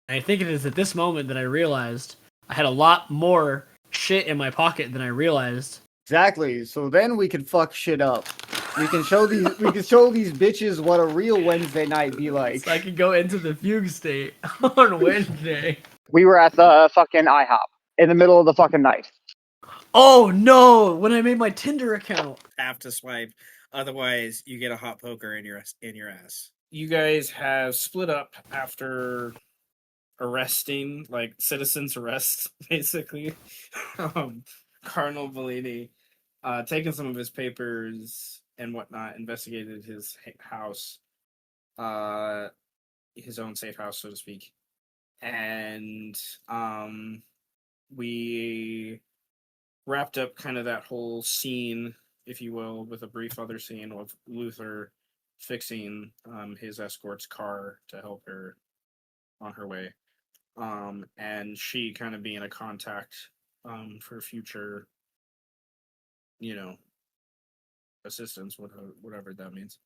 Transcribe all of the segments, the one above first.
And I think it is at this moment that I realized I had a lot more shit in my pocket than I realized. Exactly. So then we can fuck shit up. We can show these bitches what a real Wednesday night be like. So I could go into the fugue state on Wednesday. We were at the fucking IHOP in the middle of the fucking night. Oh no! When I made my Tinder account. Have to swipe, otherwise you get a hot poker in your ass. You guys have split up after arresting, like citizens arrest, basically. Cardinal Bellini, taken some of his papers and whatnot, investigated his house, his own safe house, so to speak, and we wrapped up kind of that whole scene, if you will, with a brief other scene of Luther fixing his escort's car to help her on her way. And she kind of being a contact for future, assistance, whatever that means.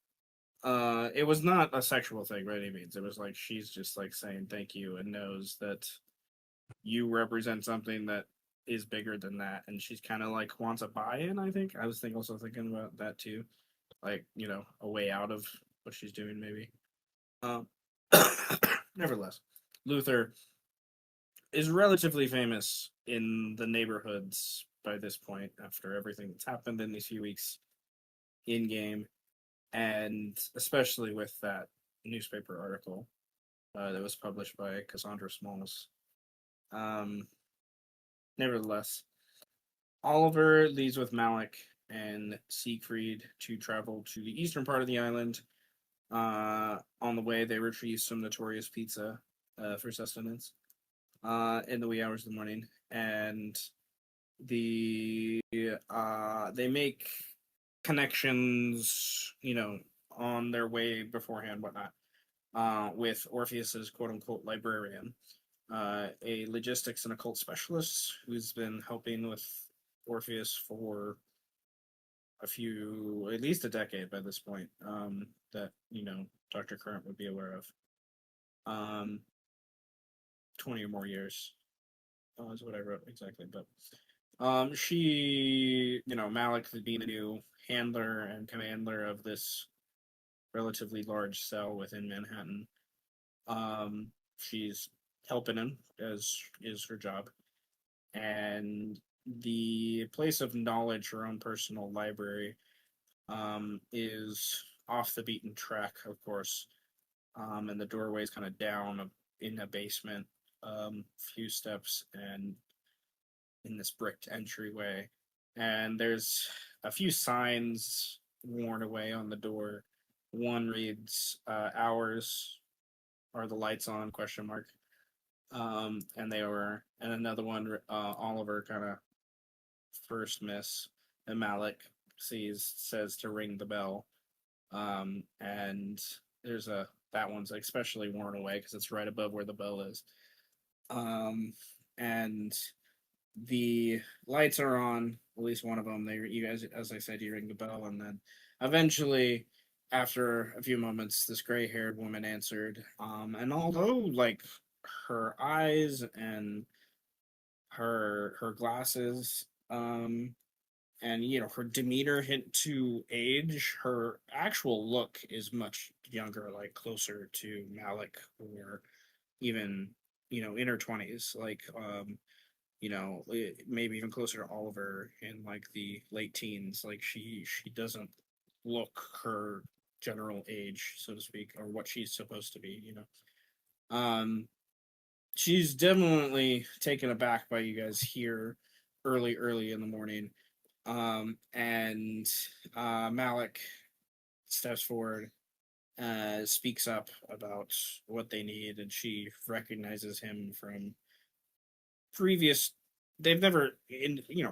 It was not a sexual thing by any means. It was like she's just like saying thank you and knows that you represent something that is bigger than that, and she's kind of like wants a buy-in. I think I was also thinking about that too, like a way out of what she's doing maybe. Nevertheless, Luther is relatively famous in the neighborhoods by this point after everything that's happened in these few weeks in game, and especially with that newspaper article that was published by Cassandra Smalls. Nevertheless, Oliver leaves with Malik and Siegfried to travel to the eastern part of the island. On the way, they retrieve some notorious pizza for sustenance in the wee hours of the morning, and they make connections, on their way beforehand, whatnot, with Orpheus's quote-unquote librarian, a logistics and occult specialist who's been helping with Orpheus for at least a decade by this point, that, Dr. Current would be aware of. 20 or more years is what I wrote exactly, but she, Malik being the new handler and commander of this relatively large cell within Manhattan, she's helping him, as is her job. And the place of knowledge, her own personal library, is off the beaten track, of course. And the doorway is kind of down in a basement, few steps, and in this bricked entryway. And there's a few signs worn away on the door. One reads, "Hours are the lights on?" ? And another one, Oliver kind of first miss, and Malik says to ring the bell. And there's that one's especially worn away because it's right above where the bell is. And the lights are on, at least one of them. You guys, as I said, you ring the bell, and then eventually, after a few moments, this gray-haired woman answered. And although, like, her eyes and her glasses, and her demeanor hint to age, her actual look is much younger, like closer to Malik, or even in her 20s, like maybe even closer to Oliver in like the late teens. Like she doesn't look her general age, so to speak, or what she's supposed to be. She's definitely taken aback by you guys here early in the morning. And Malik steps forward, speaks up about what they need, and she recognizes him from previous. They've never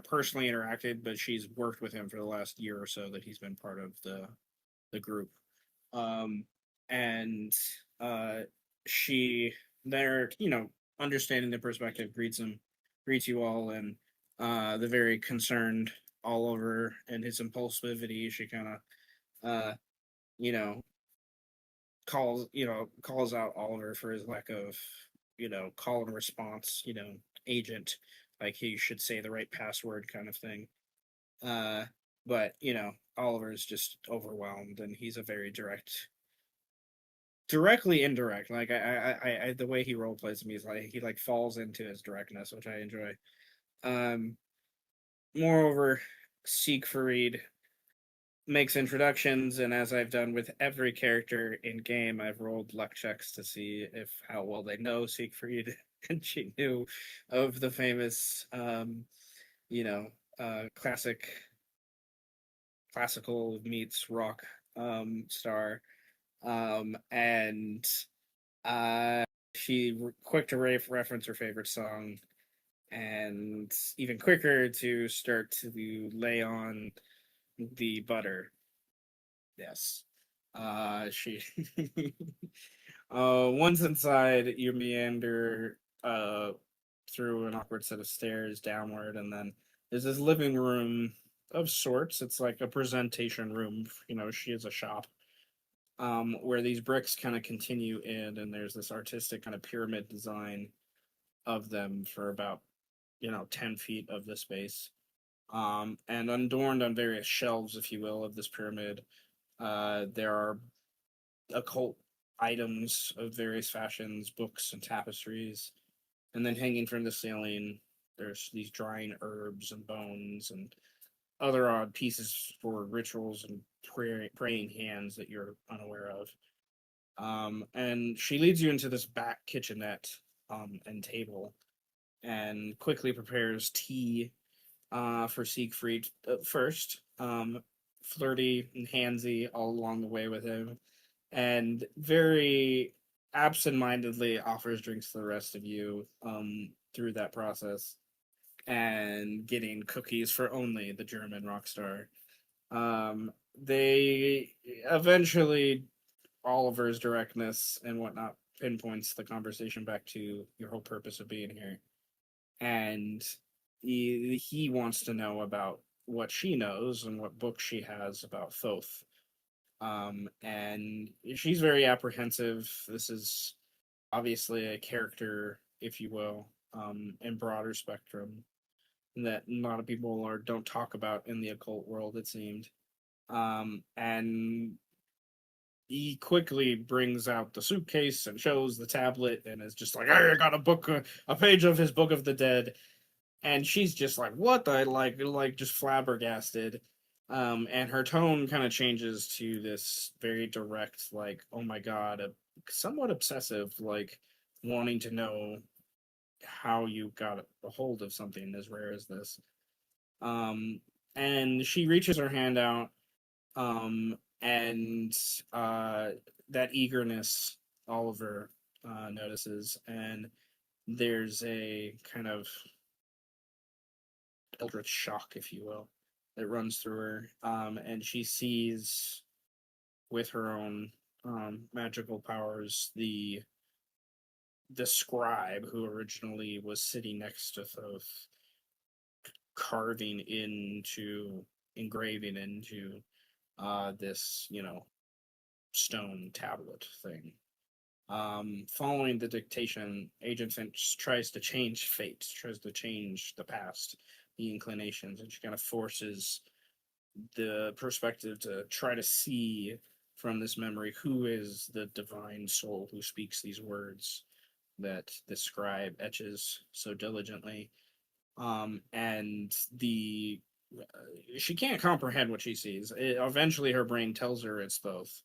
personally interacted, but she's worked with him for the last year or so that he's been part of the group. And she, they're understanding the perspective, greets you all, and the very concerned Oliver and his impulsivity. She kind of calls out Oliver for his lack of call and response, agent, like he should say the right password kind of thing. But Oliver's just overwhelmed, and he's a very directly indirect. Like I the way he role plays him, he like falls into his directness, which I enjoy. Um, Moreover, Siegfried makes introductions, and as I've done with every character in game, I've rolled luck checks to see if how well they know Siegfried, and she knew of the famous, you know, classical meets rock star, and she quick to reference her favorite song, and even quicker to start to lay on the butter. Yes. She once inside, you meander through an awkward set of stairs downward, and then there's this living room of sorts. It's like a presentation room. She is a shop. Where these bricks kind of continue in, and there's this artistic kind of pyramid design of them for about 10 feet of the space. And adorned on various shelves, if you will, of this pyramid, there are occult items of various fashions, books and tapestries. And then hanging from the ceiling, there's these drying herbs and bones and other odd pieces for rituals and praying hands that you're unaware of. And she leads you into this back kitchenette and table, and quickly prepares tea for Siegfried first. Flirty and handsy all along the way with him, and very absent-mindedly offers drinks to the rest of you through that process, and getting cookies for only the German rock star. They eventually, Oliver's directness and whatnot pinpoints the conversation back to your whole purpose of being here, and he wants to know about what she knows and what book she has about Thoth. And she's very apprehensive. This is obviously a character, if you will, in broader spectrum that a lot of people don't talk about in the occult world, it seemed. And he quickly brings out the suitcase and shows the tablet, and is just like, "Hey, I got a book, a page of his Book of the Dead." And she's just like, "What?" I like just flabbergasted. And her tone kind of changes to this very direct, like, "Oh my god," somewhat obsessive, like wanting to know how you got a hold of something as rare as this. Um, and she reaches her hand out, and that eagerness Oliver notices, and there's a kind of eldritch shock, if you will, that runs through her, and she sees with her own magical powers the scribe who originally was sitting next to Thoth, engraving into this stone tablet thing. Following the dictation, Agent Finch tries to change fate, tries to change the past, the inclinations, and she kind of forces the perspective to try to see from this memory who is the divine soul who speaks these words that the scribe etches so diligently. And she can't comprehend what she sees. Eventually, her brain tells her it's both.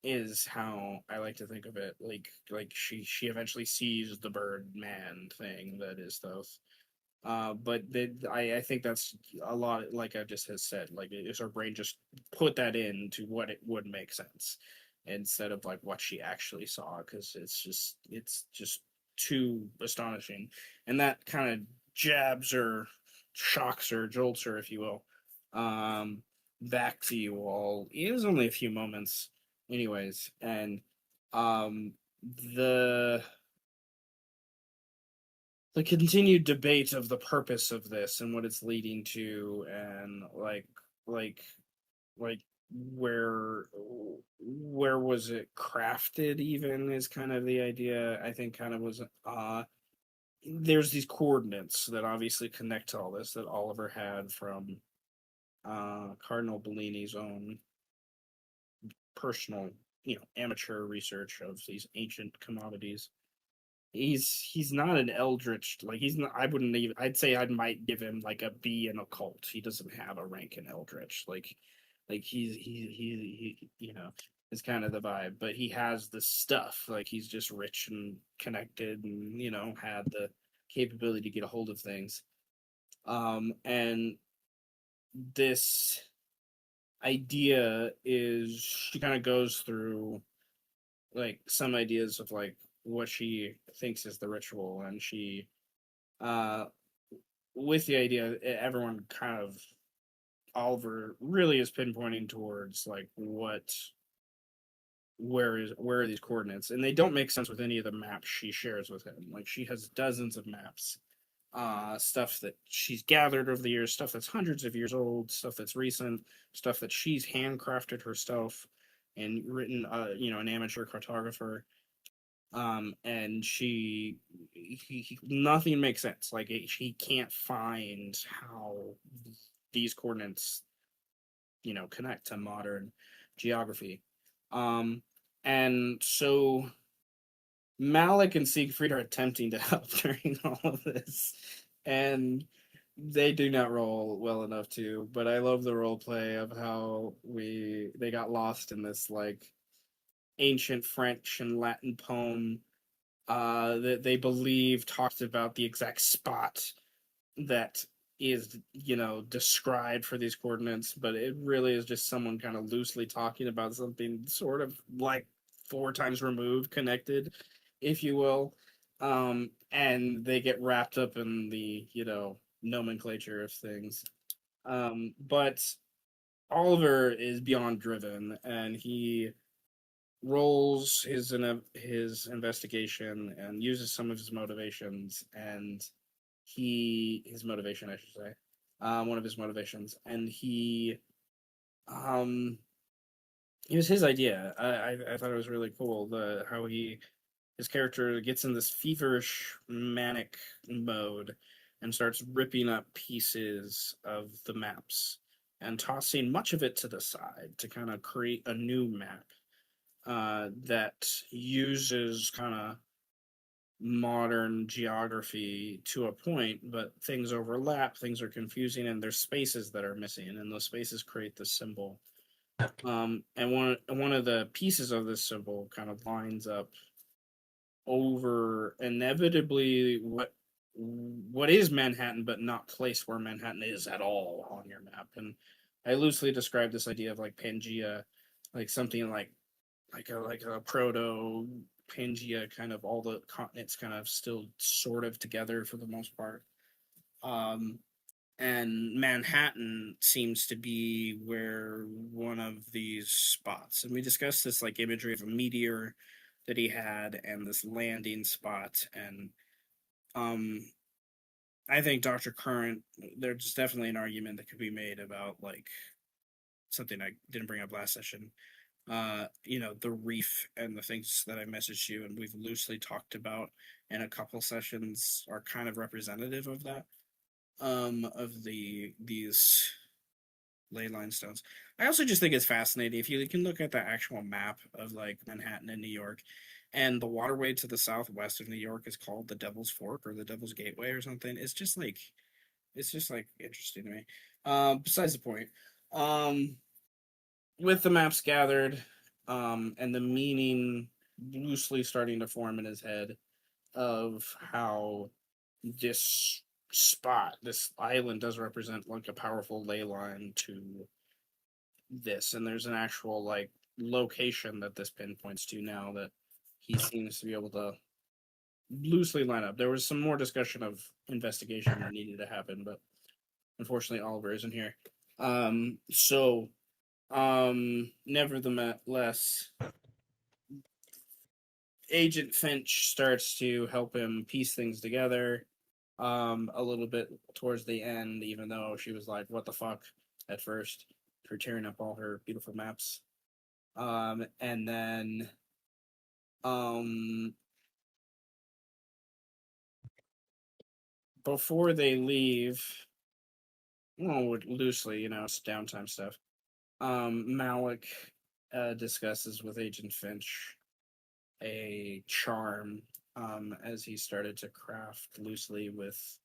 Is how I like to think of it. Like she eventually sees the bird man thing that is Thoth. But I think that's a lot, like I just has said, like is her brain just put that into what it would make sense instead of like what she actually saw, because it's just too astonishing, and that kind of jabs her, shocks her, jolts her, if you will, back to you all. It was only a few moments, anyways, and um, the the continued debate of the purpose of this and what it's leading to, and like where where was it crafted even is kind of the idea. I think kind of was there's these coordinates that obviously connect to all this that Oliver had from Cardinal Bellini's own personal, amateur research of these ancient commodities. He's not an eldritch, like he's not. I wouldn't even. I'd say I might give him like a B in occult. He doesn't have a rank in eldritch. Like he is kind of the vibe. But he has the stuff. Like he's just rich and connected, and had the capability to get a hold of things. And this idea is she kind of goes through like some ideas of like what she thinks is the ritual, and she uh with the idea everyone kind of Oliver really is pinpointing towards like where are these coordinates, and they don't make sense with any of the maps she shares with him. Like she has dozens of maps, stuff that she's gathered over the years, stuff that's hundreds of years old, stuff that's recent, stuff that she's handcrafted herself and written, an amateur cartographer. And nothing makes sense. Like she can't find how these coordinates, connect to modern geography. Um, and so Malik and Siegfried are attempting to help during all of this, and they do not roll well enough to. But I love the role play of how they got lost in this like ancient French and Latin poem that they believe talks about the exact spot that is described for these coordinates, but it really is just someone kind of loosely talking about something sort of like four times removed, connected, if you will. And they get wrapped up in the nomenclature of things. But Oliver is beyond driven, and he rolls his investigation and uses some of his motivations, and his motivation, I should say, one of his motivations, and um it was his idea. I thought it was really cool the how his character gets in this feverish manic mode and starts ripping up pieces of the maps and tossing much of it to the side to kind of create a new map that uses kind of modern geography to a point, but things overlap, things are confusing, and there's spaces that are missing, and those spaces create the symbol. And one of the pieces of this symbol kind of lines up over inevitably what is Manhattan, but not place where Manhattan is at all on your map. And I loosely describe this idea of like Pangea, like something like a proto Pangea, kind of all the continents kind of still sort of together for the most part. Um, and Manhattan seems to be where one of these spots. And we discussed this like imagery of a meteor that he had and this landing spot. And um, I think Dr. Current, there's definitely an argument that could be made about like something I didn't bring up last session, the reef and the things that I messaged you and we've loosely talked about in a couple sessions are kind of representative of that. Of these ley line stones. I also just think it's fascinating if you can look at the actual map of like Manhattan and New York, and the waterway to the southwest of New York is called the Devil's Fork or the Devil's Gateway or something. It's just like interesting to me. Besides the point. Um, with the maps gathered, and the meaning loosely starting to form in his head of how this this island does represent like a powerful ley line to this, and there's an actual like location that this pinpoints to now that he seems to be able to loosely line up. There was some more discussion of investigation that needed to happen, but unfortunately Oliver isn't here. Nevertheless, Agent Finch starts to help him piece things together a little bit towards the end, even though she was like, what the fuck at first. for tearing up all her beautiful maps. And then before they leave, well, loosely, it's downtime stuff. Malik discusses with Agent Finch a charm as he started to craft loosely with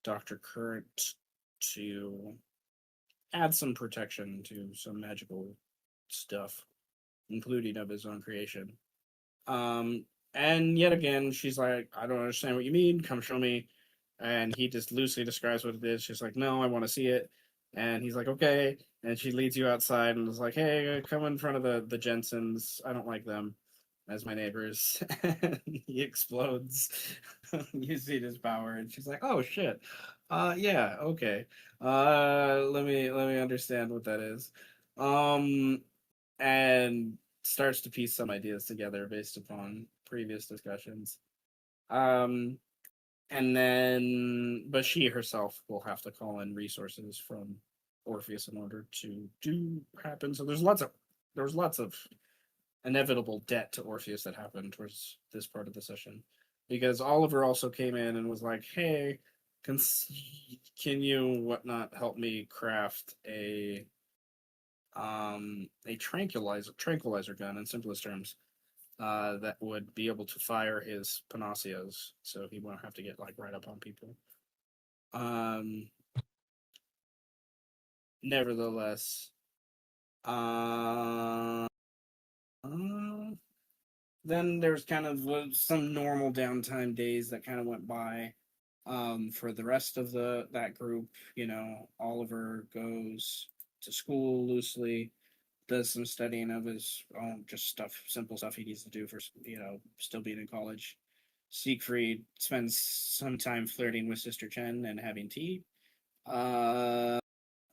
Dr. Current to add some protection to some magical stuff, including of his own creation. And yet again, she's like, I don't understand what you mean. Come show me. And he just loosely describes what it is. She's like, no, I want to see it. And he's like, okay. And she leads you outside and is like, hey, come in front of the Jensens. I don't like them as my neighbors. And he explodes using his power. And she's like, oh shit. Yeah, okay. Let me understand what that is. And starts to piece some ideas together based upon previous discussions. And then, but she herself will have to call in resources from Orpheus in order to do happen. So there's lots of inevitable debt to Orpheus that happened towards this part of the session, because Oliver also came in and was like, "Hey, can you whatnot help me craft a tranquilizer gun in simplest terms, that would be able to fire his panaceas, so he won't have to get like right up on people." Nevertheless, then there's kind of some normal downtime days that kind of went by. For the rest of that group, Oliver goes to school loosely, does some studying of his own, just simple stuff he needs to do for, still being in college. Siegfried spends some time flirting with Sister Chen and having tea.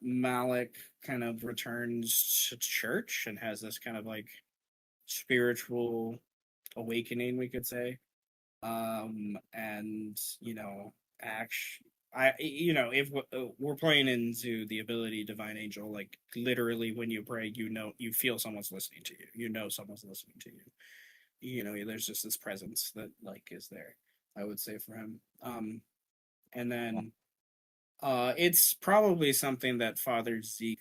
Malik kind of returns to church and has this kind of like spiritual awakening, we could say. And if we're playing into the ability divine angel, like literally when you pray, you feel someone's listening to you, someone's listening to you, there's just this presence that like is there, I would say, for him. And then it's probably something that Father Zeke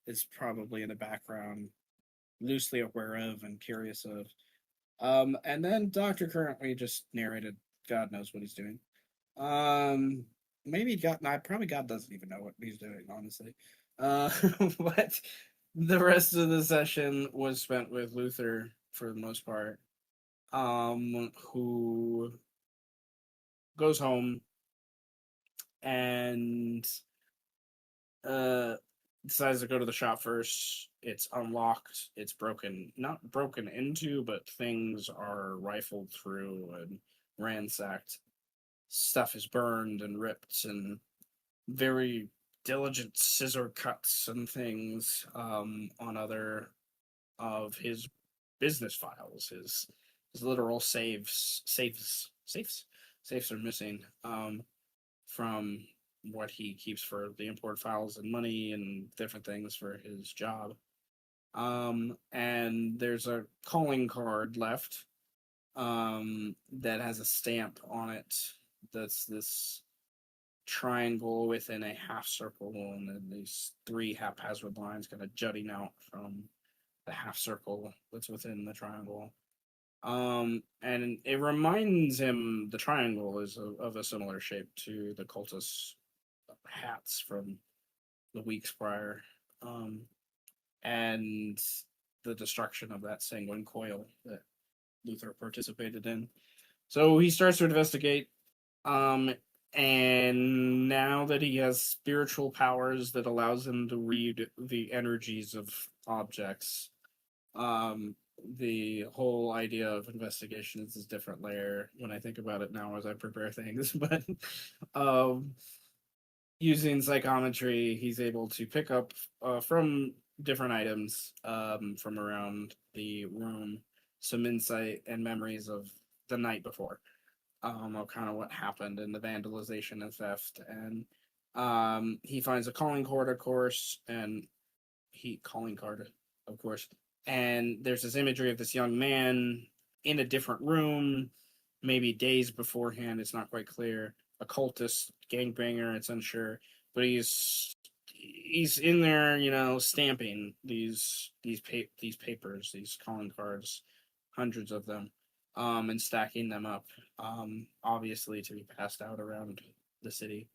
is probably in the background loosely aware of and curious of. And then Doctor currently just narrated. God knows what he's doing. Maybe God. No, probably God doesn't even know what he's doing, honestly. But the rest of the session was spent with Luther for the most part. Who goes home and decides to go to the shop first. It's unlocked. It's broken, not broken into, but things are rifled through and ransacked. Stuff is burned and ripped, and very diligent scissor cuts and things on other of his business files. His literal safes are missing from what he keeps for the import files and money and different things for his job. And there's a calling card left that has a stamp on it that's this triangle within a half circle, and then these three haphazard lines kind of jutting out from the half circle that's within the triangle. And it reminds him, the triangle is of a similar shape to the cultist hats from the weeks prior, and the destruction of that sanguine coil that Luther participated in. So he starts to investigate, and now that he has spiritual powers that allows him to read the energies of objects, the whole idea of investigation is this different layer when I think about it now as I prepare things. But using psychometry, he's able to pick up from different items from around the room some insight and memories of the night before, of kind of what happened and the vandalization and theft. And he finds a calling cord, of course, and calling card, of course. And there's this imagery of this young man in a different room, maybe days beforehand. It's not quite clear. A cultist, gangbanger. It's unsure, but he's in there, stamping these papers, these calling cards, hundreds of them, and stacking them up, obviously to be passed out around the city.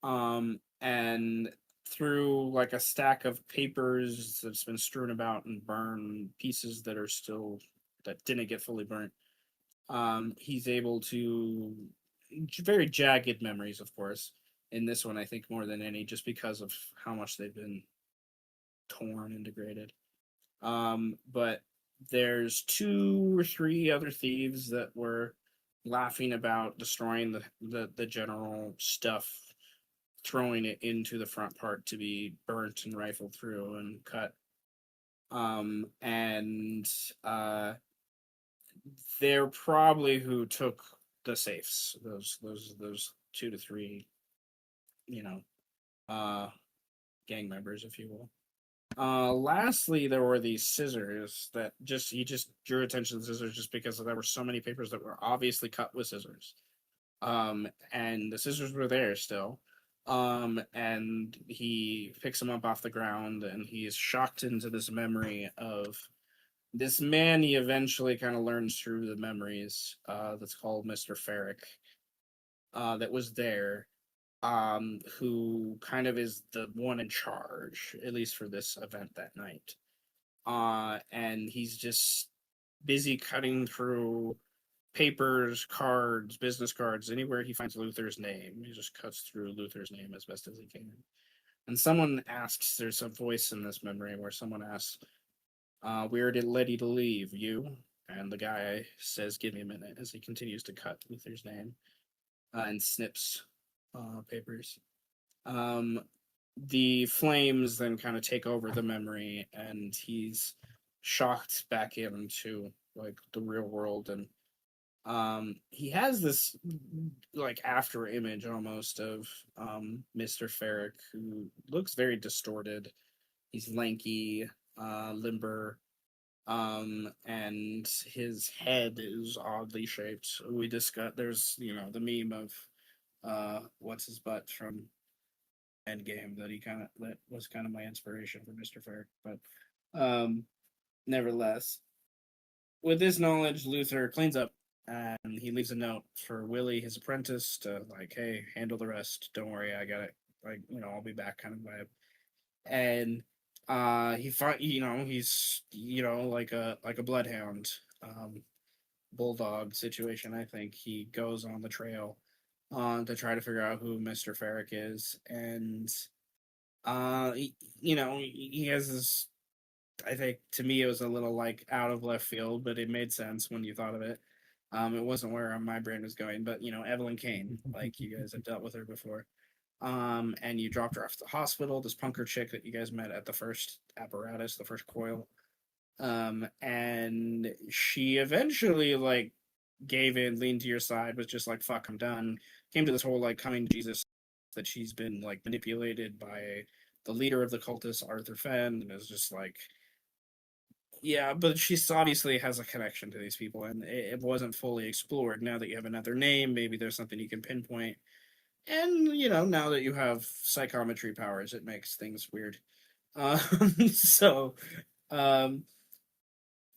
And through like a stack of papers that's been strewn about and burned, pieces that didn't get fully burnt, he's able to very jagged memories, of course. In this one, I think more than any, just because of how much they've been torn and degraded. But there's 2 or 3 other thieves that were laughing about destroying the general stuff, throwing it into the front part to be burnt and rifled through and cut. And they're probably who took the safes. Those 2 to 3, gang members, if you will. Lastly, there were these scissors that he just drew attention to the scissors just because there were so many papers that were obviously cut with scissors. And the scissors were there still. And he picks them up off the ground and he is shocked into this memory of this man he eventually kind of learns through the memories, that's called Mr. Ferrick, that was there, who kind of is the one in charge, at least for this event that night. And he's just busy cutting through papers, cards, business cards, anywhere he finds Luther's name. He just cuts through Luther's name as best as he can. And someone asks, there's a voice in this memory where someone asks, where did Letty leave? You? And the guy says, give me a minute, as he continues to cut Luther's name, and snips papers. The flames then kind of take over the memory, and he's shocked back into like the real world, and he has this like after image almost of Mr. Ferrick, who looks very distorted. He's lanky, limber, and his head is oddly shaped. We discussed, there's the meme of what's his butt from Endgame that was kind of my inspiration for Mr. Ferrick. But nevertheless, with this knowledge, Luther cleans up and he leaves a note for Willie, his apprentice, to like, hey, handle the rest. Don't worry, I got it. Like, I'll be back, kind of vibe. And he's like a bloodhound, bulldog situation. I think he goes on the trail to try to figure out who Mr. Ferrick is, and he has this. I think to me it was a little like out of left field, but it made sense when you thought of it. It wasn't where my brain was going, but Evelyn Kane, like you guys have dealt with her before. And you dropped her off at the hospital, this punker chick that you guys met at the first apparatus, the first coil. And she eventually like gave in, leaned to your side, was just like, fuck, I'm done. Came to this whole like coming to Jesus that she's been like manipulated by the leader of the cultists, Arthur Fenn, and is just like, yeah, but she obviously has a connection to these people, and it wasn't fully explored. Now that you have another name, maybe there's something you can pinpoint. And, now that you have psychometry powers, it makes things weird. So,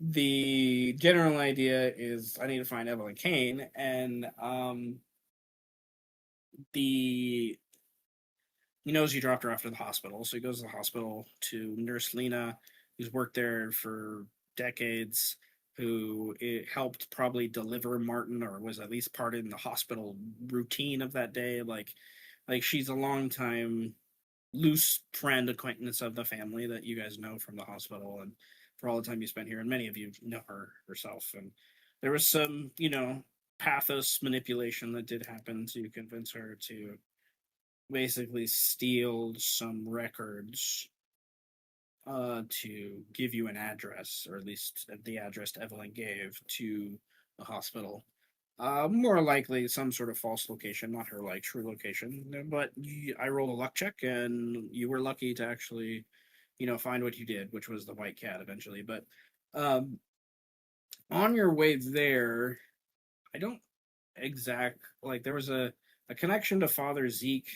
the general idea is I need to find Evelyn Kane, and he knows you dropped her off to the hospital, so he goes to the hospital to Nurse Lena, who's worked there for decades, who it helped probably deliver Martin, or was at least part in the hospital routine of that day. Like she's a long time loose friend acquaintance of the family that you guys know from the hospital and for all the time you spent here, and many of you know her herself. And there was some pathos manipulation that did happen to convince her to basically steal some records to give you an address, or at least the address Evelyn gave to the hospital. More likely some sort of false location, not her like true location. But I rolled a luck check, and you were lucky to actually find what you did, which was the white cat eventually. But um, on your way there, I don't there was a connection to Father Zeke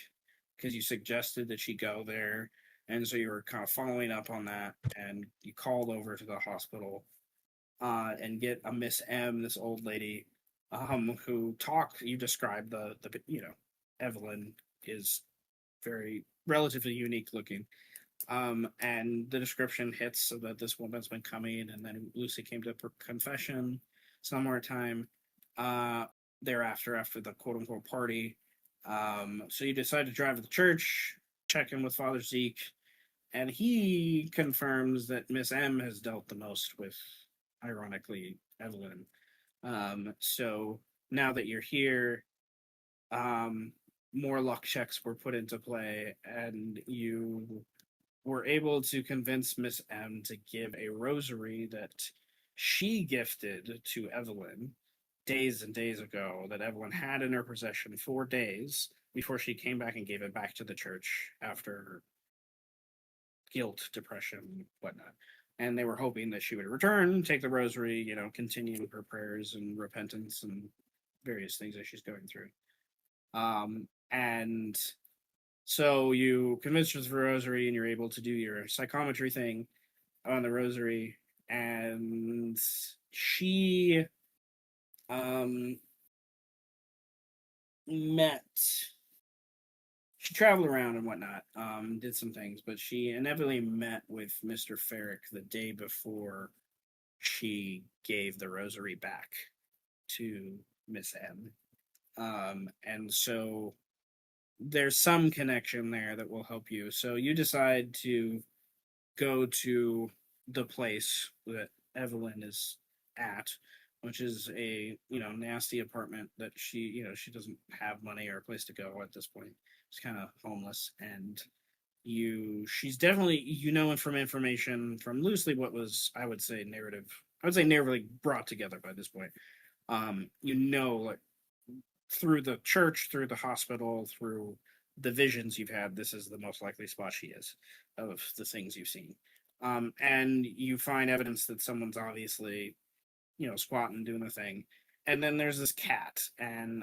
because you suggested that she go there, and so you were kind of following up on that, and you called over to the hospital and get a Miss M, this old lady, who talked. You described Evelyn is very relatively unique looking. And the description hits so that this woman's been coming, and then Lucy came to confession some more time thereafter, after the quote unquote party. So you decide to drive to the church, check in with Father Zeke, and he confirms that Miss M has dealt the most with, ironically, Evelyn. So now that you're here, more luck checks were put into play, and you were able to convince Miss M to give a rosary that she gifted to Evelyn days and days ago, that Evelyn had in her possession 4 days before she came back and gave it back to the church after guilt, depression, whatnot. And they were hoping that she would return, take the rosary, continue her prayers and repentance and various things that she's going through. And so you convince her of the rosary, and you're able to do your psychometry thing on the rosary, and she met. She traveled around and whatnot, did some things, but she inevitably met with Mr. Ferrick the day before she gave the rosary back to Miss M. And so there's some connection there that will help you. So you decide to go to the place that Evelyn is at, which is a nasty apartment that she doesn't have money or a place to go at this point. She's kind of homeless, and she's definitely from information from loosely what was I would say narratively brought together by this point. Like through the church, through the hospital, through the visions you've had, this is the most likely spot she is of the things you've seen. And you find evidence that someone's obviously, squatting, doing a thing. And then there's this cat, and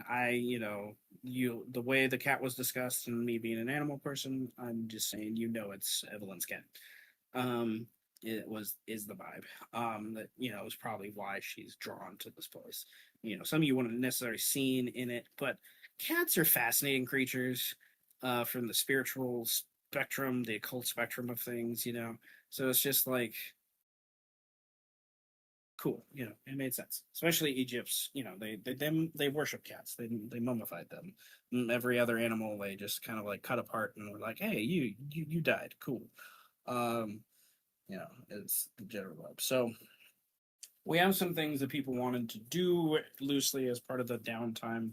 the way the cat was discussed, and me being an animal person, I'm just saying, it's Evelyn's cat. Is the vibe. That is probably why she's drawn to this place. Some of you wouldn't necessarily seen in it, but cats are fascinating creatures, from the spiritual spectrum, the occult spectrum of things. So it's just like cool. It made sense. Especially Egypt's. They worship cats. They mummified them. Every other animal they just kind of like cut apart and were like, hey, you died. Cool. It's the general vibe. So we have some things that people wanted to do loosely as part of the downtime,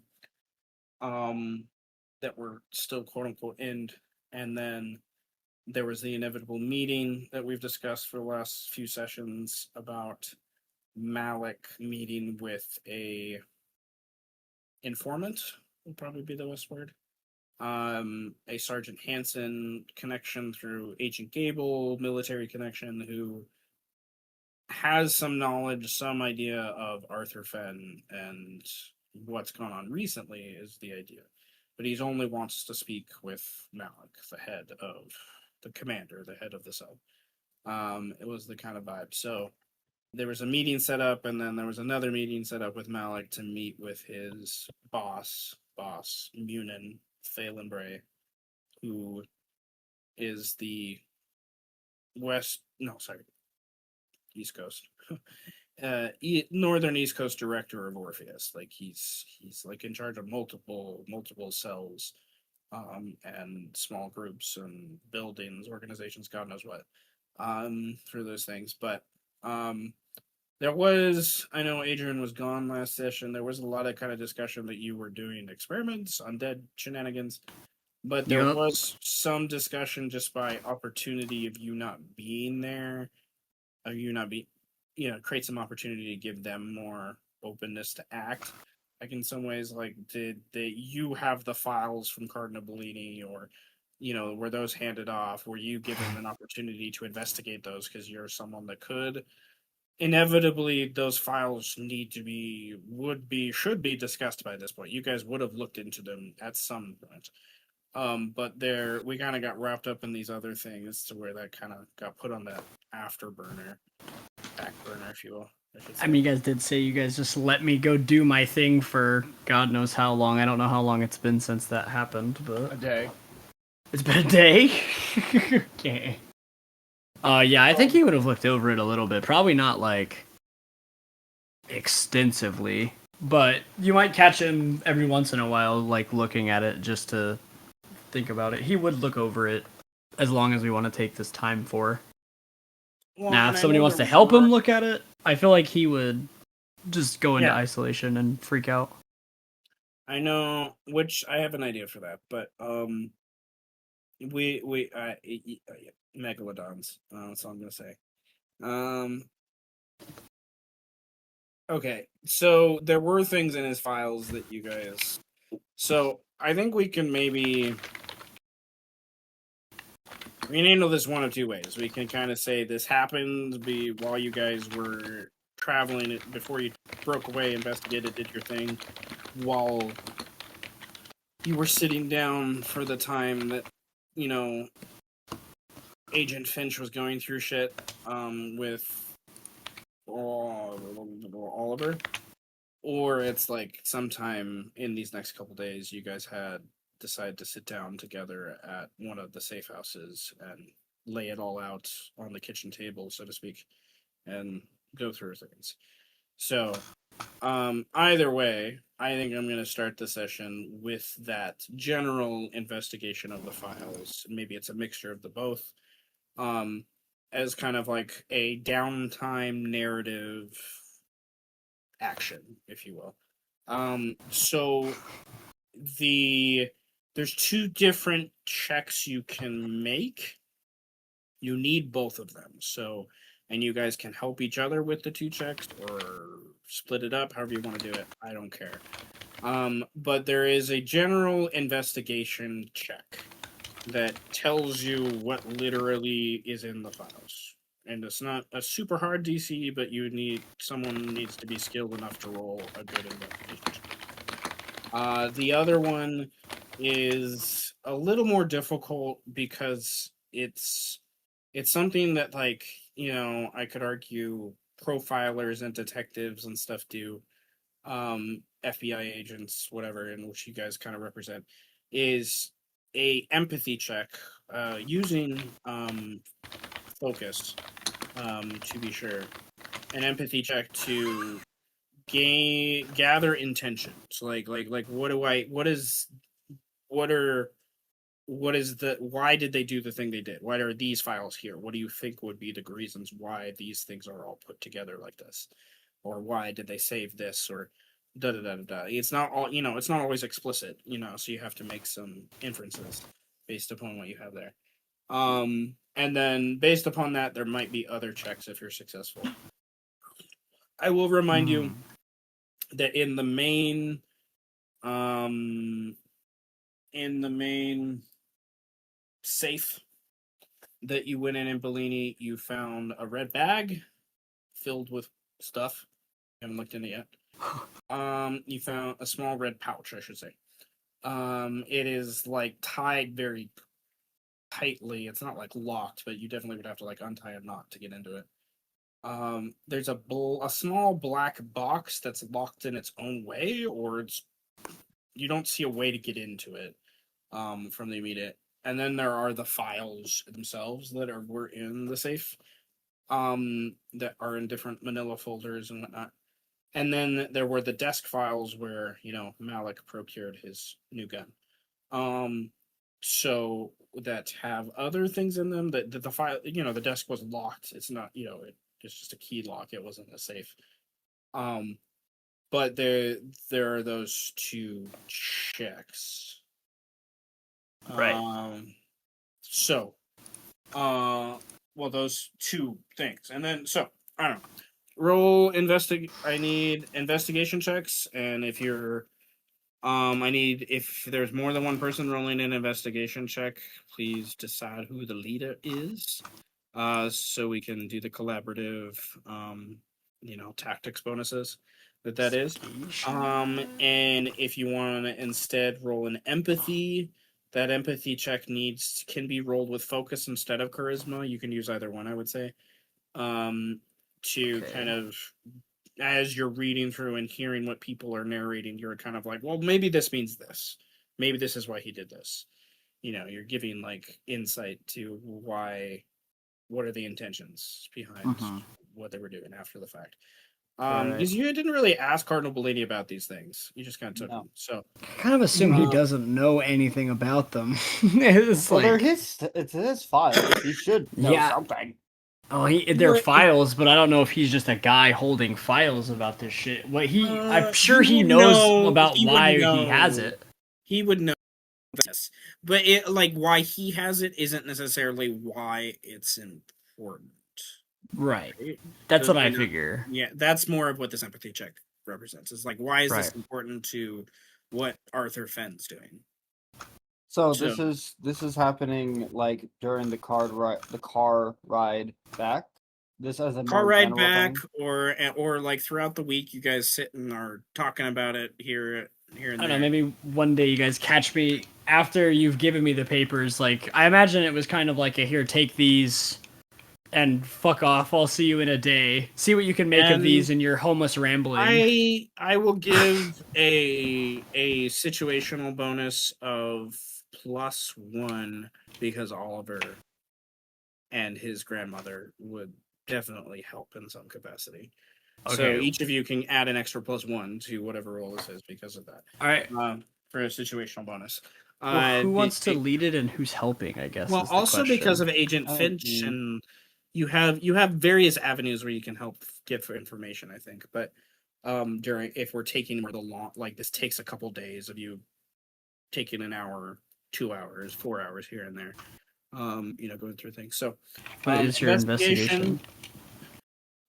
that were still quote unquote end. And then there was the inevitable meeting that we've discussed for the last few sessions about Malik meeting with a informant, would probably be the best word. A Sergeant Hansen connection through Agent Gable, military connection, who has some knowledge, some idea of Arthur Fenn and what's gone on recently is the idea. But he only wants to speak with Malik, the head of the commander, the head of the cell. It was the kind of vibe. So there was a meeting set up, and then there was another meeting set up with Malik to meet with his boss, Munin Phelan-Bray, who is the East Coast, Northern East Coast director of Orpheus. Like he's like in charge of multiple cells, and small groups and buildings, organizations, God knows what, for those things. But there was, I know Adrian was gone last session. There was a lot of kind of discussion that you were doing experiments, undead shenanigans, but there was some discussion just by opportunity of you not being there, of you not be, create some opportunity to give them more openness to act. Like in some ways, like did you have the files from Cardinal Bellini, or were those handed off? Were you given an opportunity to investigate those because you're someone that could? Inevitably, those files should be discussed by this point. You guys would have looked into them at some point. But we kind of got wrapped up in these other things to where that kind of got put on that back burner, if you will. I mean, you guys did say you guys just let me go do my thing for God knows how long. I don't know how long it's been since that happened, but A day. it's been a day. Okay. Yeah, I think he would have looked over it a little bit. Probably not like extensively, but you might catch him every once in a while, like looking at it just to think about it. He would look over it as long as we want to take this time for. Well, Now, and if I somebody know wants to there help him were- look at it, I feel like he would just go into Yeah. isolation and freak out. I know, which I have an idea for that, but megalodons. That's all I'm gonna say. Okay, so there were things in his files that you guys. So I think we can maybe. We can handle this one of two ways. We can kind of say this happened while you guys were traveling before you broke away, investigated, did your thing, while you were sitting down for the time that, Agent Finch was going through shit with Oliver. Or it's like sometime in these next couple days you guys had decided to sit down together at one of the safe houses and lay it all out on the kitchen table, so to speak, and go through things. So, either way, I think I'm going to start the session with that general investigation of the files. Maybe it's a mixture of the both, as kind of like a downtime narrative action, if you will. So there's two different checks you can make. You need both of them. So, and you guys can help each other with the two checks or split it up, however you want to do it. I don't care. But there is a general investigation check that tells you what literally is in the files. And it's not a super hard DC, but someone needs to be skilled enough to roll a good investigation check. The other one is a little more difficult because it's something that, like, I could argue profilers and detectives and stuff do, FBI agents, whatever, in which you guys kind of represent, is a empathy check using focus, to be sure, an empathy check to gather intention. So like why did they do the thing they did? Why are these files here? What do you think would be the reasons why these things are all put together like this? Or why did they save this? Or da da da da da. It's not all, it's not always explicit, so you have to make some inferences based upon what you have there. And then based upon that, there might be other checks if you're successful. I will remind you that in the main safe that you went in Bellini, you found a red bag filled with stuff. I haven't looked in it yet. You found a small red pouch, I should say. It is like tied very tightly. It's not like locked, but you definitely would have to like untie a knot to get into it. There's a small black box that's locked in its own way, or you don't see a way to get into it from the immediate. And then there are the files themselves that were in the safe, that are in different manila folders and whatnot. And then there were the desk files where, Malik procured his new gun. So that have other things in them that the file, the desk was locked. It's not, it's just a key lock. It wasn't a safe. But there are those two checks. Right. So, well, those two things. And then, so, I don't know. Roll I need investigation checks, and if you're I need, if there's more than one person rolling an investigation check, please decide who the leader is. So we can do the collaborative, tactics bonuses that is. And if you want to instead roll an empathy, that empathy check can be rolled with focus instead of charisma. You can use either one, I would say. To kind of, as you're reading through and hearing what people are narrating, you're kind of like, well, maybe this means this. Maybe this is why he did this. You're giving like insight to what are the intentions behind what they were doing after the fact. Because you didn't really ask Cardinal Bellini about these things. You just kind of took them. So I kind of assume he doesn't know anything about them. It's Well, like, it's his files. He should know Yeah. something. oh, they're files, but I don't know if he's just a guy holding files about this shit. I'm sure he knows about why he has it. He would know this, but why he has it isn't necessarily why it's important. Right. Right? That's So, what I figure. Yeah, that's more of what this empathy check represents. It's like, why is this Right. important to what Arthur Fenn's doing? So this is happening like during the car ride back. This as a Car more ride general back, thing? or like throughout the week, you guys sit and are talking about it here and I don't there. know, maybe one day you guys catch me after you've given me the papers. Like, I imagine it was kind of like a here, take these and fuck off. I'll see you in a day. See what you can make of And these in your homeless rambling. I will give a situational bonus of +1 because Oliver and his grandmother would definitely help in some capacity. So Okay. each of you can add an extra +1 to whatever roll this is because of that. All right. For a situational bonus. Well, who wants to lead it and who's helping, I guess. Well, is the also question. because of Agent Finch, and you have various avenues where you can help get for information, I think. But if we're taking more the long, like this takes a couple days of you taking an hour, 2 hours, 4 hours here and there, going through things. So What is your investigation?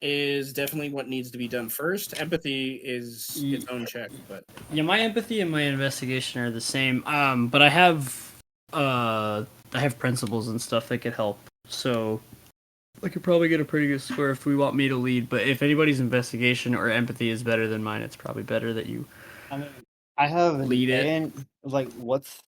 Is definitely what needs to be done first. Empathy is its own check, but Yeah, my empathy and my investigation are the same. But I have principles and stuff that could help. So I could probably get a pretty good score if we want me to lead. But if anybody's investigation or empathy is better than mine, it's probably better that you. I mean, I have lead it. And like, what's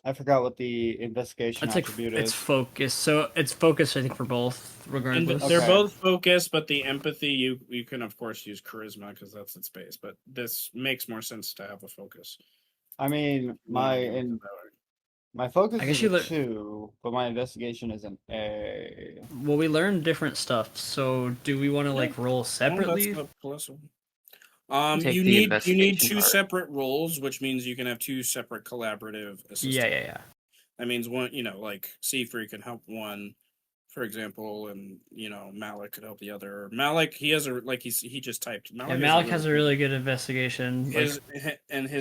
I forgot what the investigation It's like attribute it's is. focus. So it's focus, I think, for both, regardless. they're both focused, but the empathy you can of course use charisma because that's its base. But this makes more sense to have a focus. I mean, my focus I guess is a 2, but my investigation is an A. Well, we learned different stuff. So do we want to like roll separately? You need 2 separate roles, which means you can have 2 separate collaborative assistants. Yeah. That means one, like Seafree can help one, for example, and Malik could help the other. Malik, he has he just typed. Malik has a really good investigation. His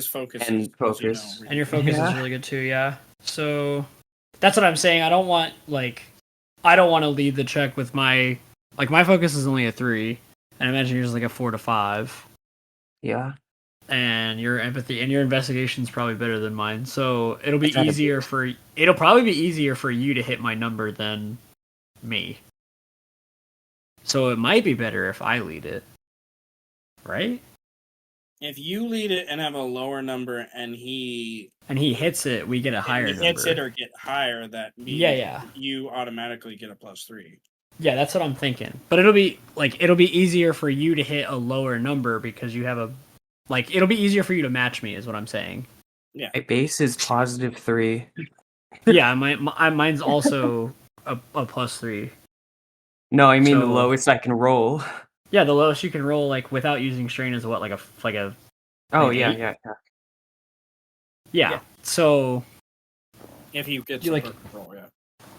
focus and focus. And your focus is really good too, yeah. So that's what I'm saying. I don't want to lead the check with my focus is only a 3, and I imagine yours is like a 4 to 5. Yeah. And your empathy and your investigation is probably better than mine. So it'll probably be easier for you to hit my number than me. So it might be better if I lead it. Right? If you lead it and have a lower number and he hits it, we get a higher number. Hits it or get higher, that means you automatically get a +3. Yeah, that's what I'm thinking. But it'll be easier for you to hit a lower number because you have it'll be easier for you to match me is what I'm saying. Yeah. My base is +3. Yeah, mine's also a +3. No, I mean the lowest I can roll. Yeah, the lowest you can roll without using strain is what, Oh yeah. Yeah. So if you get control, yeah.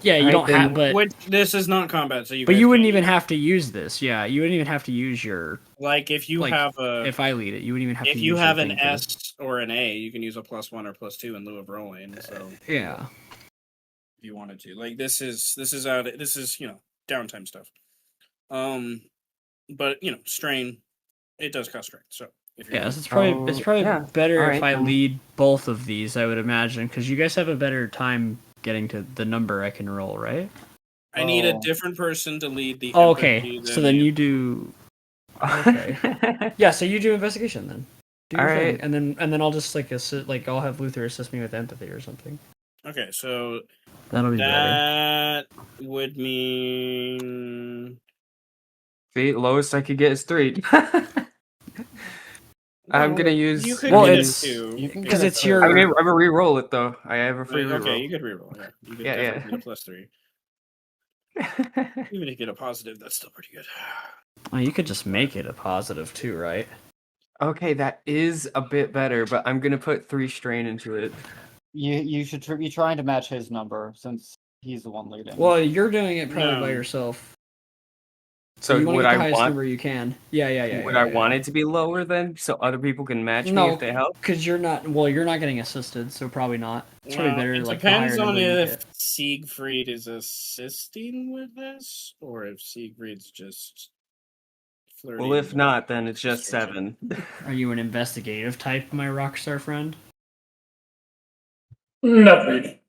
Yeah, you don't have, but this is not combat, so you wouldn't even have to use this. Yeah, you wouldn't even have to use your. If you have if I lead it, you wouldn't even have to. If you have an S or an A, you can use a +1 or +2 in lieu of rolling. So yeah, if you wanted to, this is downtime stuff. But strain, it does cost strain. So Yes, it's probably yeah. better if Alright, I then. lead both of these. I would imagine because you guys have a better time getting to the number I can roll, right? I need a Oh. different person to lead the Oh, empathy okay. than So then you do. Okay. Yeah. So you do investigation then. Do your Alright. thing, and then I'll just I'll have Luther assist me with empathy or something. Okay, so That'll be better. that would mean See, lowest I could get is 3. I'm gonna use. You could Well, get it's- a 2. You can Because get a it's two. your- I'm gonna re-roll it though. I have a free Okay, reroll. you could reroll. Yeah, you could Yeah, definitely yeah. get a +3. Even if you get a positive, that's still pretty good. Oh, you could just make it a positive too, right? Okay, that is a bit better, but I'm gonna put 3 strain into it. You should be trying to match his number since he's the one leading. Well, you're doing it probably by No. yourself. So you want to would get the I highest want? number you can. Yeah. Would I want it to be lower then, so other people can match me No, if they help? because you're not. Well, you're not getting assisted, so probably not. It's probably better. It Like the higher depends on number you if get. Siegfried is assisting with this, or if Siegfried's just flirting. Well, if with not, then it's just frustration. 7. Are you an investigative type, my rockstar friend? Not really.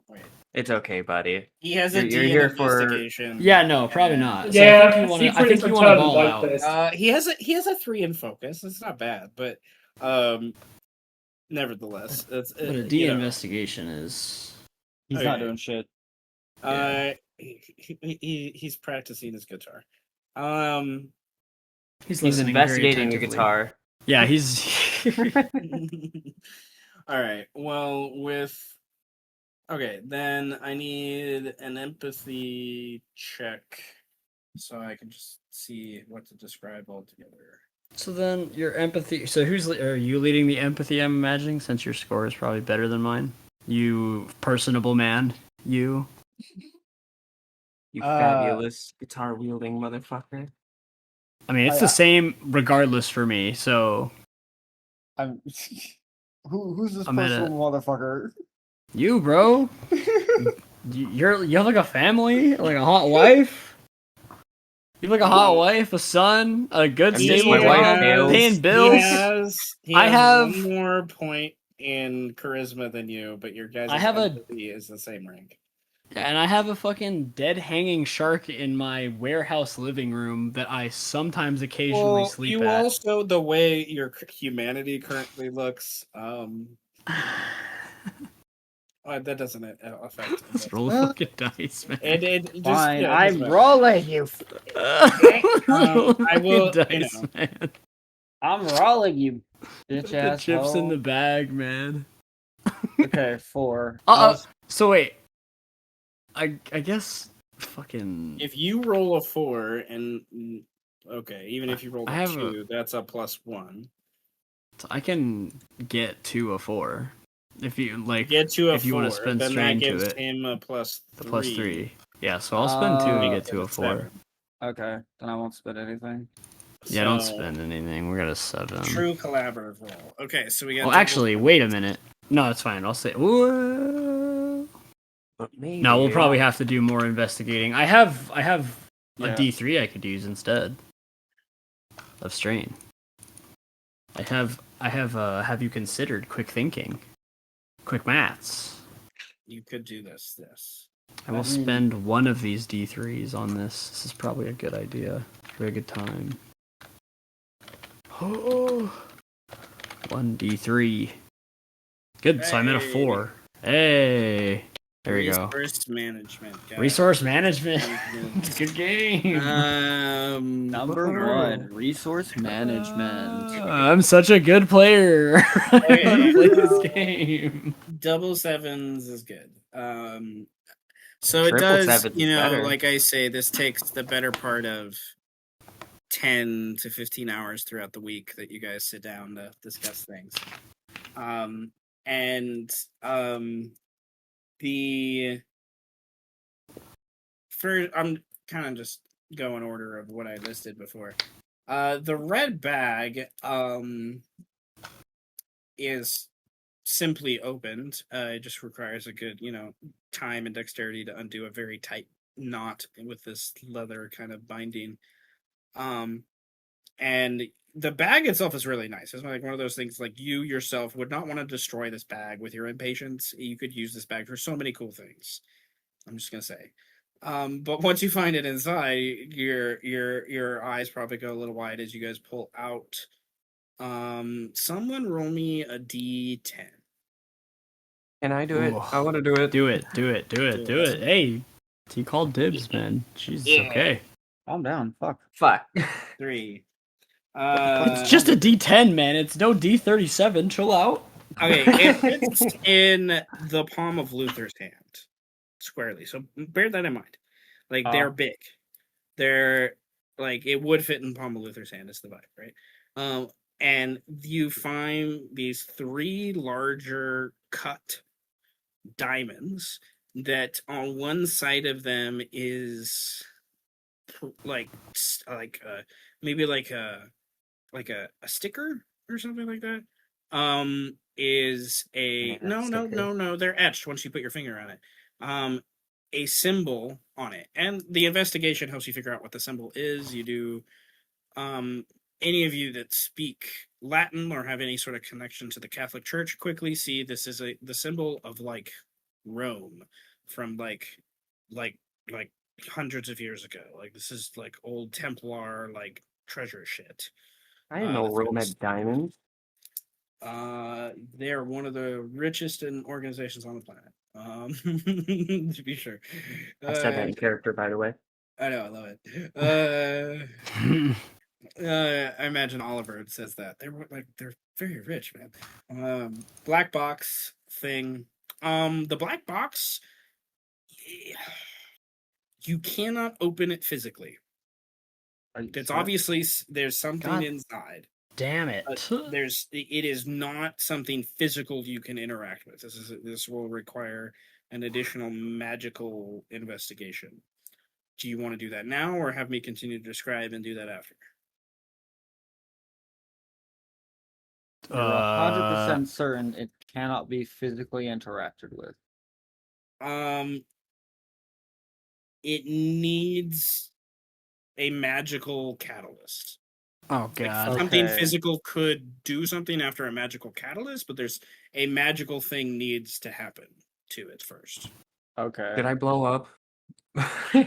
Wait. It's okay, buddy. He has a You're D in here for- investigation. Yeah, no, probably not. So Yeah, I think you want to. I Siegfried think is you want to retarded ball like out. this. He has a 3 in focus. It's not bad, but nevertheless, it's But a D investigation is. he's okay. not doing shit. He's practicing his guitar. He's He's listening very investigating the attentively. guitar. Yeah, he's. All right. Well, okay, then I need an empathy check so I can just see what to describe altogether. So then your empathy. So are you leading the empathy? I'm imagining, since your score is probably better than mine. You personable man. You. You fabulous guitar wielding motherfucker. I mean, it's the same regardless for me. So I'm. Who's this I'm at personal motherfucker? you, bro. You have like a family, like a hot wife. You have like a hot wife, a son, a good I'm stable my wife job, fails. paying bills. He I has have- one more point in charisma than you, but your guys' I have a- empathy is the same rank. And I have a fucking dead hanging shark in my warehouse living room that I sometimes occasionally sleep you at. also, the way your humanity currently looks, that doesn't affect. Let's roll a fucking dice, man. Fine, yeah, I'm just- rolling you. I will. Dice, man. I'm rolling you, Put bitch the ass. chips in the bag, man. Okay, 4. So wait, I guess fucking. If you roll a 4 and okay, even if you roll I a have 2, that's a +1. I can get to a 4 if you like. Get to a if you 4, want to spend then strain that to gives it. him a +3. The +3. Yeah, so I'll spend 2 to get to a that's 4. 7. Okay, then I won't spend anything. Yeah, don't So, spend anything. We're at a 7. True collaborative roll. Okay, so we got. Well, actually, wait a minute. No, it's fine. I'll say. Whoa. But maybe. No, we'll probably have to do more investigating. I have a Yeah. D3 I could use instead of strain. I have you considered quick thinking, quick maths? You could do this. I will spend one of these D3s on this. This is probably a good idea. Very good time. Oh, 1 D3. Good. So I'm at a 4. Hey, there we go. Resource management. Guys. Resource management. It's a good game. Number 1, resource management. I'm such a good player. I Okay. want to play this game. Double sevens is good. So it Triple does, sevens is better. like I say, this takes the better part of 10 to 15 hours throughout the week that you guys sit down to discuss things. I'm kind of just going order of what I listed before. The red bag is simply opened. It just requires a good, time and dexterity to undo a very tight knot with this leather kind of binding. and the bag itself is really nice. It's like one of those things like you yourself would not want to destroy this bag with your impatience. You could use this bag for so many cool things. I'm just gonna say. But once you find it inside, your eyes probably go a little wide as you guys pull out. Someone roll me a D10. Can I do it? Ooh. I want to do it. Do it. Hey, he called dibs, man. Jesus, okay. Calm down. Fuck. Fuck. 3. It's just a D10, man. It's no D37. Chill out. Okay, it fits in the palm of Luther's hand squarely. So bear that in mind. Like they're big. They're like it would fit in the palm of Luther's hand is the vibe, right? And you find these 3 larger cut diamonds that on one side of them is maybe like a sticker or something like that. Is a no, they're etched once you put your finger on it. A symbol on it, and the investigation helps you figure out what the symbol is. You do any of you that speak Latin or have any sort of connection to the Catholic Church quickly see this is the symbol of like Rome from like hundreds of years ago. Like this is like old Templar like treasure shit. I didn't know Rome had diamonds. They're one of the richest organizations on the planet. To be sure. I said that in character, by the way. I know, I love it. I imagine Oliver says that they're very rich, man. Black box thing. The black box, you cannot open it physically. It's obviously there's something inside. Damn it! It is not something physical you can interact with. This will require an additional magical investigation. Do you want to do that now, or have me continue to describe and do that after? You're 100% certain it cannot be physically interacted with. It needs a magical catalyst. Oh god! Like something physical could do something after a magical catalyst, but there's a magical thing needs to happen to it first. Okay. Did I blow up?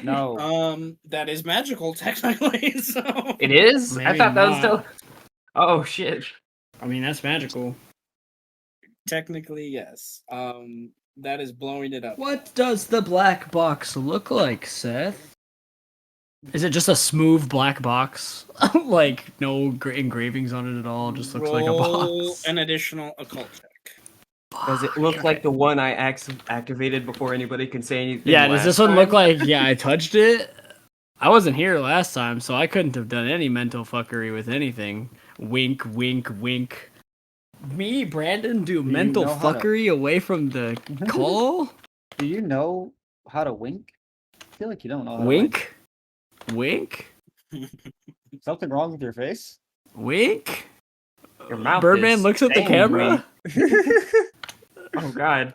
No. That is magical technically. So It is? Maybe I thought that was not. still. Oh shit! I mean, that's magical. technically, yes. That is blowing it up. What does the black box look like, Seth? Is it just a smooth black box? Like, no engravings on it at all? Just looks like a box? An additional occult check. Does it look like the one I activated before anybody can say anything? Yeah, does this one look like, I touched it? I wasn't here last time, so I couldn't have done any mental fuckery with anything. Wink, wink, wink. Me, Brandon, do mental fuckery away from the call? Do you know how to wink? I feel like you don't know how to wink. Wink? Something wrong with your face? Wink? Your mouth Birdman looks at the camera? Oh god.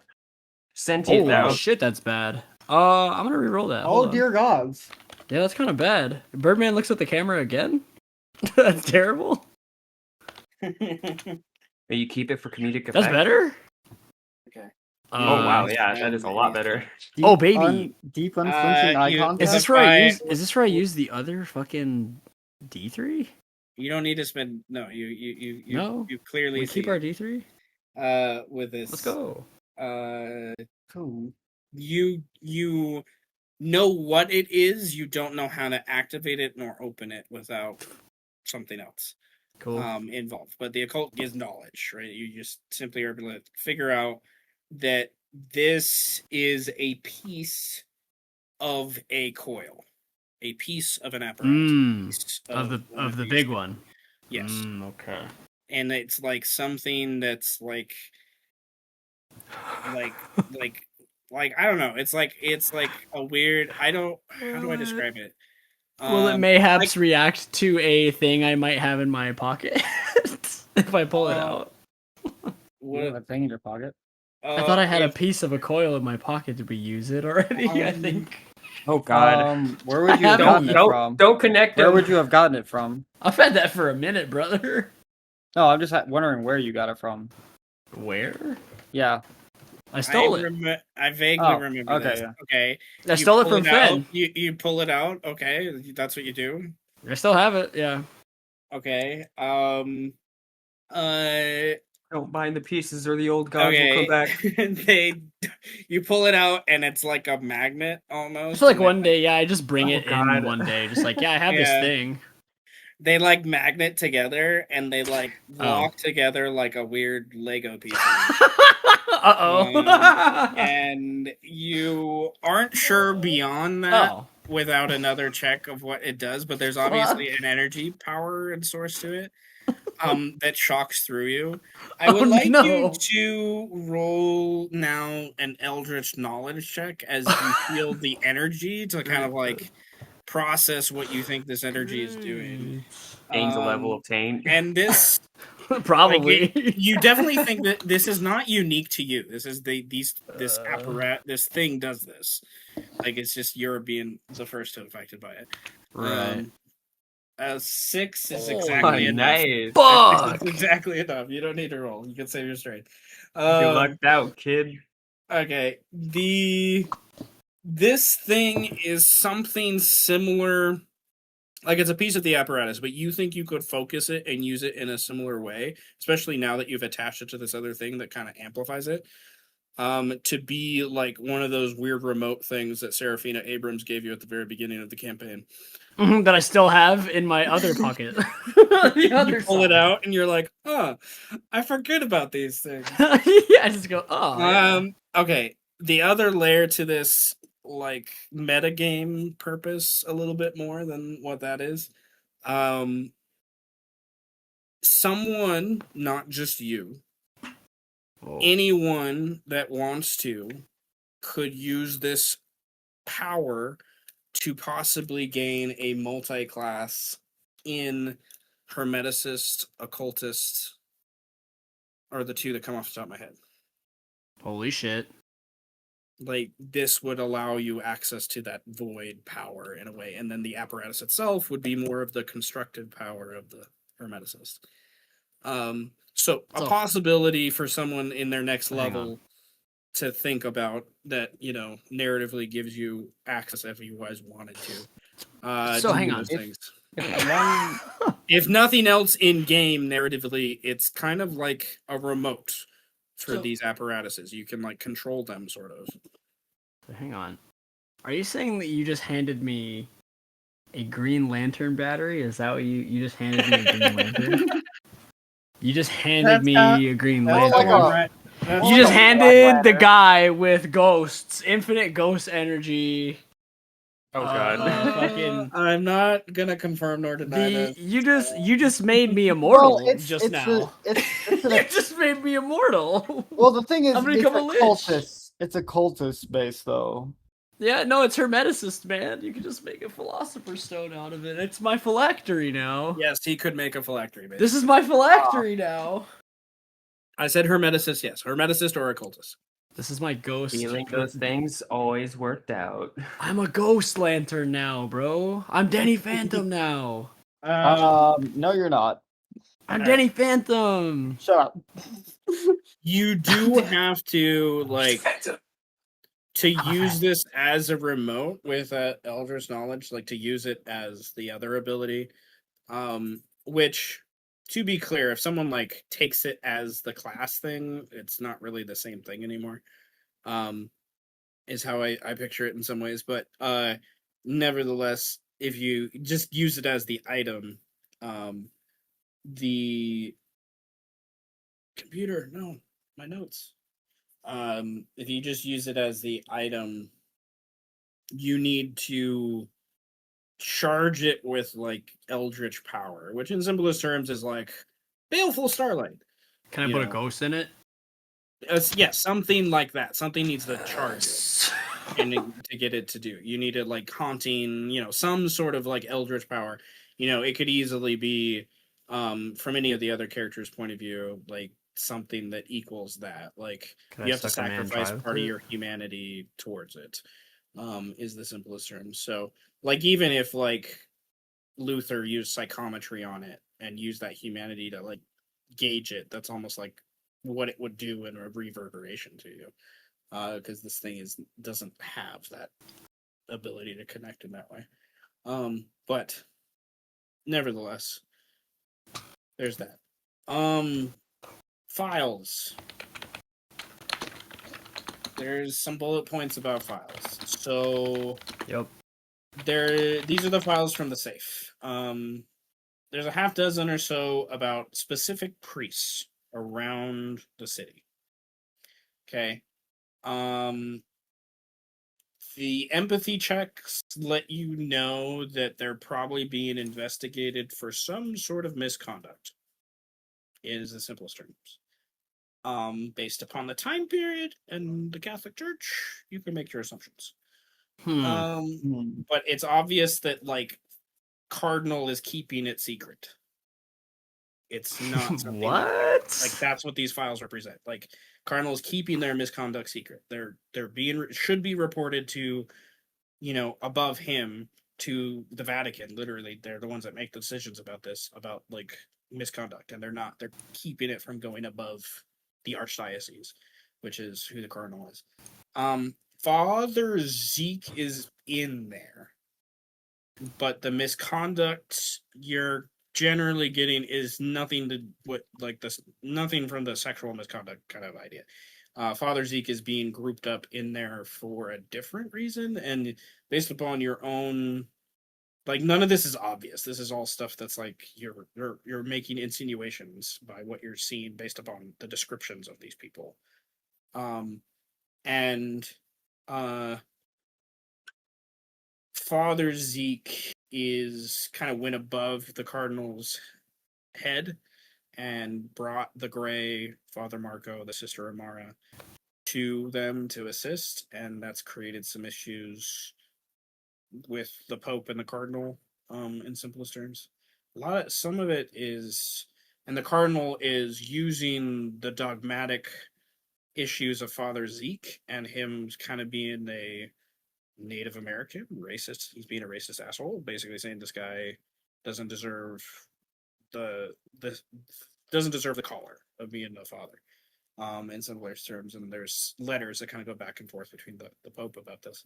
Sentient now. Oh shit, that's bad. I'm gonna re-roll that. Hold on. Dear gods. Yeah, that's kind of bad. Birdman looks at the camera again? That's terrible. You keep it for comedic effect. That's better? Okay. Oh wow, yeah, that is a lot better. Oh baby. Deep unflinching eye contact. Is this where I use the other fucking D3? You don't need to spend. No, you No? You clearly We keep our D3? with this. Let's go. Cool. You know what it is. You don't know how to activate it nor open it without something else. Cool. Involved. But the occult gives knowledge, right? You just simply are able to figure out that this is a piece of a coil, a piece of an apparatus. Of the big one. Yes. Okay. And it's like something that's like I don't know. It's like a weird. How do I describe it? Will it mayhaps react to a thing I might have in my pocket if I pull it out? You have a thing in your pocket? I thought I had a piece of a coil in my pocket. Did we use it already? I think. Oh God. Where would you have haven't- gotten it from? Don't connect Where them. would you have gotten it from? I've had that for a minute, brother. No, I'm just wondering where you got it from. Where? Yeah. I stole it. I vaguely Oh, remember okay, this. yeah. Okay. I stole it pull from out, Finn. You pull it out. Okay, that's what you do. I still have it. Yeah. Okay. Don't mind the pieces or the old gods will come back. You pull it out and it's like a magnet I almost. feel like and one day, yeah, I just bring Oh, it in God. one day, just like, yeah, I have this Yeah. thing. they like magnet together and they like Oh. lock together like a weird Lego piece. Uh-oh. And you aren't sure beyond that Oh. without another check of what it does, but there's obviously an energy power and source to it that shocks through you. I would like no. you to roll now an Eldritch knowledge check as you feel the energy to kind of like process what you think this energy is doing. Angel level obtained. And this Probably. you definitely think that this is not unique to you. This is this apparatus, this thing does this. Like it's just you're being the first to affected by it. Right. 6 is Oh, exactly enough. Nice. Fuck. It's exactly enough. You don't need to roll. You can save your strength. You lucked out, kid. Okay. This thing is something similar. Like it's a piece of the apparatus, but you think you could focus it and use it in a similar way, especially now that you've attached it to this other thing that kind of amplifies it. To be like one of those weird remote things that Serafina Abrams gave you at the very beginning of the campaign. That I still have in my other pocket. The other You pull it side. out and you're like, "Huh, I forget about these things." Yeah, I just go, oh. Yeah. Okay. The other layer to this, like metagame purpose, a little bit more than what that is. Someone, not just you, Oh. anyone that wants to, could use this power to possibly gain a multi-class in Hermeticist, Occultist, are the two that come off the top of my head. Holy shit. Like, this would allow you access to that void power in a way, and then the apparatus itself would be more of the constructive power of the Hermeticist. So a possibility for someone in their next level to think about that, narratively gives you access if you guys wanted to. So hang on. Things. If nothing else in game narratively, it's kind of like a remote for these apparatuses. You can like control them sort of. Hang on. Are you saying that you just handed me a Green Lantern battery? Is that what you just handed me a Green Lantern? You just handed me a Green Lantern. You just handed the guy with ghosts, infinite ghost energy. Oh God. Fucking. I'm not gonna confirm nor deny this. You just made me immortal Well, just now. It's You just made me immortal. well, the thing is, I'm gonna it's become a a lich. cultist. It's a cultist base, though. Yeah, no, it's Hermeticist, man. You can just make a Philosopher's Stone out of it. It's my phylactery now. Yes, he could make a phylactery base. This is my phylactery now. I said Hermeticist, yes. Hermeticist or Occultist. This is my ghost. Feeling those things always worked out. I'm a ghost lantern now, bro. I'm Denny Phantom now. No, you're not. I'm Denny Phantom. Shut up. You do have to, like, to use this as a remote with Eldritch Knowledge, like, to use it as the other ability, which, to be clear, if someone, like, takes it as the class thing, it's not really the same thing anymore, is how I picture it in some ways, but, nevertheless, if you just use it as the item, the computer, no, my notes. If you just use it as the item, you need to charge it with like eldritch power, which in simplest terms is like baleful starlight. Can I put a ghost in it? Yeah, something like that. Something needs to charge it, and to get it to do. You need it like haunting, some sort of like eldritch power. It could easily be, from any of the other characters' point of view, like something that equals that. Like you have to sacrifice part of your humanity towards it. is the simplest term. So, like, even if like Luther used psychometry on it and used that humanity to like gauge it, that's almost like what it would do in a reverberation to you, because this thing doesn't have that ability to connect in that way. But nevertheless, there's that. Files. There's some bullet points about files. So Yep. these are the files from the safe. There's a half dozen or so about specific priests around the city. Okay. The empathy checks let you know that they're probably being investigated for some sort of misconduct, is the simplest terms. Based upon the time period and the Catholic Church, you can make your assumptions. But it's obvious that like Cardinal is keeping it secret. It's not something What? like that's what these files represent. Like Cardinal is keeping their misconduct secret. They're being should be reported to, above him, to the Vatican. Literally, they're the ones that make the decisions about this, about like misconduct, and they're not. They're keeping it from going above the archdiocese, which is who the cardinal is. Father Zeke is in there, but the misconduct you're generally getting is nothing from the sexual misconduct kind of idea. Father Zeke is being grouped up in there for a different reason, and based upon your own, like, none of this is obvious. This is all stuff that's like you're making insinuations by what you're seeing based upon the descriptions of these people. And Father Zeke is kind of went above the Cardinals' head and brought the Gray, Father Marco, the Sister Amara, to them to assist, and that's created some issues with the Pope and the Cardinal, in simplest terms. Some of it is, and the Cardinal is using the dogmatic issues of Father Zeke and him kind of being a Native American racist. He's being a racist asshole, basically saying this guy doesn't deserve the collar of being a father. In simpler terms, and there's letters that kind of go back and forth between the Pope about this.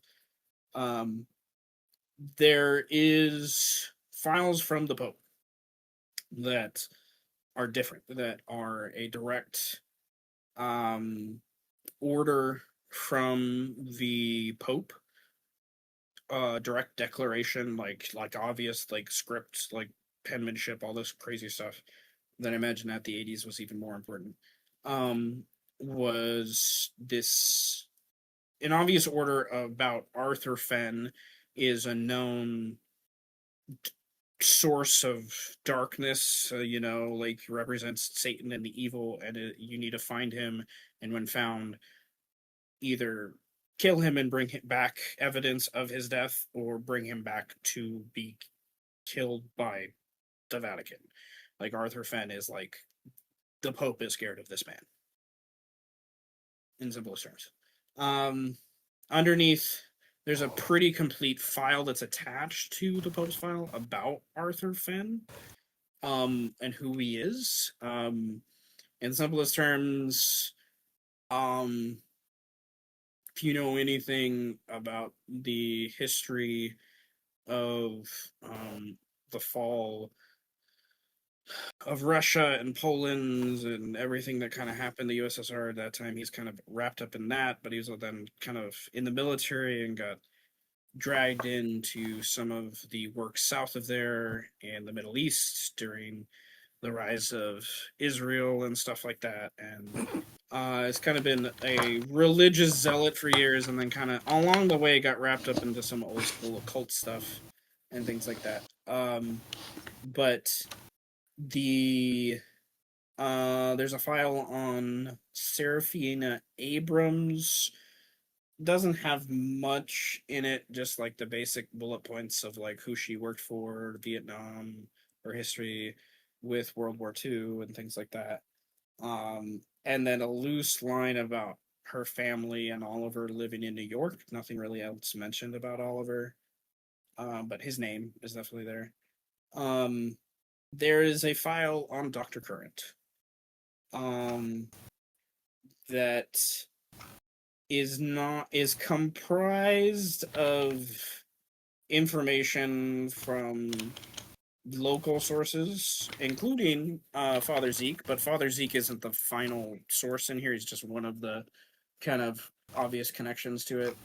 There is files from the Pope that are different, that are a direct order from the Pope, direct declaration, like obvious, like script, like penmanship, all this crazy stuff that I imagine at the 80s was even more important. Was this an obvious order about Arthur Fenn is a known source of darkness, like represents Satan and the evil, and you need to find him, and when found, either kill him and bring him back evidence of his death, or bring him back to be killed by the Vatican. Like Arthur Fenn is like, the Pope is scared of this man, in simplest terms. Underneath, there's a pretty complete file that's attached to the Pope's file about Arthur Fenn, and who he is. In simplest terms, if you know anything about the history of the fall of Russia and Poland and everything that kind of happened, the USSR at that time, he's kind of wrapped up in that, but he was then kind of in the military and got dragged into some of the work south of there and the Middle East during the rise of Israel and stuff like that. And it's kind of been a religious zealot for years, and then kind of along the way got wrapped up into some old school occult stuff and things like that. But there's a file on Serafina Abrams. Doesn't have much in it, just like the basic bullet points of like who she worked for, Vietnam, her history with World War II and things like that. And then a loose line about her family and Oliver living in New York. Nothing really else mentioned about Oliver, but his name is definitely there. There is a file on Dr. Current that is comprised of information from local sources, including Father Zeke, but Father Zeke isn't the final source in here. He's just one of the kind of obvious connections to it.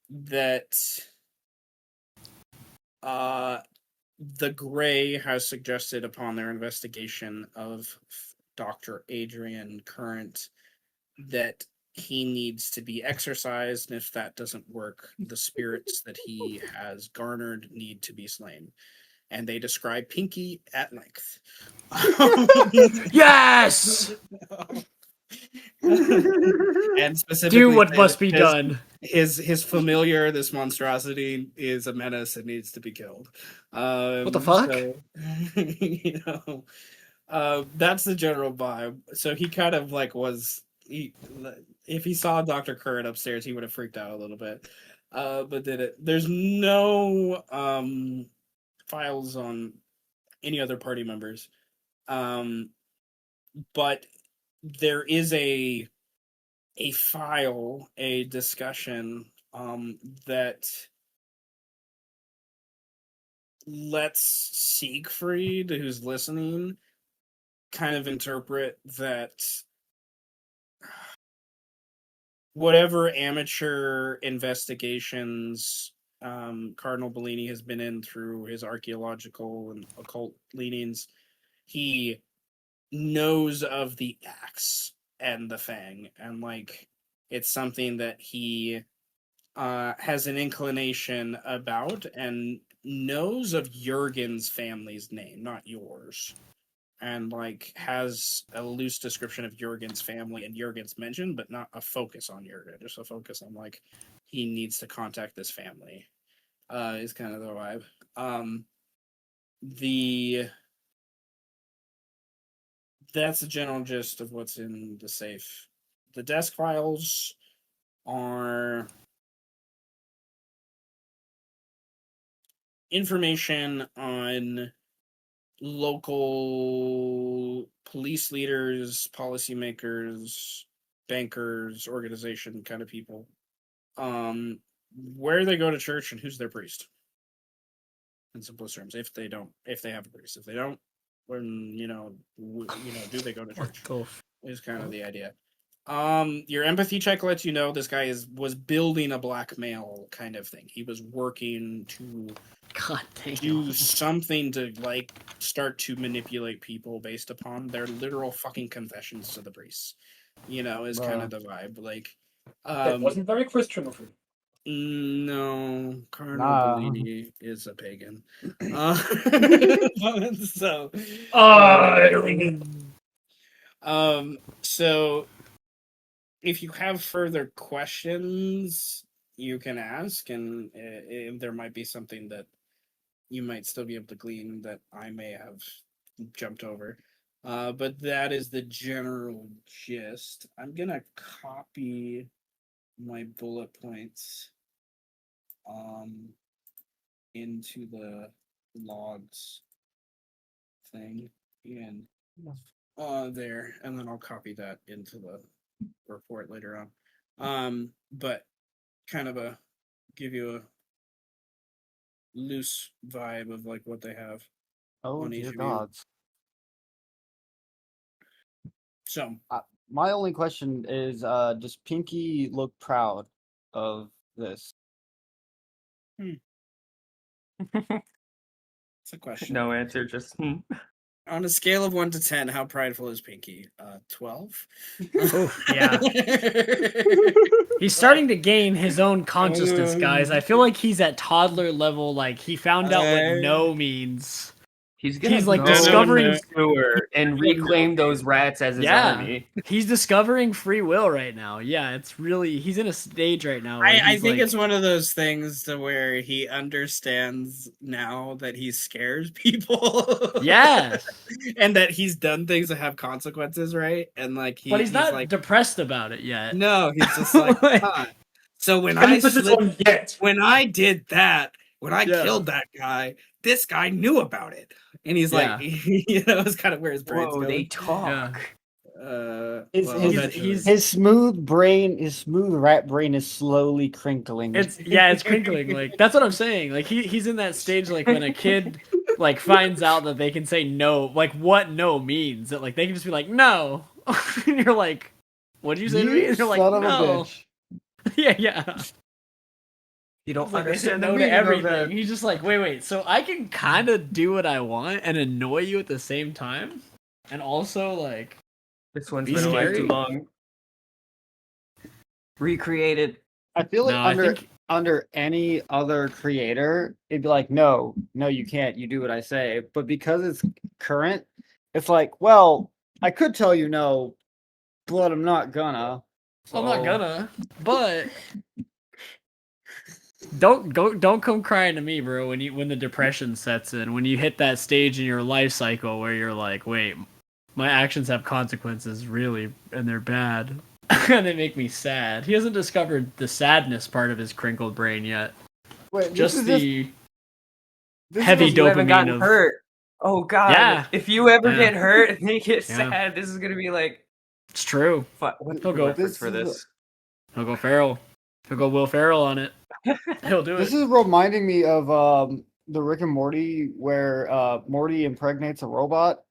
That the Grey has suggested upon their investigation of Dr. Adrian Current that he needs to be exorcised, and if that doesn't work, the spirits that he has garnered need to be slain. And they describe Pinky at length. Yes! And specifically, Do what must be done. His familiar, this monstrosity, is a menace and needs to be killed. What the fuck? So, that's the general vibe. So he kind of like if he saw Dr. Curran upstairs, he would have freaked out a little bit. But there's no files on any other party members. But there is a file, a discussion that lets Siegfried, who's listening, kind of interpret that whatever amateur investigations Cardinal Bellini has been in through his archaeological and occult leanings, he knows of the axe and the fang, and like it's something that he has an inclination about and knows of Jurgen's family's name, not yours, and like has a loose description of Jurgen's family and Jurgen's mentioned, but not a focus on Jurgen, just a focus on like he needs to contact this family. Is kind of the vibe. That's the general gist of what's in the safe. The desk files are information on local police leaders, policymakers, bankers, organization kind of people. Where they go to church and who's their priest. In simplest terms, if they have a priest. If they don't, when do they go to church? Is kind of the idea. Your empathy check lets you know this guy was building a blackmail kind of thing. He was working to do something to like start to manipulate people based upon their literal fucking confessions to the priests. Is kind of the vibe. Like, that wasn't very Christian of him. No, Cardinal Bellini is a pagan. So if you have further questions, you can ask, and there might be something that you might still be able to glean that I may have jumped over. But that is the general gist. I'm gonna copy my bullet points into the logs thing and there, and then I'll copy that into the report later on. But kind of give you a loose vibe of like what they have on each of gods. You. So my only question is, does Pinky look proud of this? It's a question. No answer, just On a scale of 1 to 10, how prideful is Pinky? 12? Oh, yeah. He's starting to gain his own consciousness, guys. I feel like he's at toddler level. Like, he found out what no means. He's gonna He's, like, go discovering- in the sewer and reclaim those rats as his army. He's discovering free will right now. Yeah, it's really he's in a stage right now. Where I he's think like, it's one of those things to where he understands now that he scares people. Yes. And that he's done things that have consequences, right? And like but he's not like, depressed about it yet. no, he's just like, huh. So when I when I did that, when I killed that guy, this guy knew about it, and he's like, it's kind of where his brain's Whoa, going. they talk. His smooth rat brain is slowly crinkling. It's crinkling. Like that's what I'm saying. Like he's in that stage like when a kid like finds out that they can say no, like what no means. That like they can just be like no, and you're like, what did you say to me? And you're like, son of a no. bitch. yeah. You don't Like, understand no the to meaning of everything. that. He's just like, wait. So I can kind of do what I want and annoy you at the same time, and also like This one's be been alive scary? too long. Recreated. I feel like No, I think under any other creator, it'd be like, no, you can't. You do what I say. But because it's current, it's like, well, I could tell you no, but I'm not gonna. I'm not gonna. But don't come crying to me, bro. When the depression sets in, when you hit that stage in your life cycle where you're like, wait, my actions have consequences, really, and they're bad, and they make me sad. He hasn't discovered the sadness part of his crinkled brain yet. Wait, Just the this heavy is You haven't dopamine gotten of hurt. Oh god. Yeah. If you ever Yeah. get hurt and you get Yeah. sad, this is gonna be like it's true. what's He'll the go. reference for This is this? He'll go feral. He'll go Will Ferrell on it. He'll do This it. is reminding me of the Rick and Morty where Morty impregnates a robot.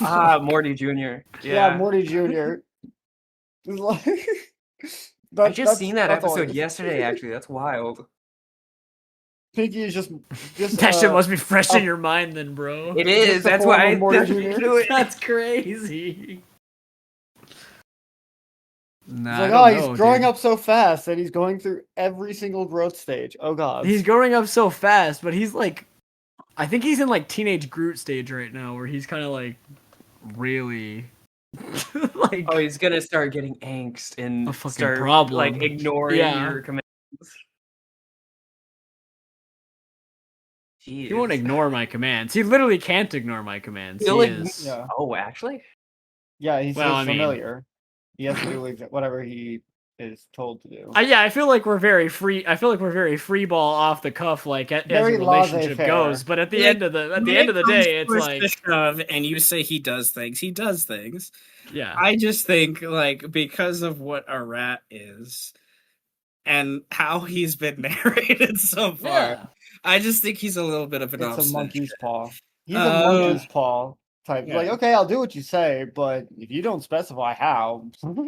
Morty Jr. Yeah, Morty Jr. It's like I just seen that that's all it episode is. yesterday, actually. That's wild. Pinky is just That shit must be fresh in uh, your mind, then, bro. It is. the That's form why of I Morty didn't Jr.? do it. That's crazy. Nah, It's like, I don't he's know, growing dude. up so fast and he's going through every single growth stage. Oh god. He's growing up so fast, but he's like, I think he's in like teenage Groot stage right now, where he's kind of like really like Oh, he's gonna start getting angst and A fucking start problem. like ignoring Yeah. your commands. Jeez. he won't ignore my commands. He literally can't ignore my commands. He'll He ign- is. Yeah. Oh, actually? Yeah, he's Well, just I mean- familiar. He has to do whatever he is told to do. Yeah, I feel like we're very free. I feel like we're very free ball off the cuff, like as Very a relationship laissez-faire. goes. But at the Like, end of the when day, it's comes like, to shove and you say he does things, he does things. yeah, I just think like because of what a rat is and how he's been narrated so far, yeah. I just think he's a little bit of an It's a obstinate monkey's shit. paw. He's a monkey's paw type. yeah. Like, okay, I'll do what you say, but if you don't specify how, I'm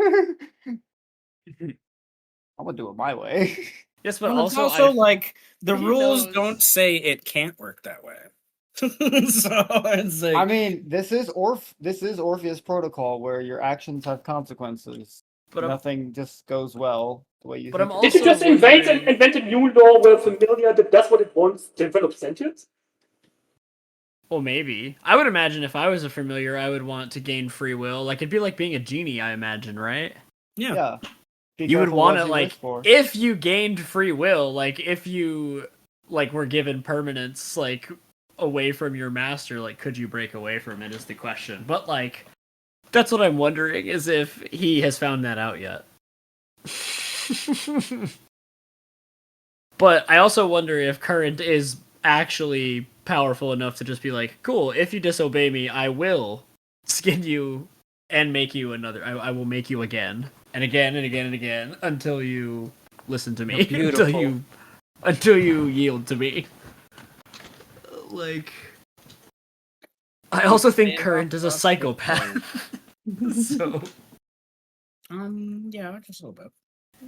gonna do it my way. Yes, but Well, it's also, like the he rules knows- don't say it can't work that way. So it's like I mean, this is Orpheus protocol where your actions have consequences. but I'm, Nothing just goes well the way you But think. I'm it Did you also just invent wondering- a new law where familiar that does what it wants to develop sentience? well, maybe I would imagine if I was a familiar, I would want to gain free will. Like it'd be like being a genie. I imagine, right? yeah. Yeah. Be You would careful want what to you like wish for. if you gained free will, like if you like were given permanence, like away from your master, like could you break away from it is the question. But like that's what I'm wondering is if he has found that out yet. But I also wonder if Current is actually powerful enough to just be like, cool, if you disobey me, I will skin you and make you another. I will make you again and again and again and again until you listen to me. You're beautiful. until you yield to me. Like, I also think Stand Current up is a for psychopath. So Yeah, just a little bit.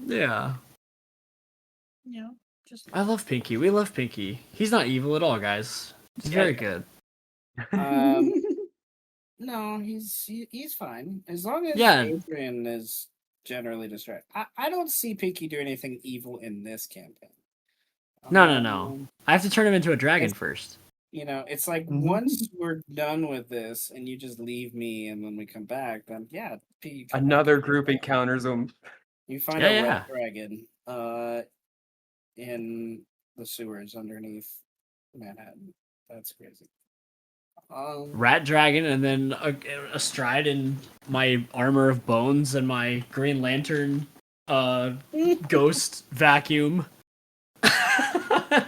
yeah, Yeah, just I love Pinky. We love Pinky. He's not evil at all, guys. He's very good. No, he's fine as long as Yeah. Adrian is generally distracted. I don't see Pinky do anything evil in this campaign. No. I have to turn him into a dragon first. it's like Mhm. once we're done with this and you just leave me and then we come back, then yeah, you come back. Another group encounters them. You find Yeah, a yeah. red dragon in the sewers underneath Manhattan. That's crazy. Rat dragon, and then astride in my armor of bones and my Green Lantern ghost vacuum.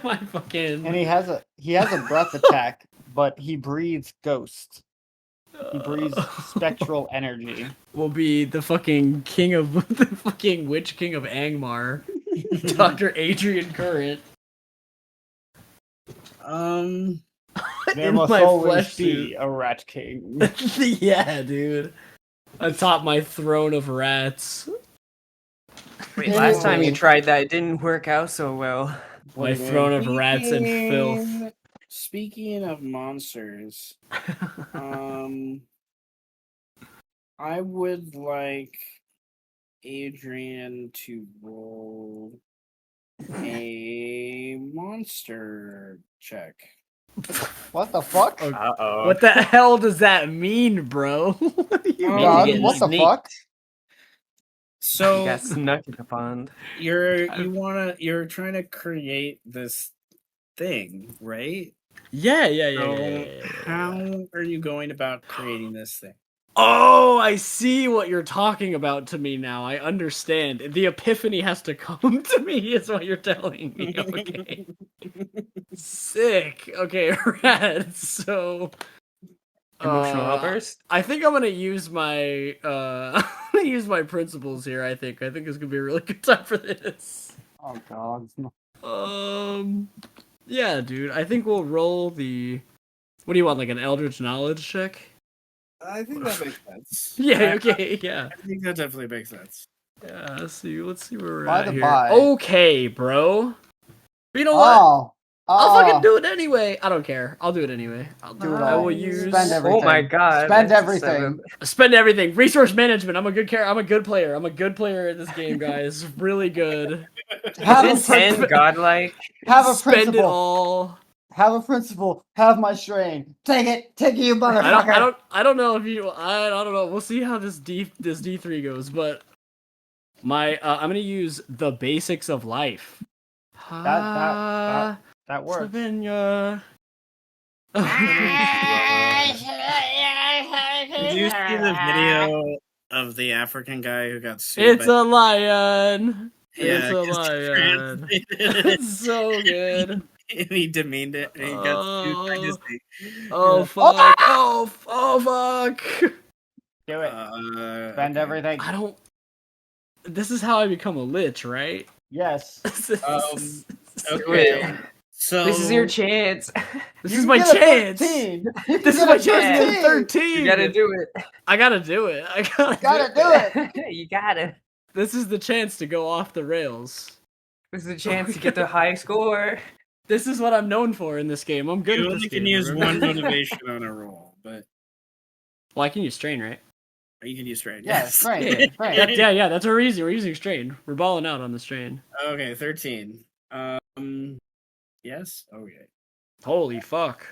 My fucking And he has a breath attack, but he breathes ghost. He breathes spectral energy. will be the fucking king of the fucking witch king of Angmar, Dr. Adrian Current. There In must my always flesh be a rat king. Yeah, dude. Atop my throne of rats. Wait, last time you tried that, it didn't work out so well. My throne of rats and filth. Speaking of monsters, I would like Adrian to roll a monster check. What the fuck? Uh-oh. What the hell does that mean, bro? What do you Oh, mean? God, getting what the sneaked. fuck? You So got snuck in the pond. you're trying to create this thing, right? Yeah. So how are you going about creating this thing? Oh, I see what you're talking about to me now. I understand. The epiphany has to come to me, is what you're telling me. Okay. Sick. Okay, rad. So Emotional outburst? I think I'm gonna use my I'm gonna use my principles here, I think. I think it's gonna be a really good time for this. Oh God. Yeah, dude. I think we'll roll the what do you want, like an Eldritch Knowledge check? I think that makes sense. Yeah, okay, yeah. I think that definitely makes sense. Yeah, let's see where we're By at the here. by. Okay, bro. You know what? I'll fucking Oh, do it anyway. I don't care. I'll do it anyway. do it I all. will use Spend everything. Oh my god. Spend that's everything. 7. spend everything. Resource management. I'm a good player. I'm a good player at this game, guys. Really good. Have a Is 10 principle. godlike? Have a Spend it principle. all. Have a principle. Have my strain. Take it, you motherfucker. I don't know if you. I don't know. We'll see how this D3 goes, but my I'm gonna use the basics of life. That works. Slovenia. Did you see the video of the African guy who got sued? It's a lion. It's a 'cause he lion. translated it. It's so good. And he demeaned it, and he got sued by Disney. Oh fuck! Oh fuck! Do it. Spend Okay. everything. I don't. This is how I become a lich, right? Yes. Okay. So This is your chance. This You is can my get a chance. 13. This is my chance to get a 13. 13. You gotta do it. I gotta do it. I Gotta do it. You gotta. This is the chance to go off the rails. This is a chance to get the high score. This is what I'm known for in this game. I'm good you at only this can game. use remember? one motivation on a roll, but Well, I can use strain, right? you can use strain. Yeah, Yes. strain. Yeah. That's what we're using. We're using strain. We're balling out on the strain. Okay, 13. Yes. Okay. Holy fuck.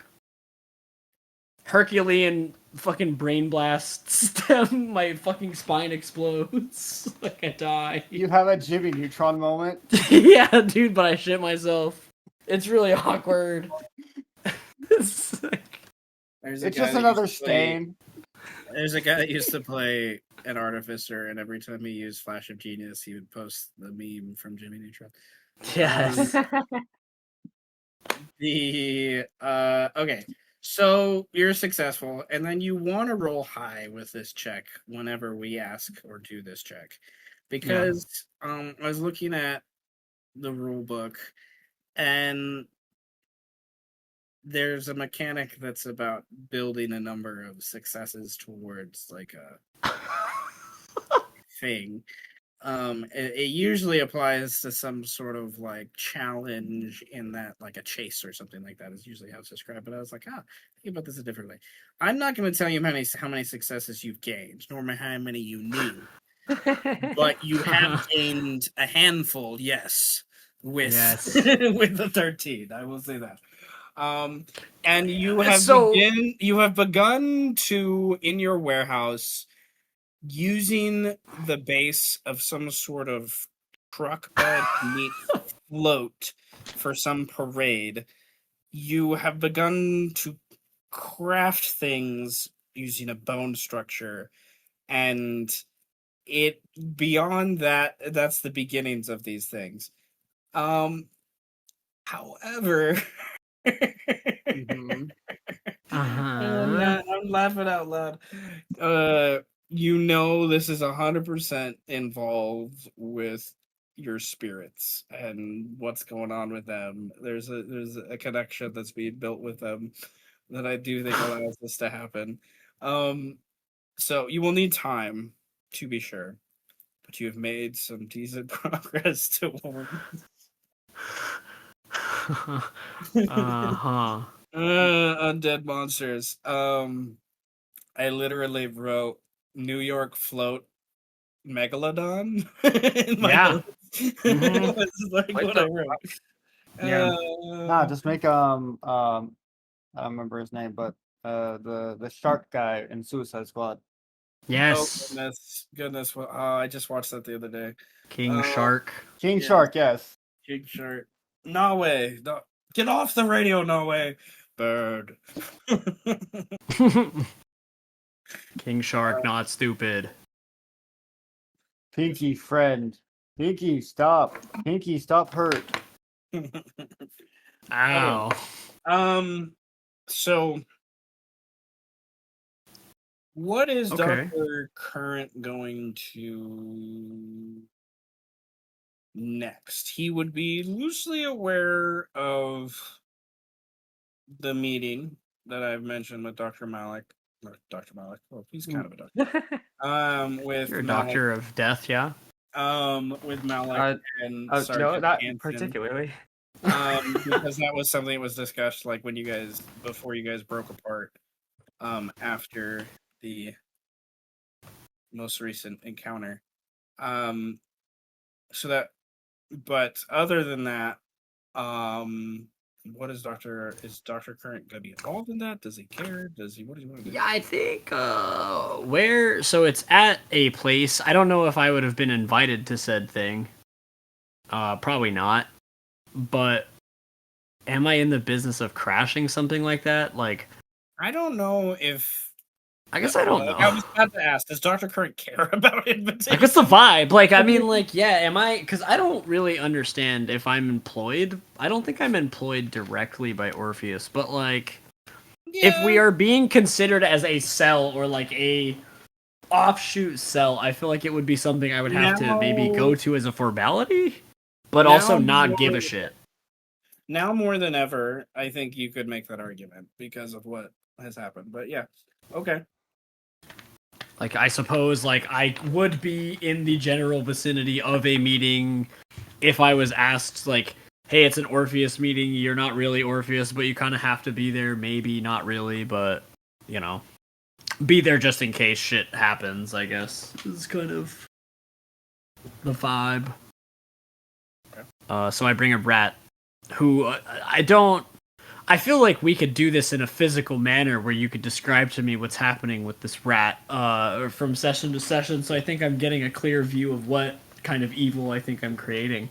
Herculean fucking brain blast stem. My fucking spine explodes. Like I die. You have a Jimmy Neutron moment. Yeah, dude, but I shit myself. It's really awkward. It's like- There's a It's guy just that another used to play- stain. There's a guy that used to play an artificer, and every time he used Flash of Genius, he would post the meme from Jimmy Neutron. yes. Okay, so you're successful, and then you want to roll high with this check whenever we ask or do this check, because I was looking at the rule book, and there's a mechanic that's about building a number of successes towards like a thing. It usually applies to some sort of like challenge in that, like a chase or something like that is usually how it's described. But I was like, think about this a different way. I'm not going to tell you how many successes you've gained, nor how many you need, but you have gained a handful. Yes, with Yes. with the 13. I will say that. And you have begun to, in your warehouse, using the base of some sort of truck bed meet float for some parade. You have begun to craft things using a bone structure, and it beyond that, that's the beginnings of these things. However, Mhm. I'm laughing out loud. This is 100% involved with your spirits and what's going on with them. There's a connection that's being built with them that I do think allows this to happen. So you will need time to be sure, but you have made some decent progress towards undead monsters. I literally wrote New York float megalodon in my Yeah. notes. It was like What what the I wrote. Yeah. Nah, just make I don't remember his name, but the shark guy in Suicide Squad. Yes. Goodness. I just watched that the other day. King Shark. King Yeah. Shark, yes. King Shark. No way. No. Get off the radio, no way. Bird. King Shark, not stupid. Pinky friend. Pinky, stop. Pinky, stop hurt. Ow. So what is Okay. Dr. Current going to next? He would be loosely aware of the meeting that I've mentioned with Dr. Malik. Or Dr. Malik. Well, he's kind of a doctor. With You're a Malik. doctor of death, yeah? With Malik and no, Sergeant not Hansen. particularly. Because that was something that was discussed like before you guys broke apart. After the most recent encounter. But other than that, what is Dr. Current gonna be involved in that? Does he care? What does he want to do? Yeah, I think so it's at a place. I don't know if I would have been invited to said thing. Probably not. But am I in the business of crashing something like that? Like, I don't know if I guess I don't know. I was about to ask, does Dr. Current care about invitations? I guess the vibe. Like, I mean, like, yeah, am I? Because I don't really understand if I'm employed. I don't think I'm employed directly by Orpheus, but like, if we are being considered as a cell or like a offshoot cell, I feel like it would be something I would have to maybe go to as a formality, but also not give a shit. Now more than ever, I think you could make that argument because of what has happened. But yeah, okay. Like, I suppose, like, I would be in the general vicinity of a meeting if I was asked, like, hey, it's an Orpheus meeting, you're not really Orpheus, but you kind of have to be there, maybe not really, but, you know, be there just in case shit happens, I guess. Is kind of the vibe. So I bring a rat, who I feel like we could do this in a physical manner where you could describe to me what's happening with this rat from session to session, so I think I'm getting a clear view of what kind of evil I think I'm creating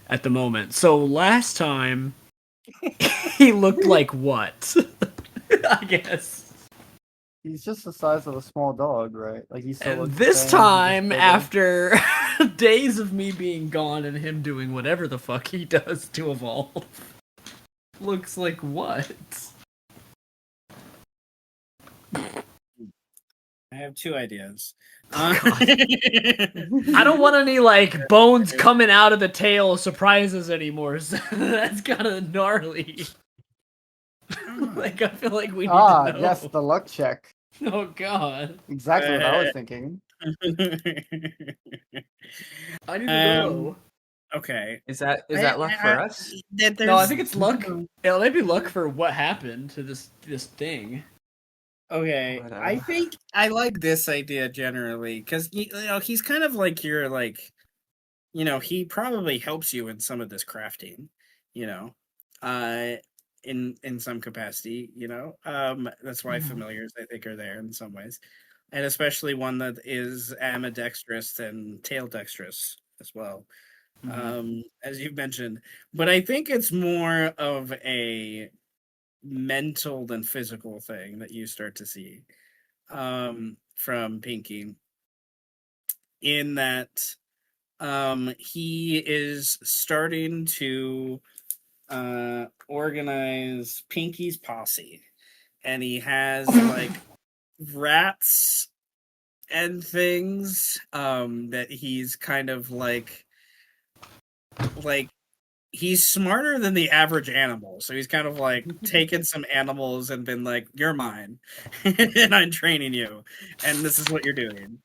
at the moment. So last time, he looked like what? I guess. He's just the size of a small dog, right? Like he still And looks this the same, time, he's just bigger. after days of me being gone and him doing whatever the fuck he does to evolve, looks like what? I have two ideas. I don't want any like bones coming out of the tail surprises anymore. So that's kind of gnarly. Like I feel like we need to know. Yes, the luck check. Oh god. Exactly what I was thinking. I need to know. Okay. Is that luck for us? No, I think it's luck. It might be luck for what happened to this thing. Okay, But, I think I like this idea generally because he's kind of like your he probably helps you in some of this crafting, in some capacity, you know. That's why familiars, I think, are there in some ways, and especially one that is ambidextrous and tail dexterous as well, as you've mentioned. But I think it's more of a mental than physical thing that you start to see from Pinky, in that he is starting to organize Pinky's posse, and he has like rats and things that he's kind of like he's smarter than the average animal. So he's kind of like taken some animals and been like, "You're mine, and I'm training you, and this is what you're doing."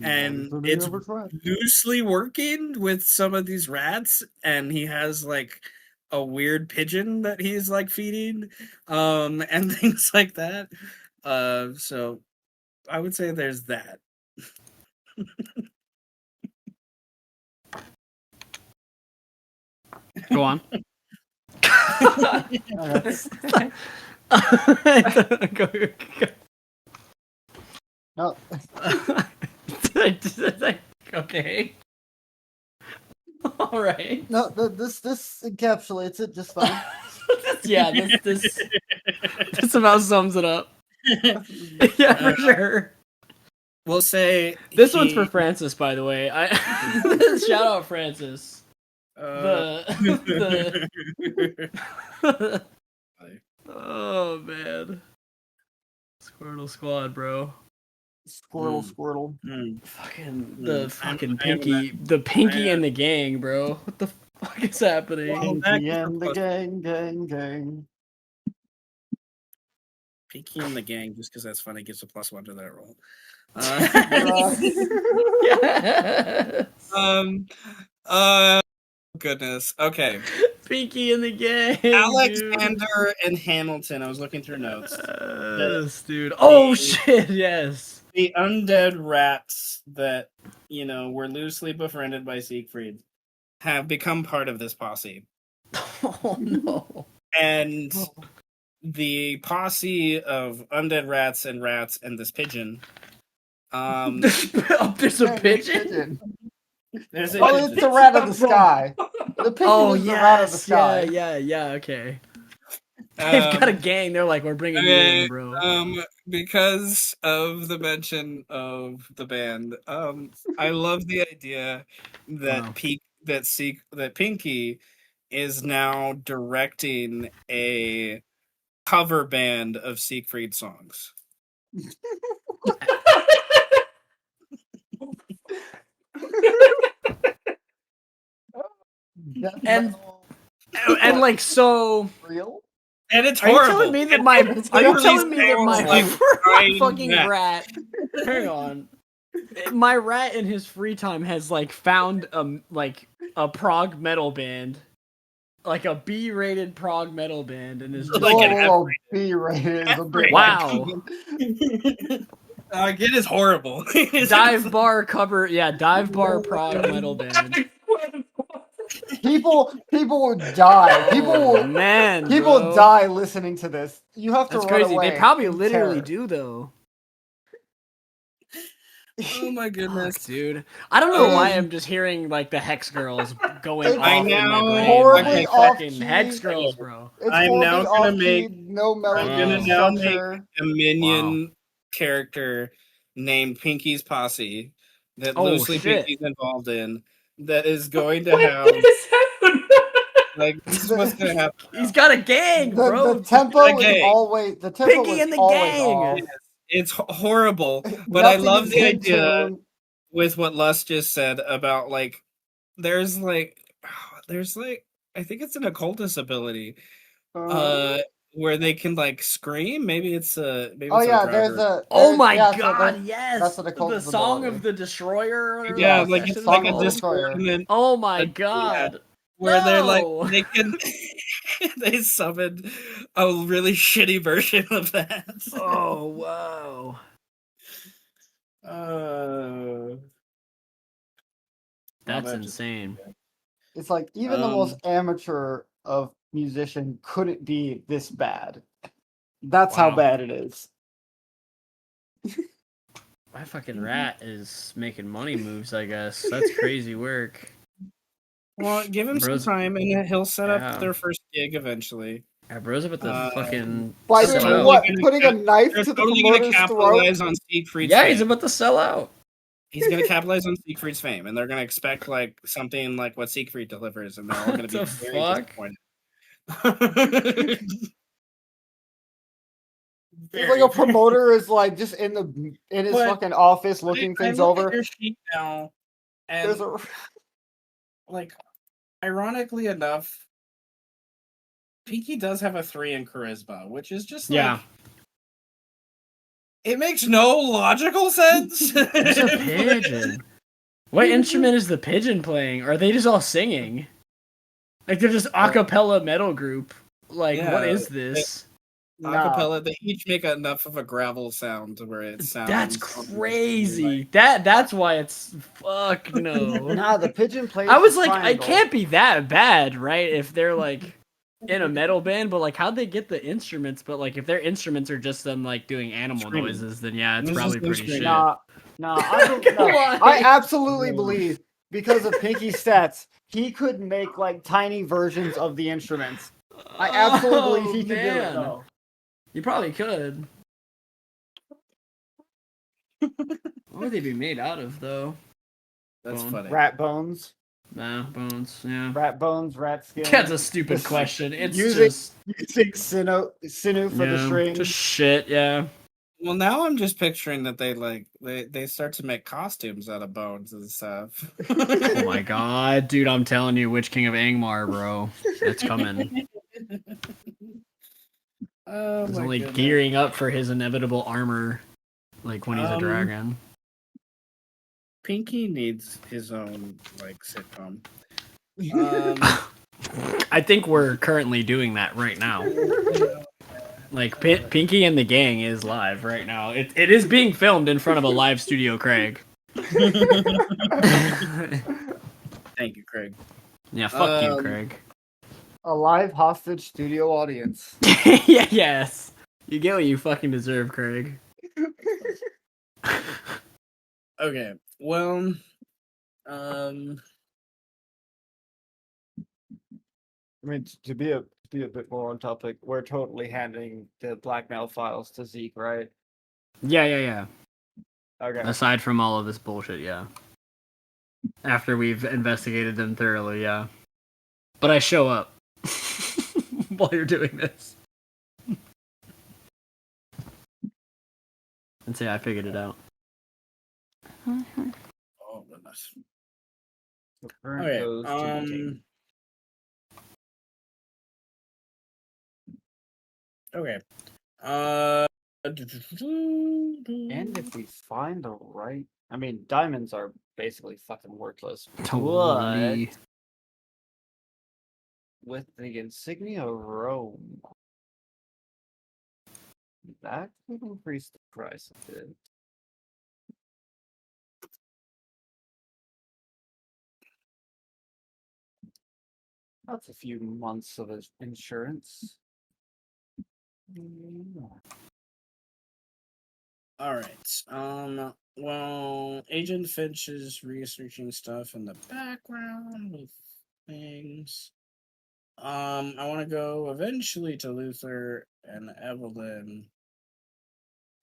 And it's loosely working with some of these rats, and he has like a weird pigeon that he's like feeding, and things like that. So I would say there's that. Go on. Go. No, Okay. All right. no, this encapsulates it just fine. Yeah, this about sums it up. Yeah, for sure. We'll say This one's for Francis, by the way. Shout out Francis. Oh man, Squirtle Squad, bro. Squirtle. Fucking the fucking Pinky, the Pinky and the gang, bro. What the fuck is happening? Pinky and the gang. Pinky and the gang, just because that's funny, gives a +1 to that roll. Yes. Goodness. Okay. Pinky and the gang. Alexander and Hamilton. I was looking through notes. Yes, dude. Oh shit. Yes. The undead rats that were loosely befriended by Siegfried have become part of this posse. Oh no. And the posse of undead rats and this pigeon. There's a pigeon. There's it's the rat of the sky. The pigeon is the rat of the sky. Yeah, okay. They've got a gang. They're like, we're bringing you in, bro. Because of the mention of the band, I love the idea that Wow. that Pinky is now directing a cover band of Siegfried songs. and like so real. And it's Are you horrible. telling me that my fucking rat? Hang on. My rat in his free time has like found a prog metal band, like a B-rated prog metal band, and is just B-rated is a bit. Wow. It is horrible. Dive bar prog metal band. People would die. People die listening to this. You have to That's run crazy. away. They probably literally do though. Oh my goodness, dude! I don't know why I'm just hearing like the Hex Girls going off in my brain. Horribly fucking Hex Girls, bro. I'm now gonna make no melody. I'm gonna now make a minion character named Pinky's Posse that loosely Pinky's involved in. That is going to have. Like, this is what's gonna happen. He's got a gang, bro. The tempo is always Pinky and the gang. Off. It's horrible, but I love the idea with what Lust just said about like, there's like, I think it's an occultist ability, where they can like scream. Maybe it's a. Oh my god! Yes, that's what the song of the destroyer. Yeah, like it's like a destroyer. Oh my god! Where they're like they can they summon a really shitty version of that. Oh wow. That's insane. It's like even the most amateur of musician couldn't be this bad. That's how Wow. bad it is. My fucking rat is making money moves, I guess. That's crazy work. Well, give him Bros- some time, and he'll set Yeah. up their first gig eventually. Yeah, bro's up at the fucking By sell totally out. what? gonna Putting a knife They're to the totally going to promoter's throat? capitalize on Siegfried's Yeah, fame. he's about to sell out. He's going to capitalize on Siegfried's fame, and they're going to expect like something like what Siegfried delivers, and they're all going to be What the very fuck? disappointed. It's like a promoter is like just in his But fucking office looking I things look at over. your sheet now, and There's a like, ironically enough, Pinky does have a 3 in charisma, which is just like, Yeah. it makes no logical sense. There's a pigeon. What instrument is the pigeon playing? Or are they just all singing? Like they're just a cappella metal group. Like, what Yeah, is this? Acapella, they each make enough of a gravel sound to where it sounds. That's crazy. That's why it's fuck no. Nah, the pigeon plays. I was the like, triangle. it can't be that bad, right? If they're like in a metal band, but like how'd they get the instruments? But like if their instruments are just them like doing animal Screaming. noises, then yeah, it's This is probably them pretty screaming. shit. I absolutely believe because of Pinky's stats, he could make like tiny versions of the instruments. I absolutely believe he could do it. man. Though. You probably could. What would they be made out of, though? That's Bone. funny. Rat bones, Nah, bones. Yeah. rat skin. That's a stupid question. It's Using- just Using sinew for the yeah, string. just shit. Yeah. Well, now I'm just picturing that they start to make costumes out of bones and stuff. Oh my god, dude! I'm telling you, Witch King of Angmar, bro, it's coming. Oh He's my only goodness. gearing up for his inevitable armor, like when he's a Um, dragon. Pinky needs his own like sitcom. I think we're currently doing that right now. Like Pinky and the Gang is live right now. It is being filmed in front of a live studio, Craig. Thank you, Craig. Yeah, fuck you, Um, Craig. A live hostage studio audience. Yeah, yes. You get what you fucking deserve, Craig. Okay. Well, I mean, to be a bit more on topic, we're totally handing the blackmail files to Zeke, right? Yeah. Okay. Aside from all of this bullshit, yeah. After we've investigated them thoroughly, yeah. But I show up while you're doing this. And say I figured it out. oh goodness. The current Okay. goes to the team. Okay. And if we find the right, I mean, diamonds are basically fucking worthless. Totally. But with the insignia of Rome, that could increase the price a bit. That's a few months of insurance. All right. Well, Agent Finch is researching stuff in the background with things. I want to go eventually to Luther and Evelyn,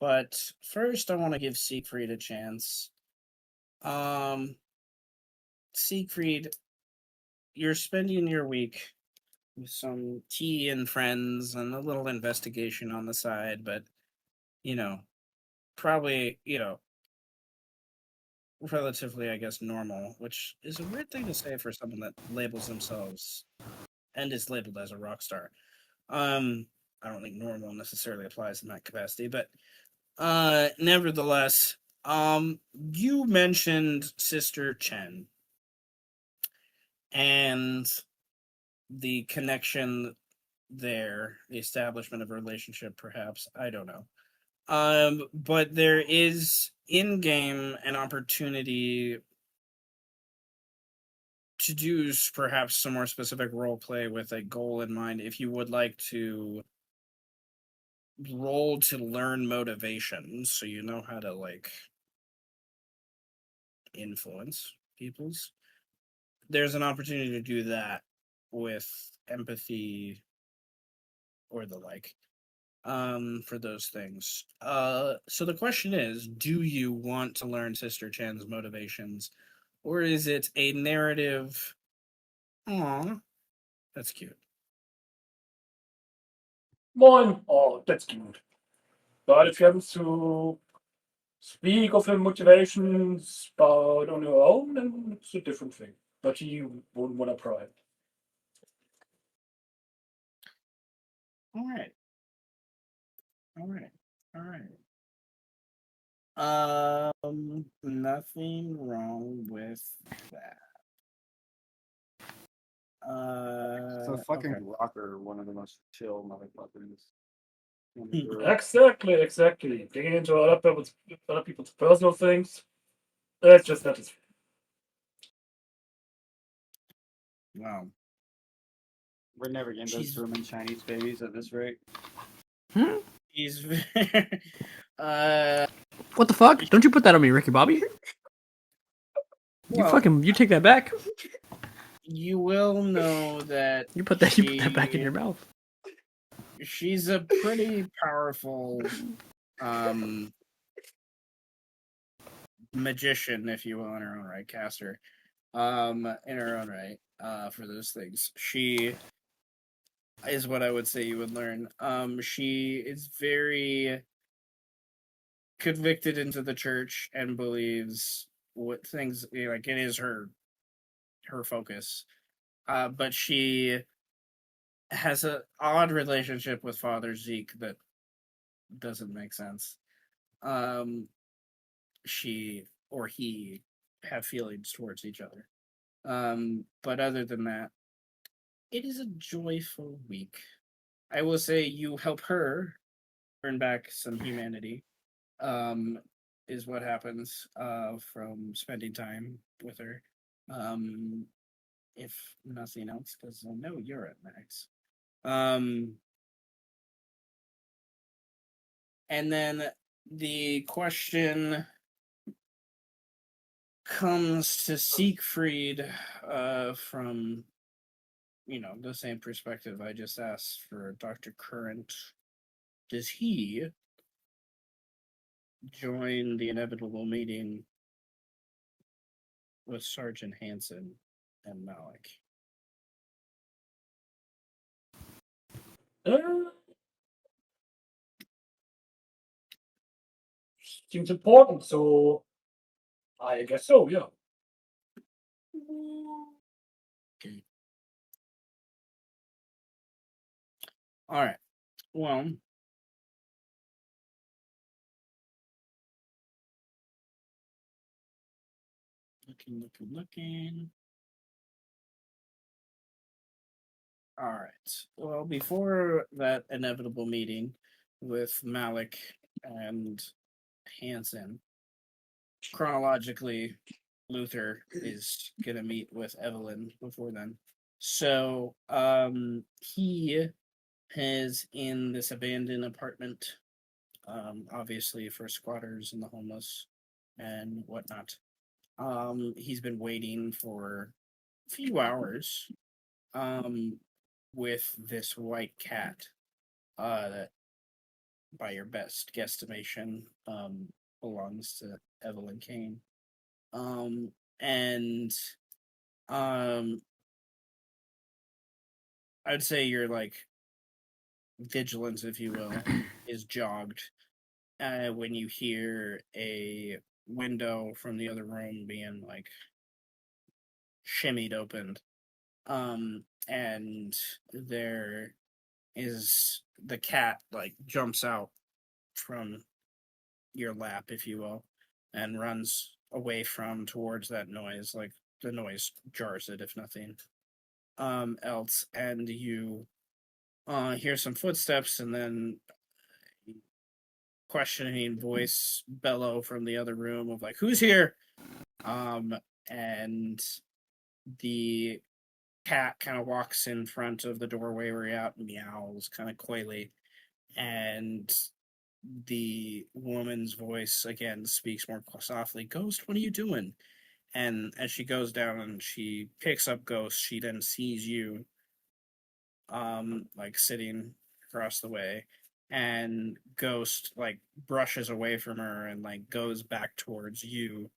but first I want to give Siegfried a chance. Siegfried, you're spending your week with some tea and friends and a little investigation on the side, but probably, relatively, I guess, normal, which is a weird thing to say for someone that labels themselves and is labeled as a rock star. I don't think normal necessarily applies in that capacity, but nevertheless, you mentioned Sister Chen and the connection there, the establishment of a relationship, perhaps. I don't know. But there is in game an opportunity to do perhaps some more specific role play with a goal in mind, if you would like to roll to learn motivations, so you know how to like influence people's, there's an opportunity to do that with empathy or the like, for those things. So the question is, do you want to learn Sister Chan's motivations, or is it a narrative? Aw, that's cute. Moin. Oh, that's cute. But if you happen to speak of her motivations, but on her own, then it's a different thing. But you wouldn't want to pry. All right. Nothing wrong with that. So fucking Okay. rocker, one of the most chill motherfuckers. Exactly. Digging into other people's personal things. That's just not his. Wow. We're never getting those She's- German Chinese babies at this rate. He's What the fuck? Don't you put that on me, Ricky Bobby? well, You take that back. you will know that You put that back in your mouth. she's a pretty powerful magician, if you will, in her own right, caster. In her own right, for those things. She is what I would say you would learn. She is very convicted into the church and believes what things like it is her focus. But she has an odd relationship with Father Zeke that doesn't make sense. She or he have feelings towards each other. But other than that, it is a joyful week. I will say you help her earn back some humanity. Is what happens from spending time with her. If nothing else, because I know you're at max. And then the question comes to Siegfried from the same perspective I just asked for Dr. Current. Does he join the inevitable meeting with Sergeant Hansen and Malik? Seems important, so I guess so, yeah. Okay. All right. Well, looking. All right. Well, before that inevitable meeting with Malik and Hansen, chronologically, Luther is gonna meet with Evelyn before then. So, he is in this abandoned apartment, obviously for squatters and the homeless and whatnot. He's been waiting for a few hours, with this white cat, that, by your best guesstimation, belongs to Evelyn Kane. And I'd say your like vigilance, if you will, is jogged when you hear a window from the other room being like shimmied open. And there is the cat like jumps out from your lap, if you will, and runs away from towards that noise. Like the noise jars it, if nothing else. And you hear some footsteps, and then questioning voice bellow from the other room of like, "Who's here?" And the cat kind of walks in front of the doorway where you're at, meows kind of coyly, and the woman's voice again speaks more softly. Ghost, what are you doing? And as she goes down and she picks up Ghost, she then sees you, like sitting across the way, and Ghost like brushes away from her and like goes back towards you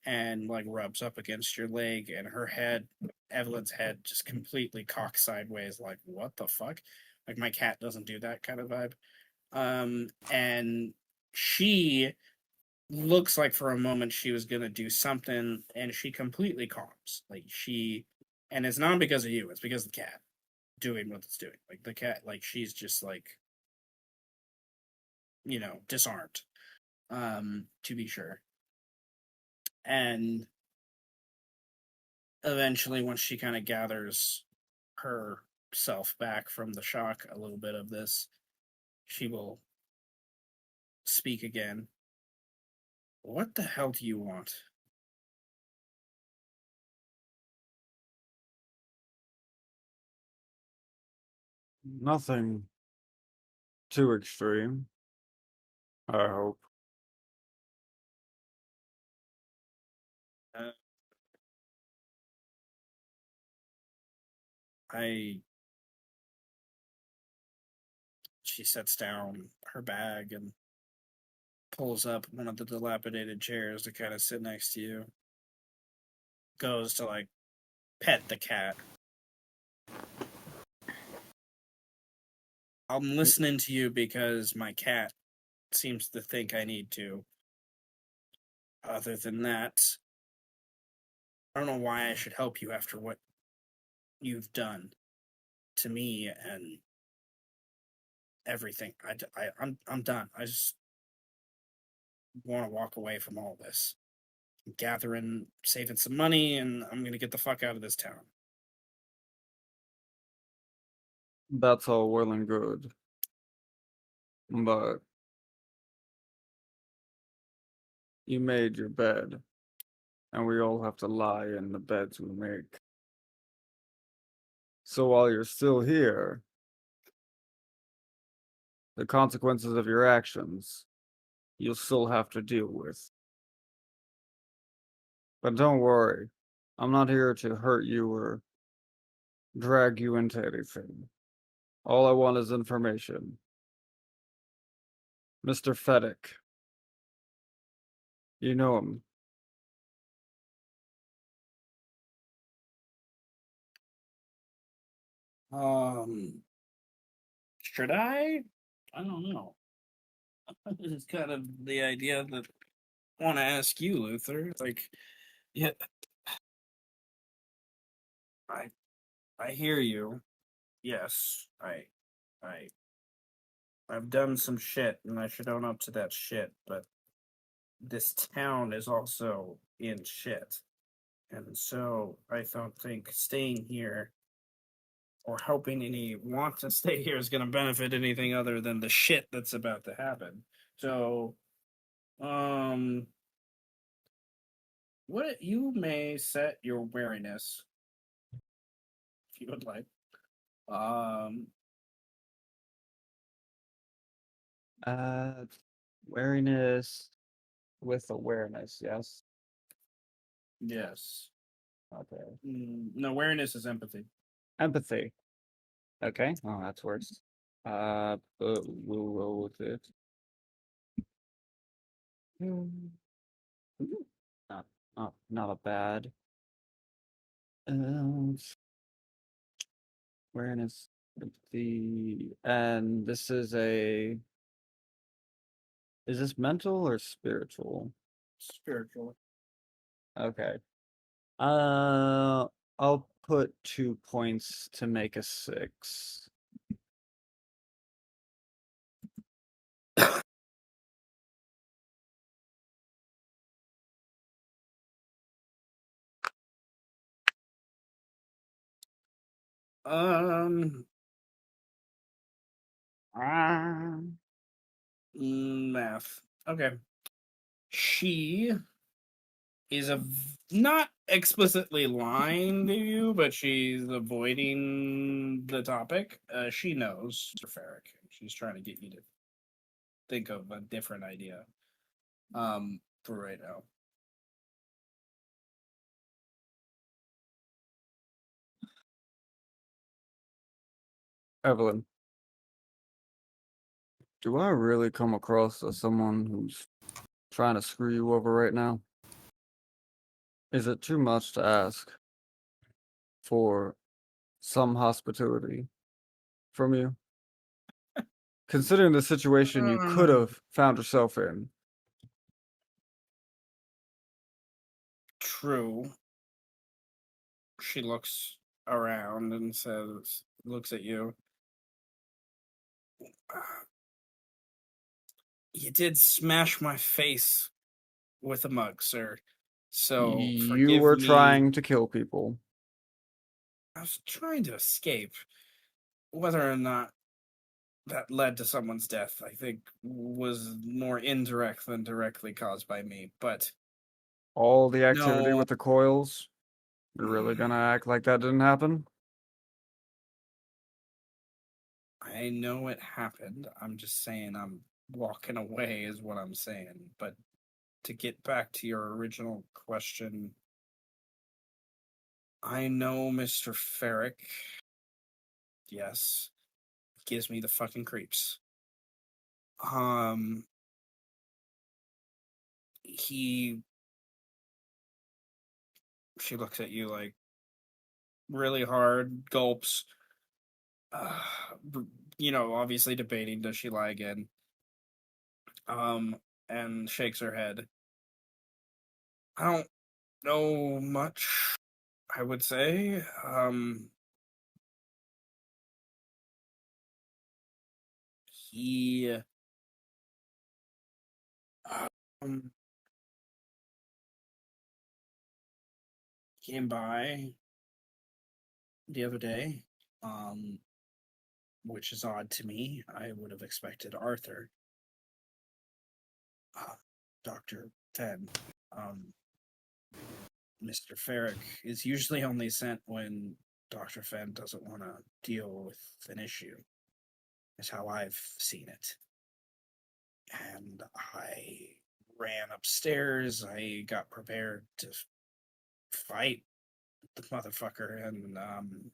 and like rubs up against your leg, and her head, Evelyn's head, just completely cocks sideways, like what the fuck? Like my cat doesn't do that kind of vibe. And she looks like for a moment she was gonna do something, and she completely calms. Like she, and it's not because of you; it's because of the cat doing what it's doing. Like the cat, like she's just like, disarmed. To be sure. And eventually, once she kind of gathers herself back from the shock, a little bit of this, she will speak again. What the hell do you want? Nothing too extreme, I hope. Uh, I. She sets down her bag and pulls up one of the dilapidated chairs to kind of sit next to you. Goes to like pet the cat. I'm listening to you because my cat seems to think I need to. Other than that, I don't know why I should help you after what you've done to me and everything. I'm done. I just want to walk away from all this. I'm gathering, saving some money, and I'm gonna get the fuck out of this town. That's all well and good. But you made your bed, and we all have to lie in the beds we make. So while you're still here, the consequences of your actions you'll still have to deal with. But don't worry, I'm not here to hurt you or drag you into anything. All I want is information. Mr. Fedek. You know him. Should I? I don't know. It's kind of the idea that I want to ask you, Luther. Like, yeah, I I hear you. Yes, I I've done some shit, and I should own up to that shit. But this town is also in shit, and so I don't think staying here or helping any want to stay here is going to benefit anything other than the shit that's about to happen. So, um, what you may set your wariness if you would like. Um, Uh, wariness with awareness, yes? yes. Okay. No, wariness is empathy. Empathy. Okay. Oh, that's worse. But we'll roll with it. Ooh, not a bad. Um, awareness, empathy, and this is a. Is this mental or spiritual? Spiritual. Okay. Uh, I'll put 2 points to make a 6. Um, math. Okay. She is a not explicitly lying to you, but she's avoiding the topic. She knows, Mr. Ferrick. She's trying to get you to think of a different idea. For right now. Evelyn, do I really come across as someone who's trying to screw you over right now? Is it too much to ask for some hospitality from you? Considering the situation you could have found yourself in. True. She looks around and looks at you. You did smash my face with a mug, sir. So You forgive were me. trying to kill people. I was trying to escape. Whether or not that led to someone's death, I think, was more indirect than directly caused by me. But All the activity no, with the coils? You're really gonna act like that didn't happen? I know it happened. I'm just saying I'm walking away is what I'm saying. But to get back to your original question, I know Mr. Ferrick. Yes. Gives me the fucking creeps. He She looks at you like really hard, gulps. Uh, obviously debating does she lie again. And shakes her head. I don't know much, I would say. He um, came by the other day, which is odd to me. I would have expected Arthur, Dr. Fenn. Mr. Ferrick is usually only sent when Dr. Fenn doesn't want to deal with an issue. Is how I've seen it. And I ran upstairs. I got prepared to fight the motherfucker, and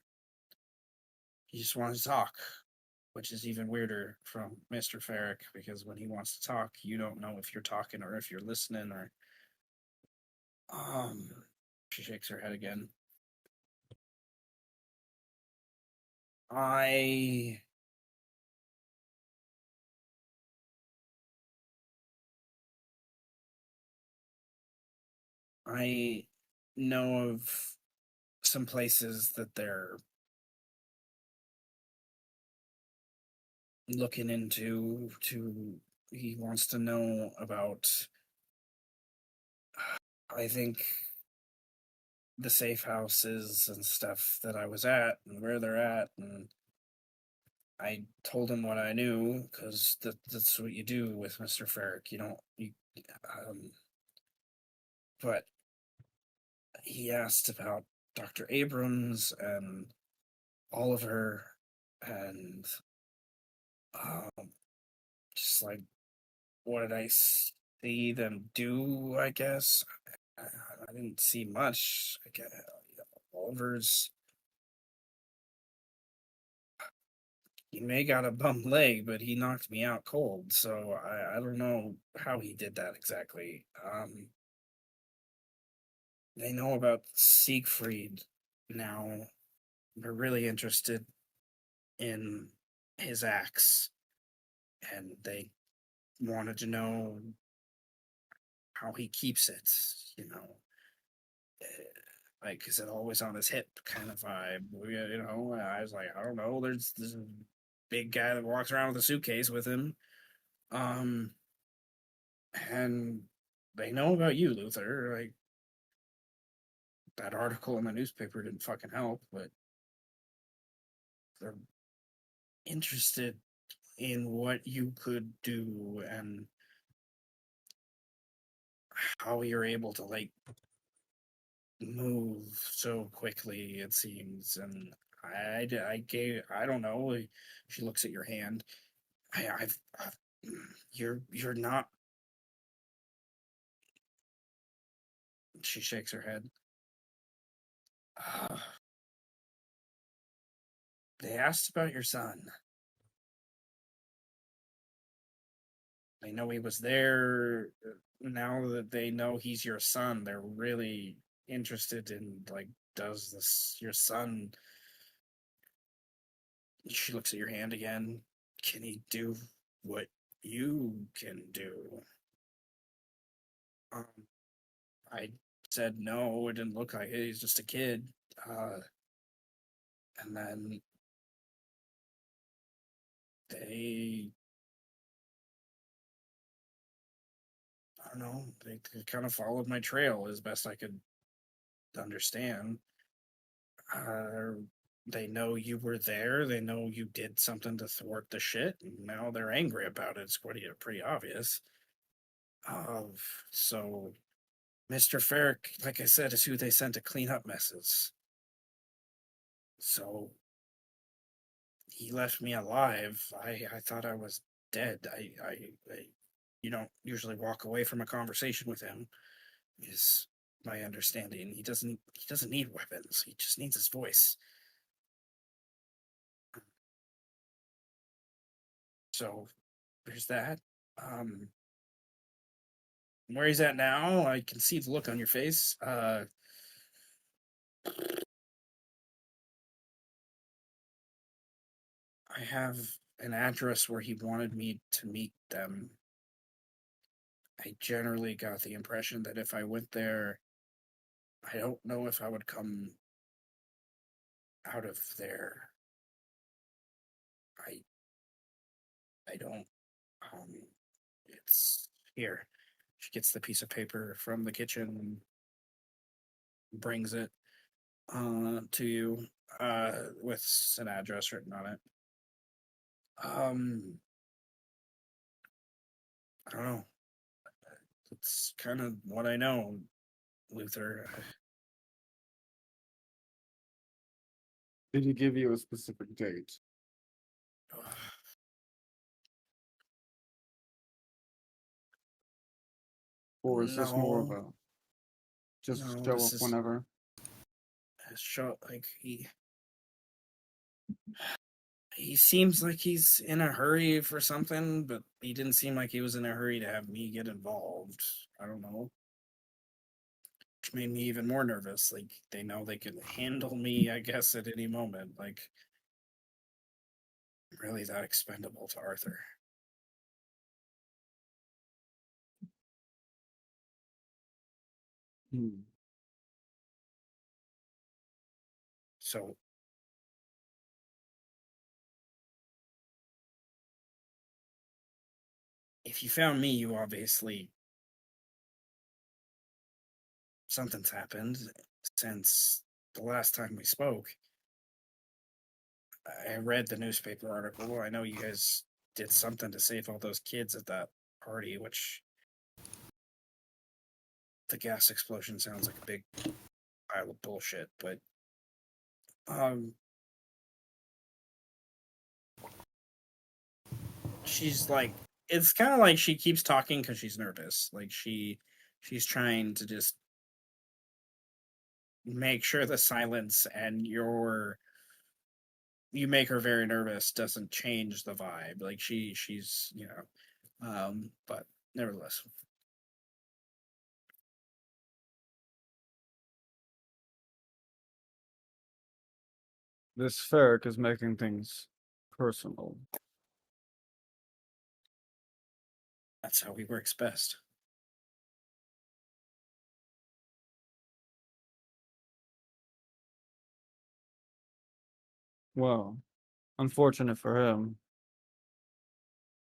he just wanted to talk, which is even weirder from Mr. Ferrick because when he wants to talk, you don't know if you're talking or if you're listening or. She shakes her head again. I know of some places that they're looking into he wants to know about I think the safe houses and stuff that I was at and where they're at, and I told him what I knew because that's what you do with Mr. Ferrick. Um, but he asked about Dr. Abrams and Oliver and um, just like what did I see them do? I guess I didn't see much. I guess Oliver's he may got a bum leg, but he knocked me out cold. So I don't know how he did that exactly. They know about Siegfried now. They're really interested in his axe, and they wanted to know how he keeps it. You know, like is it always on his hip kind of vibe? I was like, I don't know. There's this big guy that walks around with a suitcase with him. Um, and they know about you, Luther. Like that article in the newspaper didn't fucking help, but they're interested in what you could do and how you're able to like move so quickly, it seems, and I don't know. She looks at your hand. I've you're not. She shakes her head. Uh, they asked about your son. They know he was there. Now that they know he's your son, they're really interested in, like, does this your son? She looks at your hand again. Can he do what you can do? Um, I said no. It didn't look like it. He's just a kid. And then they, I don't know, they kind of followed my trail as best I could understand. Uh, they know you were there. They know you did something to thwart the shit. And now they're angry about it. It's pretty obvious. So Mr. Ferrick, like I said, is who they sent to clean up messes. So he left me alive. I thought I was dead. I you don't usually walk away from a conversation with him, is my understanding. He doesn't need weapons. He just needs his voice. So there's that. Um where he's at now, I can see the look on your face. I have an address where he wanted me to meet them. I generally got the impression that if I went there, I don't know if I would come out of there. I I don't. Um, it's here. She gets the piece of paper from the kitchen, brings it to you with an address written on it. I don't know. It's kind of what I know, Luther. Did he give you a specific date? Or is this more of No, a just no. show This up is whenever? show like he seems like he's in a hurry for something, but he didn't seem like he was in a hurry to have me get involved. I don't know. Which made me even more nervous. Like, they know they could handle me, I guess, at any moment. Like, I'm really that expendable to Arthur. So if you found me, you obviously something's happened since the last time we spoke. I read the newspaper article. I know you guys did something to save all those kids at that party, which the gas explosion sounds like a big pile of bullshit, but um she's like, it's kind of like she keeps talking because she's nervous. Like she's trying to just make sure the silence and you make her very nervous doesn't change the vibe. Like she's but nevertheless. This Ferrick is making things personal. That's how he works best. Well, unfortunate for him.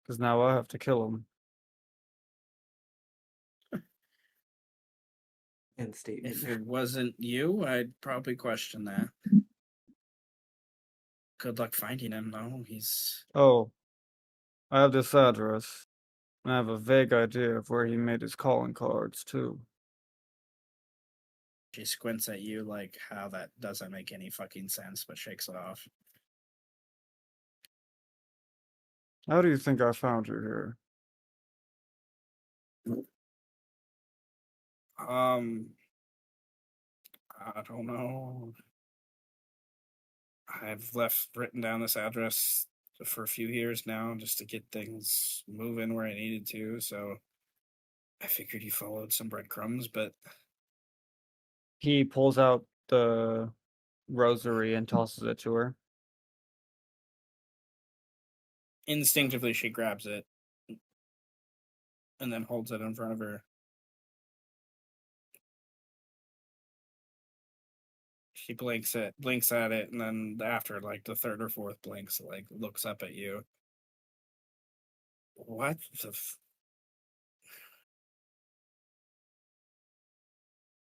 Because now I have to kill him. End statement. If it wasn't you, I'd probably question that. Good luck finding him, though. He's Oh, I have this address. And I have a vague idea of where he made his calling cards, too. She squints at you like how that doesn't make any fucking sense, but shakes it off. How do you think I found you here? I don't know. I've written down this address for a few years now just to get things moving where I needed to, so I figured you followed some breadcrumbs, but He pulls out the rosary and tosses it to her. instinctively she grabs it and then holds it in front of her. She blinks at it, and then after like the third or fourth blinks, like looks up at you. What the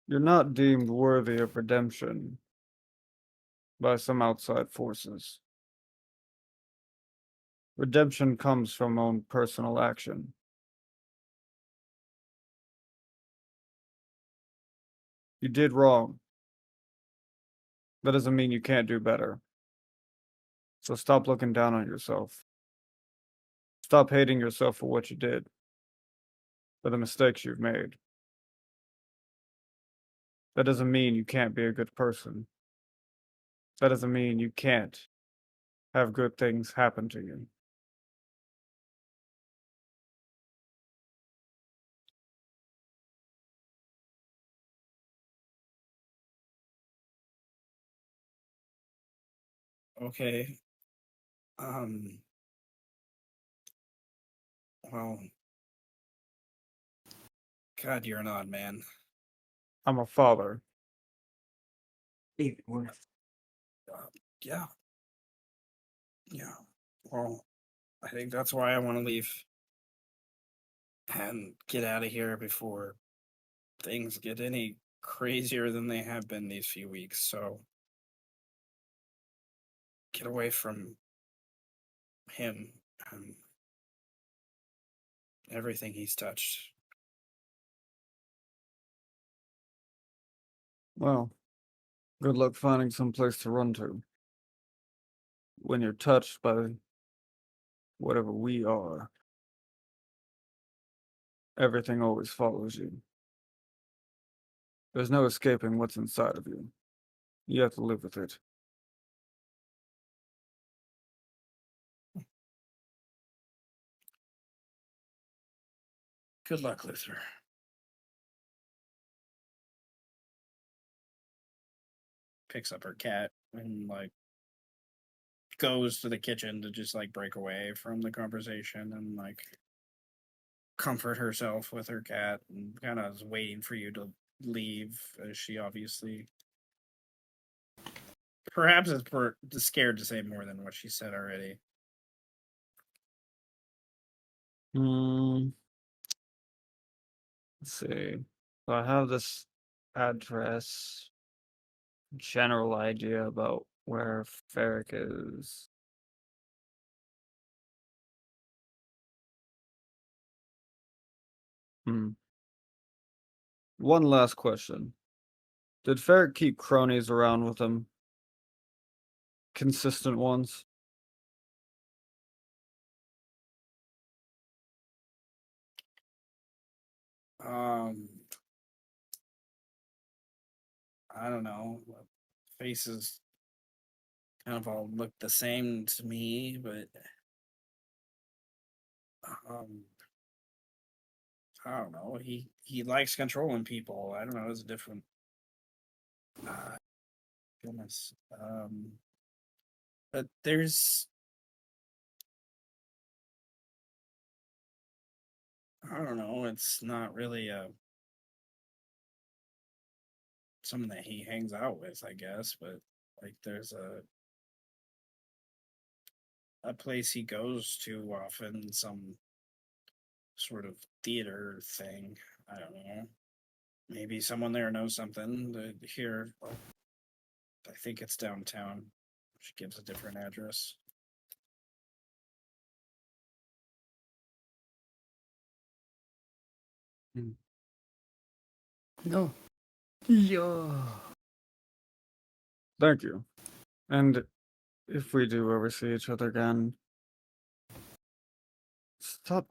You're not deemed worthy of redemption by some outside forces. Redemption comes from own personal action. You did wrong. That doesn't mean you can't do better. So stop looking down on yourself. Stop hating yourself for what you did, for the mistakes you've made. That doesn't mean you can't be a good person. That doesn't mean you can't have good things happen to you. Okay. Well, God, you're an odd man. I'm a father. Even worse. Yeah. Yeah. Well, I think that's why I want to leave and get out of here before things get any crazier than they have been these few weeks. So get away from him and everything he's touched. Well, good luck finding some place to run to. When you're touched by whatever we are, everything always follows you. There's no escaping what's inside of you. You have to live with it. Good luck, Luther. Picks up her cat and like goes to the kitchen to just like break away from the conversation and like comfort herself with her cat, and kind of is waiting for you to leave, as she obviously perhaps is scared to say more than what she said already. Let's see. So I have this address, general idea about where Ferric is. One last question. Did Ferric keep cronies around with him? Consistent ones? I don't know. Faces kind of all look the same to me, but I don't know. He likes controlling people. I don't know. It's a different. Goodness. But there's. I don't know. It's not really someone that he hangs out with, I guess. But like, there's a place he goes to often, some sort of theater thing. I don't know. Maybe someone there knows something. Here, I think it's downtown. She gives a different address. No. Yo. Thank you. And if we do ever see each other again, stop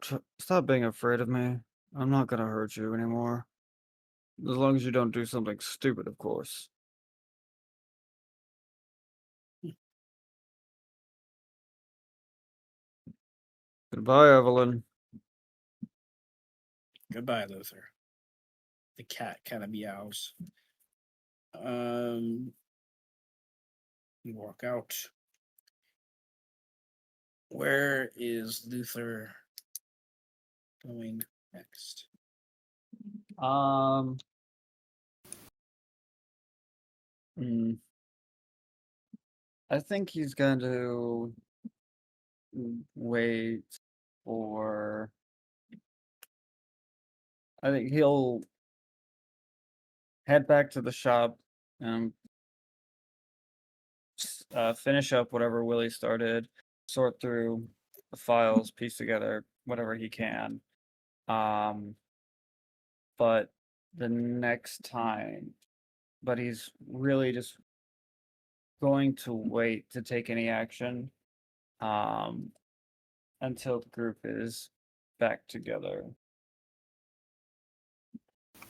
being afraid of me. I'm not gonna hurt you anymore. As long as you don't do something stupid, of course. Goodbye, Evelyn. Goodbye, Luther. The cat kind of meows. You walk out. Where is Luther going next? I think he's going to wait for. I think he'll head back to the shop and finish up whatever Willie started, sort through the files, piece together whatever he can. But the next time, but he's really just going to wait to take any action until the group is back together.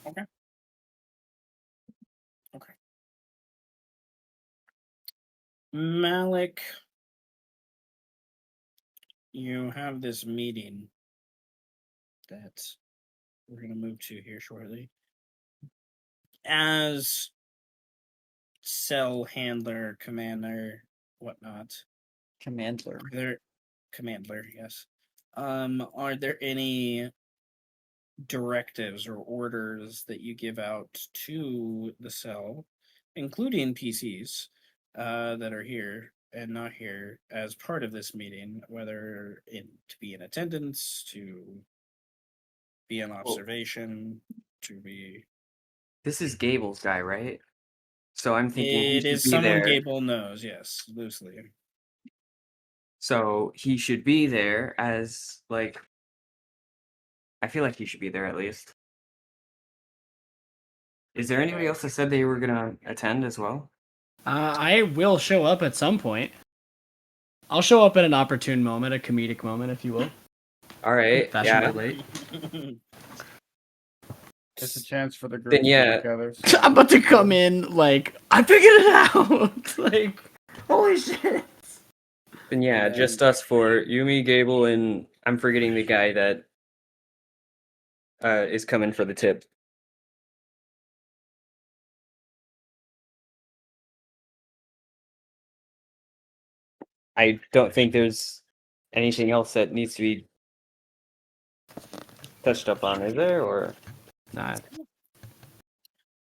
Okay. Malik, you have this meeting that we're going to move to here shortly. As cell handler, commander, whatnot. Commander. Commander, yes. Are there any directives or orders that you give out to the cell, including PCs that are here and not here as part of this meeting, whether to be in attendance, to be in observation, to be... This is Gable's guy, right? So I'm thinking he It should is be someone there. Gable knows, yes, loosely. So he should be there as, like... I feel like he should be there at least. Is there anybody else that said they were gonna attend as well? I will show up at some point. I'll show up at an opportune moment, a comedic moment, if you will. All right, Fashionably yeah. late. It's a chance for the group Then, to yeah. get together. I'm about to come in like, I figured it out! Like, holy shit! Then yeah, just us four. Yumi, Gable, and I'm forgetting the guy that is coming for the tip. I don't think there's anything else that needs to be touched up on, is there? Or Nah.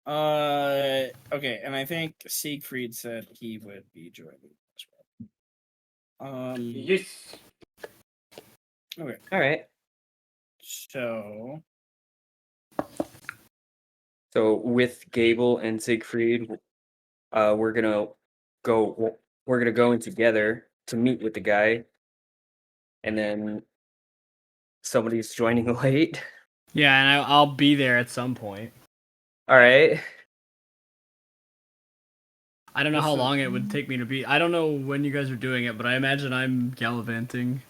Okay, and I think Siegfried said he would be joining as well. Yes. Okay, all right. so So with Gable and Siegfried, we're gonna go in together to meet with the guy, and then somebody's joining late. Yeah, and I'll be there at some point. All right. I don't know how long it would take me to be. I don't know when you guys are doing it, but I imagine I'm gallivanting.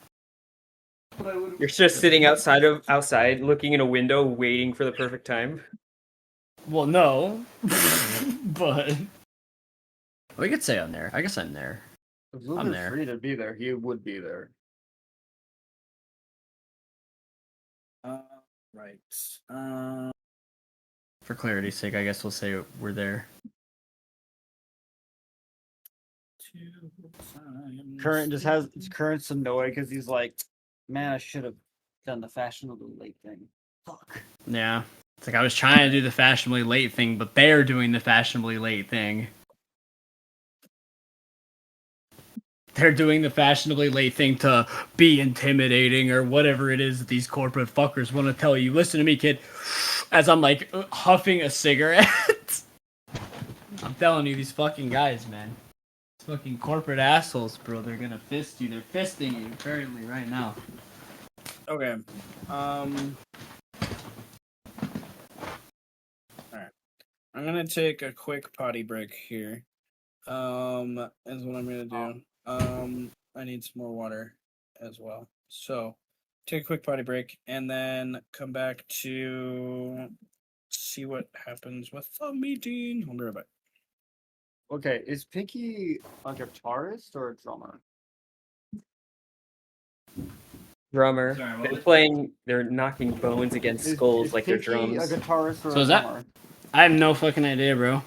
You're just sitting outside, looking in a window, waiting for the perfect time. Well, no. But we could say I'm there. I guess I'm there. If I'm Luther's there. free to be there, he would be there. right. For clarity's sake, I guess we'll say we're there. Current just has Current's annoyed because he's like, man, I should have done the fashionable late thing. Fuck. Yeah. It's like I was trying to do the fashionably late thing, but they're doing the fashionably late thing. They're doing the fashionably late thing to be intimidating or whatever it is that these corporate fuckers want to tell you. Listen to me, kid. As I'm like huffing a cigarette. I'm telling you, these fucking guys, man. These fucking corporate assholes, bro. They're gonna fist you. They're fisting you currently right now. Okay. Alright. I'm gonna take a quick potty break here. Is what I'm gonna do. I need some more water as well. So take a quick potty break and then come back to see what happens with the meeting. I'll be right back. Okay, is Pinky a guitarist or a drummer? Drummer. Sorry, what They're was- playing. They're knocking bones against skulls like they're Pinky drums. a guitarist or So a is that- drummer? I have no fucking idea, bro.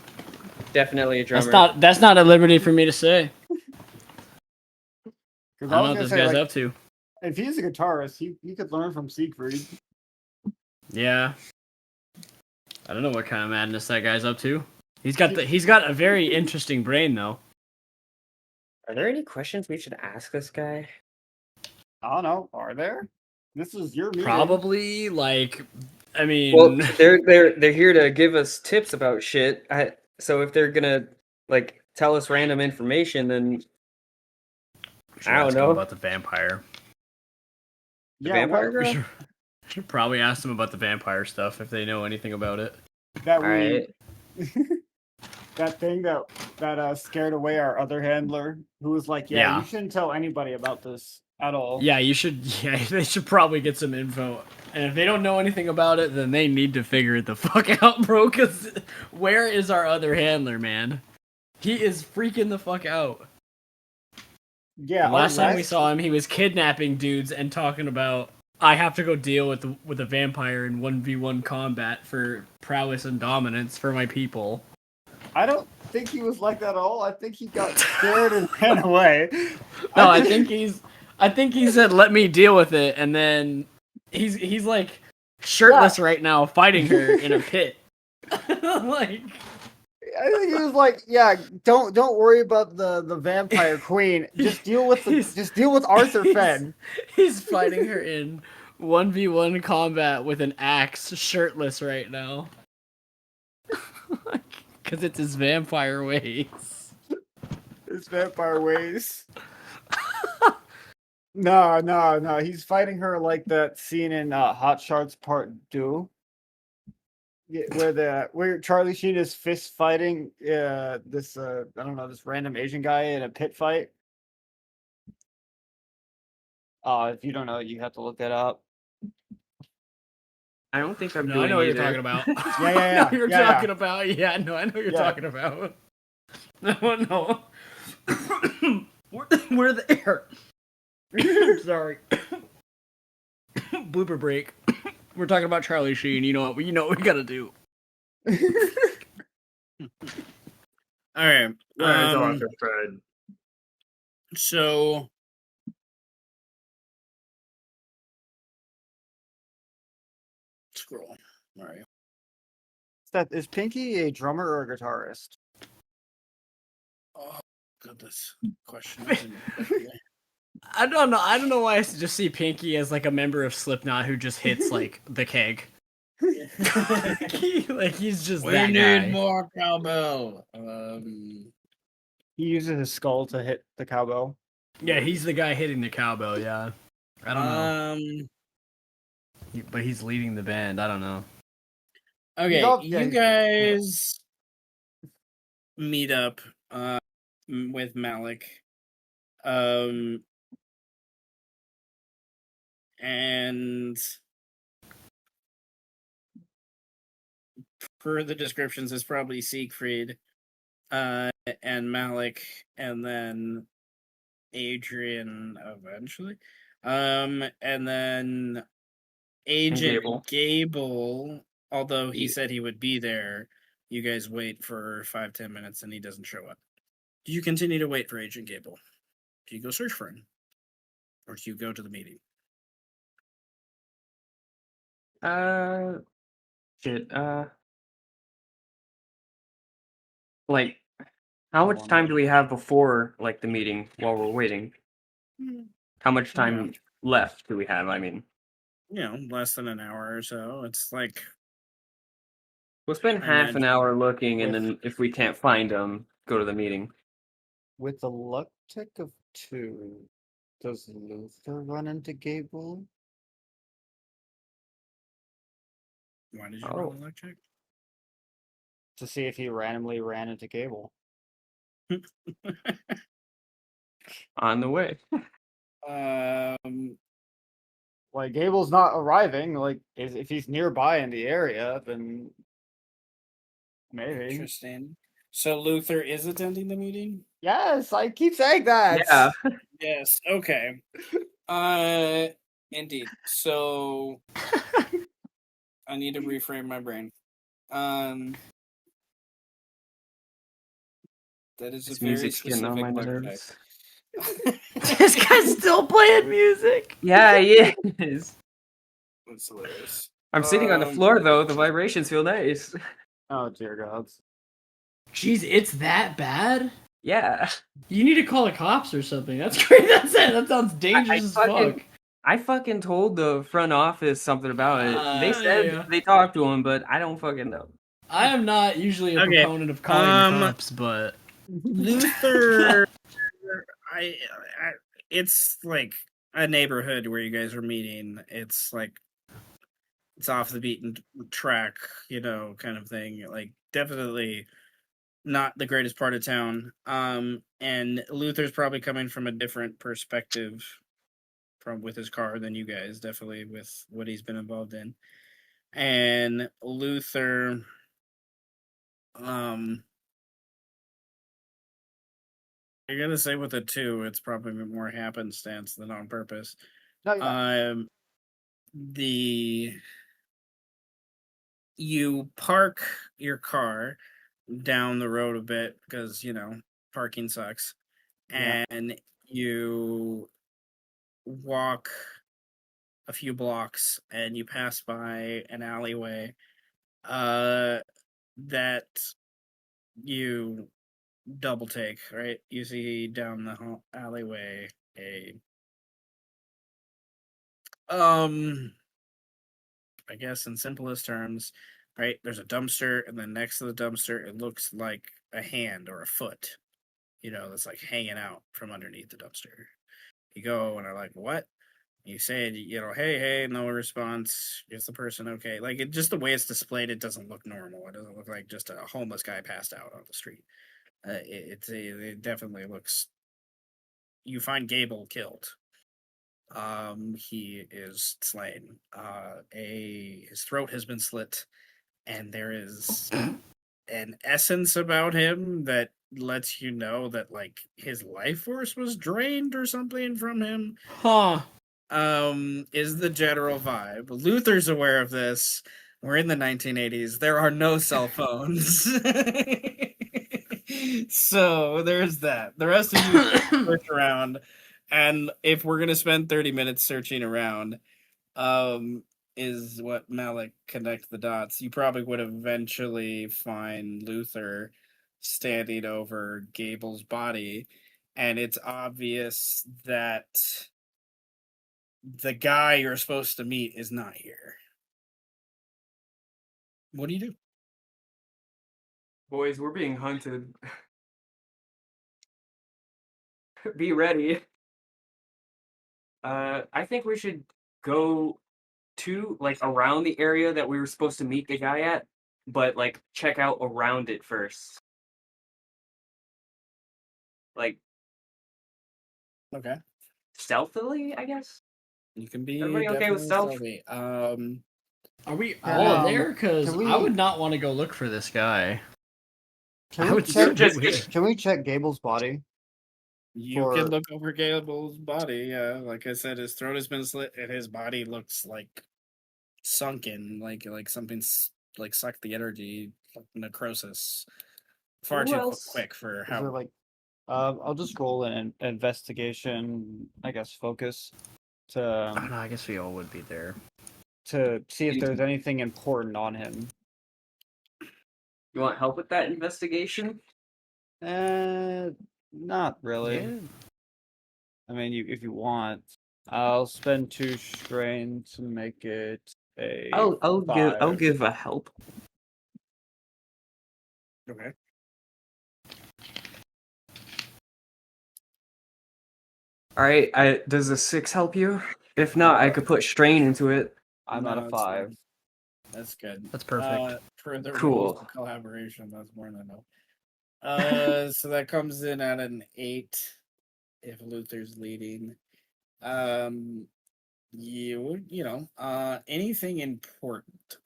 Definitely a drummer. That's not at liberty for me to say. 'Cause I don't know was what gonna this say, guy's like, up to. if he's a guitarist, he could learn from Siegfried. Yeah. I don't know what kind of madness that guy's up to. He's got a very interesting brain though. Are there any questions we should ask this guy? I don't know. Are there? This is your meeting. Probably like, I mean, Well, they're here to give us tips about shit. So if they're gonna like tell us random information, then we should I don't ask him know. about the vampire. The Yeah, vampire what- girl? Should probably ask them about the vampire stuff if they know anything about it. that All we right. that thing that scared away our other handler, who was like, Yeah. you shouldn't tell anybody about this at all. Yeah, you should. Yeah, they should probably get some info. And if they don't know anything about it, then they need to figure it the fuck out, bro. Because where is our other handler, man? He is freaking the fuck out. Yeah. Last time we unless- saw him, he was kidnapping dudes and talking about, I have to go deal with a vampire in 1v1 combat for prowess and dominance for my people. I don't think he was like that at all. I think he got scared and ran away. No, I think he said, "Let me deal with it," and then he's like shirtless right now, fighting her in a pit. Like, I think he was like, yeah, don't worry about the vampire queen. Just deal with Arthur Fenn. he's fighting her in 1v1 combat with an axe, shirtless right now. Because it's his vampire ways. His vampire ways. No. He's fighting her like that scene in Hot Shots Part 2. Yeah, where Charlie Sheen is fist fighting this I don't know, this random Asian guy in a pit fight. If you don't know, you have to look that up. I don't think I'm No, doing I know what either. you're talking about. Yeah. I know what you're Yeah. talking about. Yeah, no, I know what you're Yeah. talking about. No. We're there. Sorry. Blooper break. We're talking about Charlie Sheen. You know what we gotta do. All right. Where's Arthur Fred? So scroll. All right. Is Pinky a drummer or a guitarist? Oh goodness. Question. I don't know. I don't know why I just see Pinky as like a member of Slipknot who just hits like the keg. Like he's just We that need guy. more cowbell. He uses his skull to hit the cowbell. Yeah, he's the guy hitting the cowbell. Yeah, I don't know. But he's leading the band. I don't know. Okay, Love you gang. guys meet up with Malik. And per the descriptions, it's probably Siegfried, and Malik, and then Adrian eventually. And then Agent Gable, although he said he would be there, you guys wait for 5-10 minutes and he doesn't show up. Do you continue to wait for Agent Gable? Do you go search for him? Or do you go to the meeting? Shit. Like, how much time do we have before like the meeting while we're waiting? How much time left do we have? I mean, Less than an hour or so. It's like we'll spend half an hour looking, and then if we can't find them, go to the meeting. With the luck check of 2, does Luther run into Gable? why did you roll a luck check? to see if he randomly ran into Gable. On the way. Like Gable's not arriving. Like if he's nearby in the area, then maybe. Interesting. So Luther is attending the meeting? Yes, I keep saying that. Yeah. Yes. Okay. Indeed. So I need to reframe my brain. That is This a very music's getting on specific my bug nerves. This guy's still playing music. Yeah, he is. That's hilarious. I'm sitting on the floor though. The vibrations feel nice. Oh dear gods. Jeez, it's that bad? Yeah. You need to call the cops or something. That's great. That's it. That sounds dangerous as fuck. I fucking told the front office something about it. They said yeah. they talked to him, but I don't fucking know. I am not usually a Okay, proponent of calling the cops, but Luther, it's like a neighborhood where you guys are meeting. It's like it's off the beaten track, kind of thing. Like definitely not the greatest part of town. And Luther's probably coming from a different perspective with his car than you guys, definitely with what he's been involved in. And Luther, you're gonna say with a 2, it's probably more happenstance than on purpose. No, yeah. You park your car down the road a bit because parking sucks, Yeah. and you walk a few blocks and you pass by an alleyway that you double take, right? You see down the alleyway I guess in simplest terms, right? There's a dumpster, and then next to the dumpster, it looks like a hand or a foot, that's like hanging out from underneath the dumpster. You go and are like, what? You say, hey, no response. Is the person okay? Like, just the way it's displayed, it doesn't look normal. It doesn't look like just a homeless guy passed out on the street. It definitely looks. You find Gable killed. He is slain. His throat has been slit, and there is an essence about him that lets you know that like his life force was drained or something from him. huh? Is the general vibe. Luther's aware of this. We're in the 1980s. There are no cell phones. So there's that. The rest of you search around, and if we're gonna spend 30 minutes searching around, is what Malik connect the dots. You probably would eventually find Luther standing over Gable's body, and it's obvious that the guy you're supposed to meet is not here. What do you do? Boys, we're being hunted. Be ready. I think we should go to around the area that we were supposed to meet the guy at, but check out around it first. Okay. Stealthily, I guess. You can be Everybody okay with stealth? stealthy. Are we all there? Because can I we- would not want to go look for this guy. I Can we would check? just Can we check Gable's body? You For- can look over Gable's body. Yeah, like I said, his throat has been slit, and his body looks like sunken, like something's like sucked the energy, like necrosis. Far Who too else? quick for Is there how. like, I'll just roll an investigation, I guess, focus Oh, to no, I guess we all would be there. see if there's anything important on him. You want help with that investigation? Not really. Yeah. I mean, if you want, I'll spend 2 strain to make it a. I'll 5. give a help. Okay. All right. Does a 6 help you? If not, I could put strain into it. I'm at No, a it's 5. fine. That's good. That's perfect. For the Cool. rules of collaboration, that's more than enough. So that comes in at an 8 if Luther's leading. Anything important.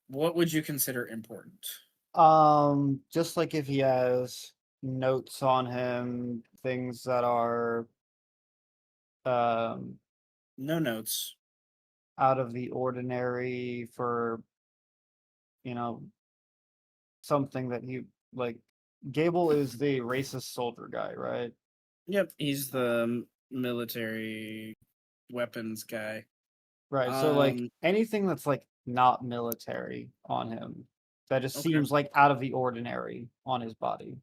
What would you consider important? Just like if he has notes on him, things that are um No notes. out of the ordinary for something that he like. Gable is the racist soldier guy, right? Yep, he's the military weapons guy. Right. So like anything that's like not military on him that just Okay. seems like out of the ordinary on his body.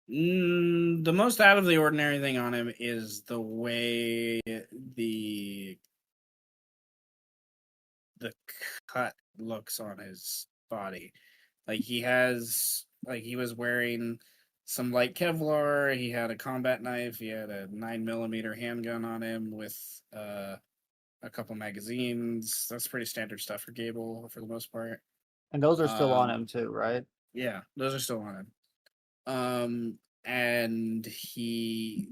The most out of the ordinary thing on him is the way the cut looks on his body. Like he was wearing some light Kevlar. He had a combat knife. He had a 9mm handgun on him with a couple magazines. That's pretty standard stuff for Gable for the most part. And those are still on him too, right? Yeah, those are still on him.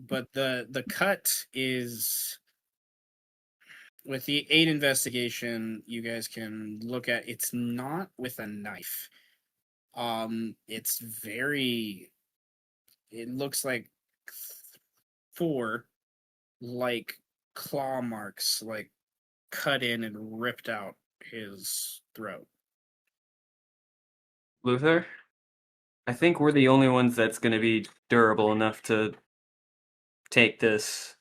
But the cut is with the 8 investigation. You guys can look at. It's not with a knife. It's very. It looks like 4 like claw marks, like cut in and ripped out his throat. Luther, I think we're the only ones that's going to be durable enough to take this.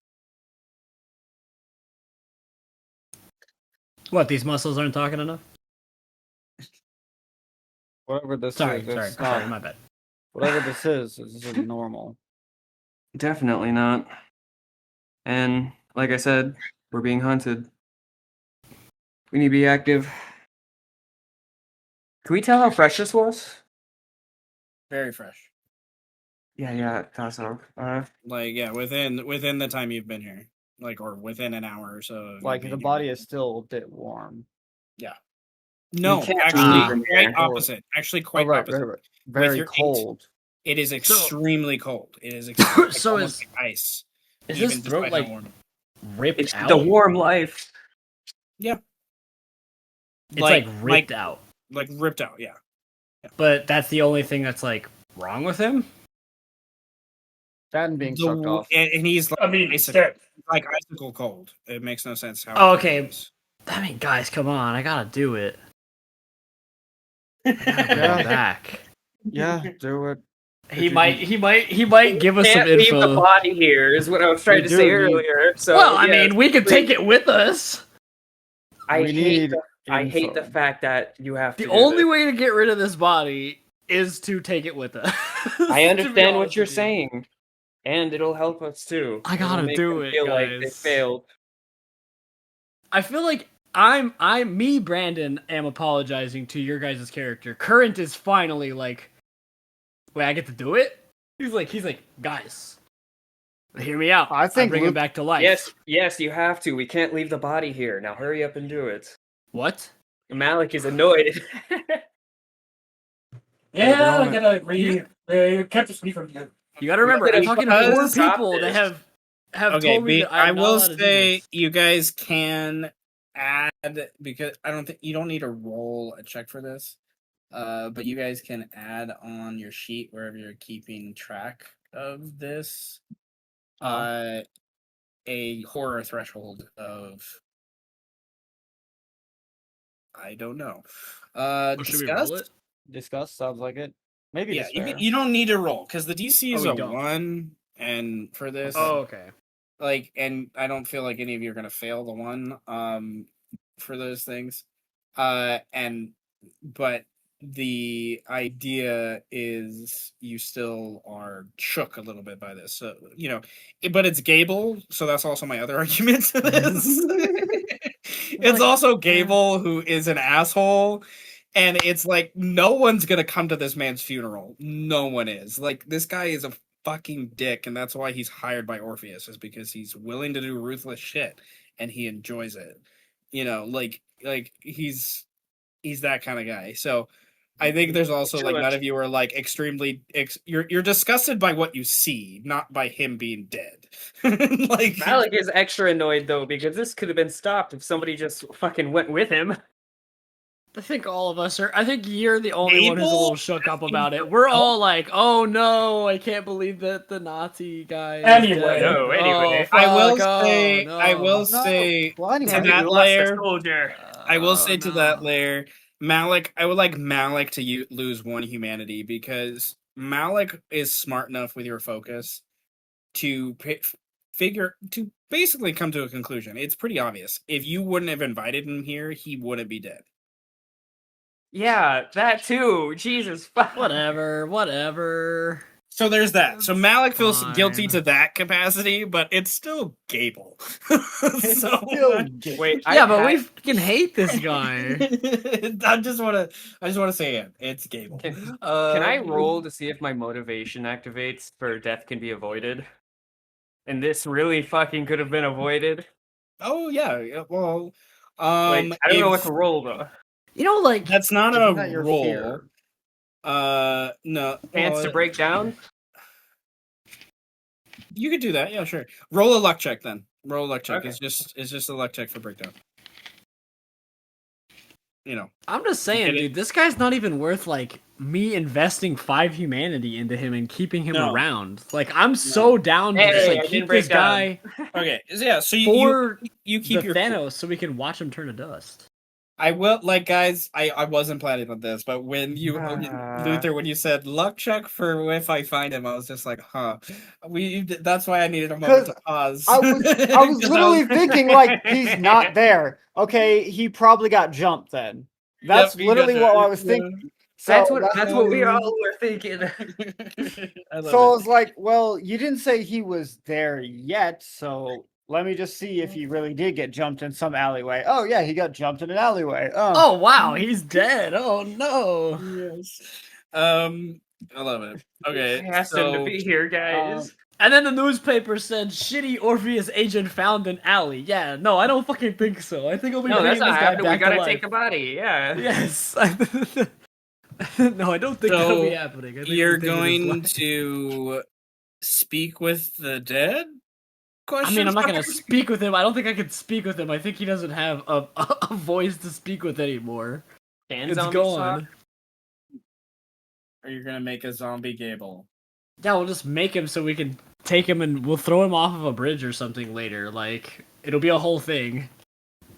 What, these muscles aren't talking enough? Whatever this Sorry, is, sorry, it's sorry, not. my bad. Whatever this is normal. Definitely not. And like I said, we're being hunted. We need to be active. Can we tell how fresh this was? Very fresh. Yeah, I thought so. Like within the time you've been here, like or within an hour or so. of you Like being the here. body is still a bit warm. Yeah. No, can't actually, leave from quite here. opposite. Actually, quite opposite. Right. Very your 8, cold. It is extremely cold. It is So almost is- like ice. Is even his throat despite how like warm. ripped It's out? the warm life. Yeah. It's like ripped out. Like ripped out, yeah. But that's the only thing that's like wrong with him? That and being sucked off. And he's like, I mean, it's icicle, dead. like icicle cold. It makes no sense how. Oh, okay. it is. I mean, guys, come on. I gotta do it. I gotta bring Yeah. him back. Yeah, do it. He might give us some Can't leave the info. body here, is what I was trying We to do say need- earlier. So, Well, I yeah, mean, we could please. take it with us. I We hate need the, I hate info. the fact that you have to. The do only this. way to get rid of this body is to take it with us. I To understand be what honest you're with you. saying, and it'll help us too. I It'll gotta make do them it, feel like they guys. failed. I feel like me, Brandon, am apologizing to your guys' character. Current is finally like, wait, I get to do it? He's like, guys, hear me out. I think bring him Luke- back to life. Yes, you have to. We can't leave the body here. Now hurry up and do it. What? Malik is annoyed. Yeah, I gotta agree. Captures me from here. You gotta remember, Look at I'm us, talking because to 4 stop people that this. have Okay, told me that I I'm not will allowed to do say this. you guys can add, because I don't think you don't need to roll a check for this. But you guys can add on your sheet wherever you're keeping track of this. A horror threshold of, I don't know. Should we Disgust? roll it? Discuss sounds like it. Maybe Yeah, despair. you don't need to roll because the DC is we a don't. 1, and for this, Oh, okay. and I don't feel like any of you are gonna fail the 1 for those things. But the idea is you still are shook a little bit by this. So, but it's Gable, so that's also my other argument to this. It's also Gable, who is an asshole, and it's like no one's gonna come to this man's funeral. No one is. Like, this guy is a fucking dick, and that's why he's hired by Orpheus, is because he's willing to do ruthless shit and he enjoys it. Like he's he's that kind of guy. So I think there's also like none of you are like extremely you're disgusted by what you see, not by him being dead. Like Malik is extra annoyed though because this could have been stopped if somebody just fucking went with him. I think all of us are. I think you're the only one who's a Abel? little shook up about it. We're all like, "Oh no, I can't believe that the Nazi guy." Is Anyway. dead. No, anyway. Oh, I will fuck, oh, say, no. I will No. say Well, to anyway. Somebody that lost a layer. soldier. I will say Oh, to that no. layer, Malik. I would like Malik to lose one humanity because Malik is smart enough with your focus to figure to basically come to a conclusion. It's pretty obvious. If you wouldn't have invited him here, he wouldn't be dead. Yeah, that too. Jesus fuck. Whatever. So there's that. So It's Malik feels fine. guilty to that capacity, but it's still Gable. It's So still gay. Wait, Yeah, but we fucking hate this guy. I just want to say it. It's Gable. Can I roll to see if my motivation activates for death can be avoided? And this really fucking could have been avoided. Oh yeah. Well, Like, I don't know what if- to roll though. You know, like, That's not Isn't a that your roll. fear? No. Chance well, to break down? You could do that. Yeah, sure. Roll a luck check then. Roll a luck check. Okay. It's just a luck check for breakdown. You know. I'm just saying, Get it? dude, this guy's not even worth, like, me investing 5 humanity into him and keeping him No. around. Like, I'm so down to just, Hey, I like, didn't keep break this guy Okay. So yeah. So for you keep the your Thanos so we can watch him turn to dust. I will like guys. I wasn't planning on this, but when you Ah. Luther, when you said luck check for if I find him, I was just like, huh. That's why I needed a moment to pause. I was 'Cause literally thinking like he's not there. Okay, he probably got jumped then. That's Yep, he literally got what that. I was thinking. That's So what we all were thinking. I love So I it. was like, well, you didn't say he was there yet, so let me just see if he really did get jumped in some alleyway. Oh yeah, he got jumped in an alleyway. Oh, wow, he's dead. Oh, no. Yes. I love it. Okay, I asked him to so be here, guys. And then the newspaper said, "Shitty Orpheus agent found in alley." Yeah, no, I don't fucking think so. I think I'll be No, bringing that's not this guy happening. We back to gotta life. take a body. Yeah. Yes. No, I don't think that'll be happening. I think you're he's taking his going life. to speak with the dead? I mean, I'm not gonna speak with him. I don't think I could speak with him. I think he doesn't have a voice to speak with anymore. Can It's zombies gone. talk? Or you're gonna make a zombie Gable? Yeah, we'll just make him so we can take him and we'll throw him off of a bridge or something later. Like, it'll be a whole thing.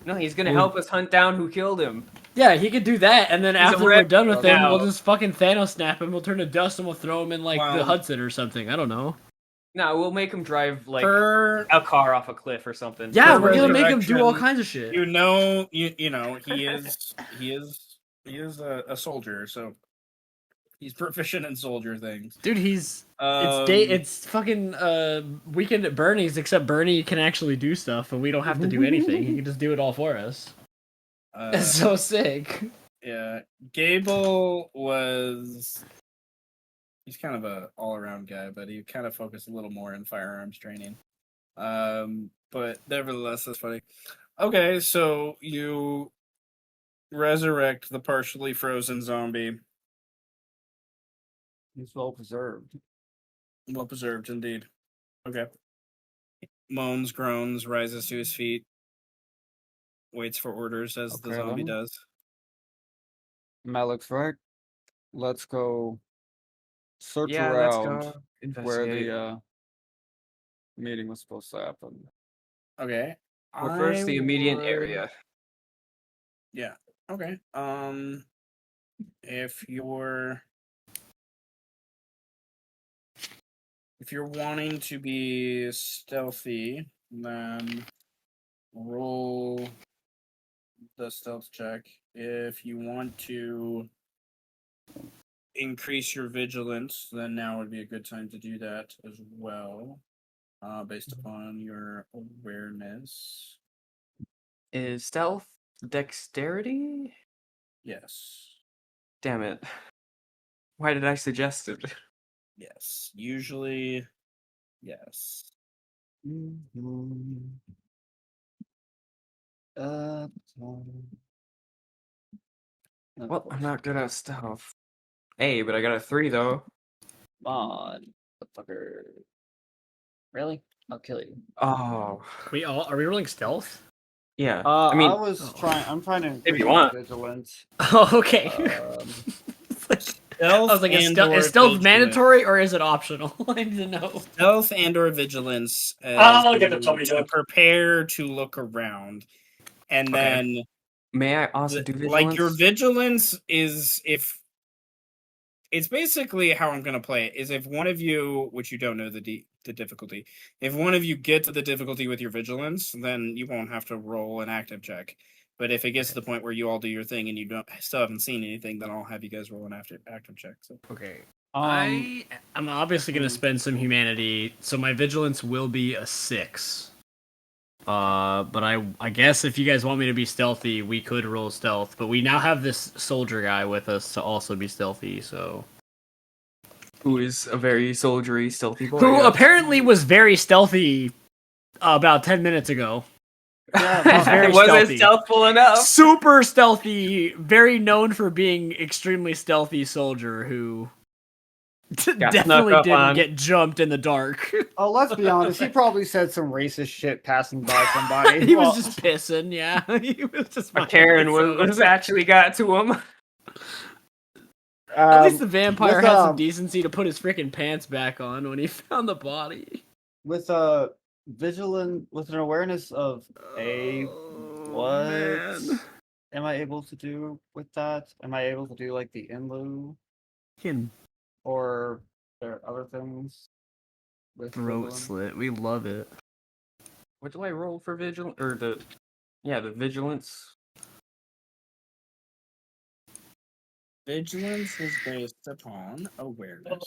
No, he's gonna help us hunt down who killed him. Yeah, he could do that, and then He's a after we're red done with him, now. we'll just fucking Thanos snap him. We'll turn to dust and we'll throw him in like the Wow. Hudson or something. I don't know. No, we'll make him drive like Per a car off a cliff or something. Yeah, For we're gonna make him do all resurrection, kinds of shit. you know he is a soldier, so he's proficient in soldier things. Dude, he's Um, it's fucking Weekend at Bernie's, except Bernie can actually do stuff and we don't have to do anything. He can just do it all for us. It's so sick. Yeah, Gable he's kind of a all-around guy, but he kind of focused a little more in firearms training. But nevertheless, that's funny. Okay, so you resurrect the partially frozen zombie. he's well preserved. Well preserved, indeed. Okay. Moans, groans, rises to his feet. Waits for orders as the Okay, zombie then. does. Malik's right. Let's go search Yeah, let's around go where investigate. the meeting was supposed to happen. Okay. But first, the immediate would- area. Yeah. Okay. If you're wanting to be stealthy, then roll the stealth check. If you want to increase your vigilance, then now would be a good time to do that as well. Based upon your awareness. Is stealth dexterity? Yes. Damn it. Why did I suggest it? Yes. Usually, yes. Well, I'm not good at stealth. Hey, but I got a 3 though. Come on, motherfucker. Really? I'll kill you. Oh, Are we rolling stealth? yeah. I I mean, I'm trying to increase you my want. vigilance. Oh, okay. I was like, is stealth mandatory or is it optional? I need to know. Stealth and or vigilance. I'll get the Tommy to gun. prepare to look around, and Okay. then may I also do vigilance? like your vigilance is if it's basically how I'm going to play it is if one of you, which you don't know the difficulty, if one of you get to the difficulty with your vigilance, then you won't have to roll an active check. But if it gets to the point where you all do your thing and you still haven't seen anything, then I'll have you guys roll an active check. So. Okay. Um, I'm obviously going to spend some humanity, so my vigilance will be a 6. But I guess if you guys want me to be stealthy, we could roll stealth. But we now have this soldier guy with us to also be stealthy, so... Who is a very soldiery, stealthy boy. Who yeah. apparently was very stealthy about 10 minutes ago. Yeah, very it wasn't stealthy. stealthful enough. Super stealthy, very known for being extremely stealthy soldier who definitely snuck up didn't on. get jumped in the dark. oh, let's be honest. He probably said some racist shit passing by somebody. He Well, was just pissing, yeah. He was just But Karen was actually got to him. At least the vampire with, had some decency to put his freaking pants back on when he found the body. with vigilant, with an awareness of what Man. am I able to do with that? Am I able to do like the in lieu, or there are other things? With Throat vigilant? slit. We love it. What do I roll for vigilance? Or the vigilance. Vigilance is based upon awareness.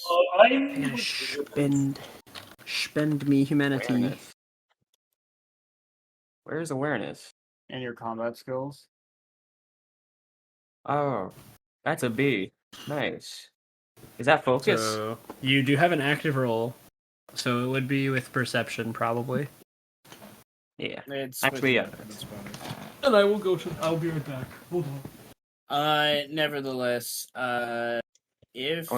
Spend me humanity. Awareness. Where's awareness? And your combat skills. Oh, that's a B. Nice. Is that focus? So you do have an active roll, so it would be with perception probably. Yeah. It's Actually, yeah. And I'll be right back. Hold on. Nevertheless, if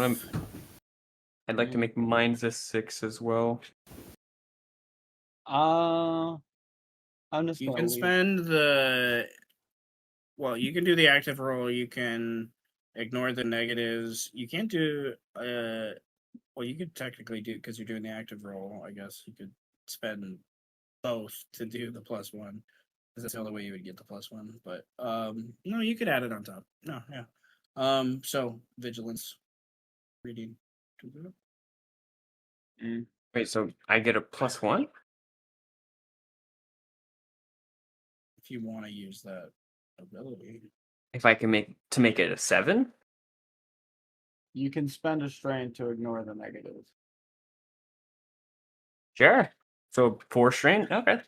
I'd like to make mine a 6 as well. I'm just you gonna can leave. spend you can do the active roll. You can ignore the negatives. You can't do you could technically do because you're doing the active roll. I guess you could spend both to do the +1. Because that's the only way you would get the +1. But no, you could add it on top. No, yeah. So vigilance, reading. Wait, so I get a +1? If you want to use that ability. If I can make it a 7? You can spend a strain to ignore the negatives. Sure. So 4 strain? Okay.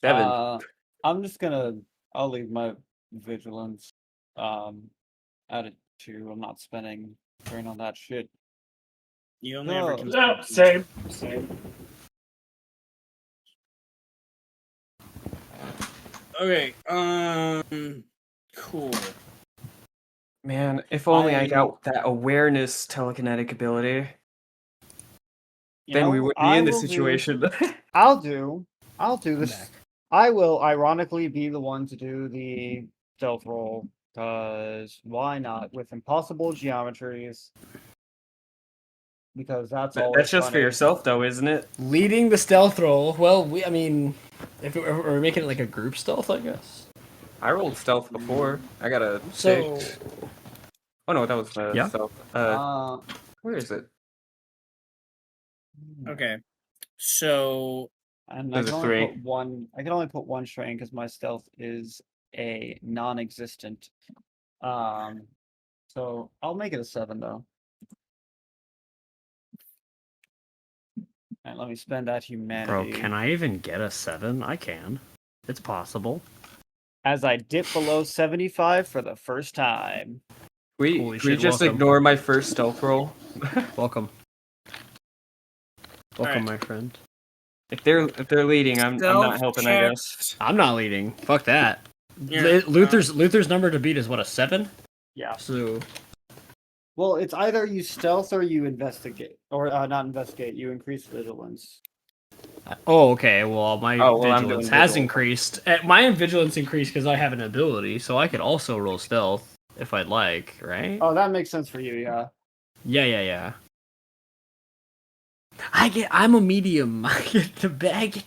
7. I'm just gonna. I'll leave my vigilance at a 2. I'm not spending strain on that shit. You only No. ever can Yeah, same. Okay, cool. Man, if only I got that awareness telekinetic ability. Then we would be in this situation. I'll do this. I will ironically be the one to do the stealth roll, because why not? With impossible geometries. Because that's all. That's just for yourself, though, isn't it? Leading the stealth roll. Well, if we're making it like a group stealth, I guess. I rolled stealth before. I got a 6. So, Oh no, that was stealth. Where is it? Okay, so And There's I can a only 3. put one. I can only put one strain because my stealth is a non-existent. So I'll make it a 7 though. And let me spend that humanity. bro, can I even get a 7? I can. It's possible. As I dip below 75 for the first time. Holy Can we shit, just welcome. ignore my first stealth roll? Welcome. Welcome, Alright. my friend. If they're leading, I'm not helping, I guess. I'm not leading. Fuck that. Yeah, Luther's number to beat is what, a 7? Yeah. So Well, it's either you stealth or you investigate, or not investigate. You increase vigilance. oh, okay. Well, my Oh, well, I'm vigilance doing has vigil. increased. My vigilance increased because I have an ability, so I could also roll stealth if I'd like, right? Oh, that makes sense for you. Yeah. Yeah. I'm a medium. I get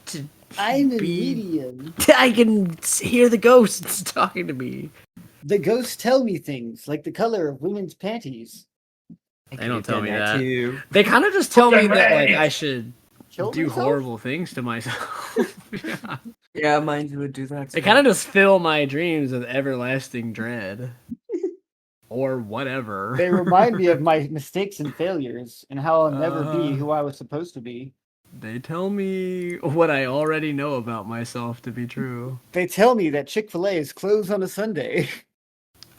to I'm a be- medium. I can hear the ghosts talking to me. The ghosts tell me things like the color of women's panties. They don't tell me Done that. too. They kind of just tell me Fucking that like right. I should Kill do myself? horrible things to myself. Yeah. Yeah, mine would do that. They kind of just fill my dreams with everlasting dread. Or whatever. They remind me of my mistakes and failures and how I'll never be Uh. who I was supposed to be. They tell me what I already know about myself to be true. They tell me that Chick-fil-A is closed on a Sunday.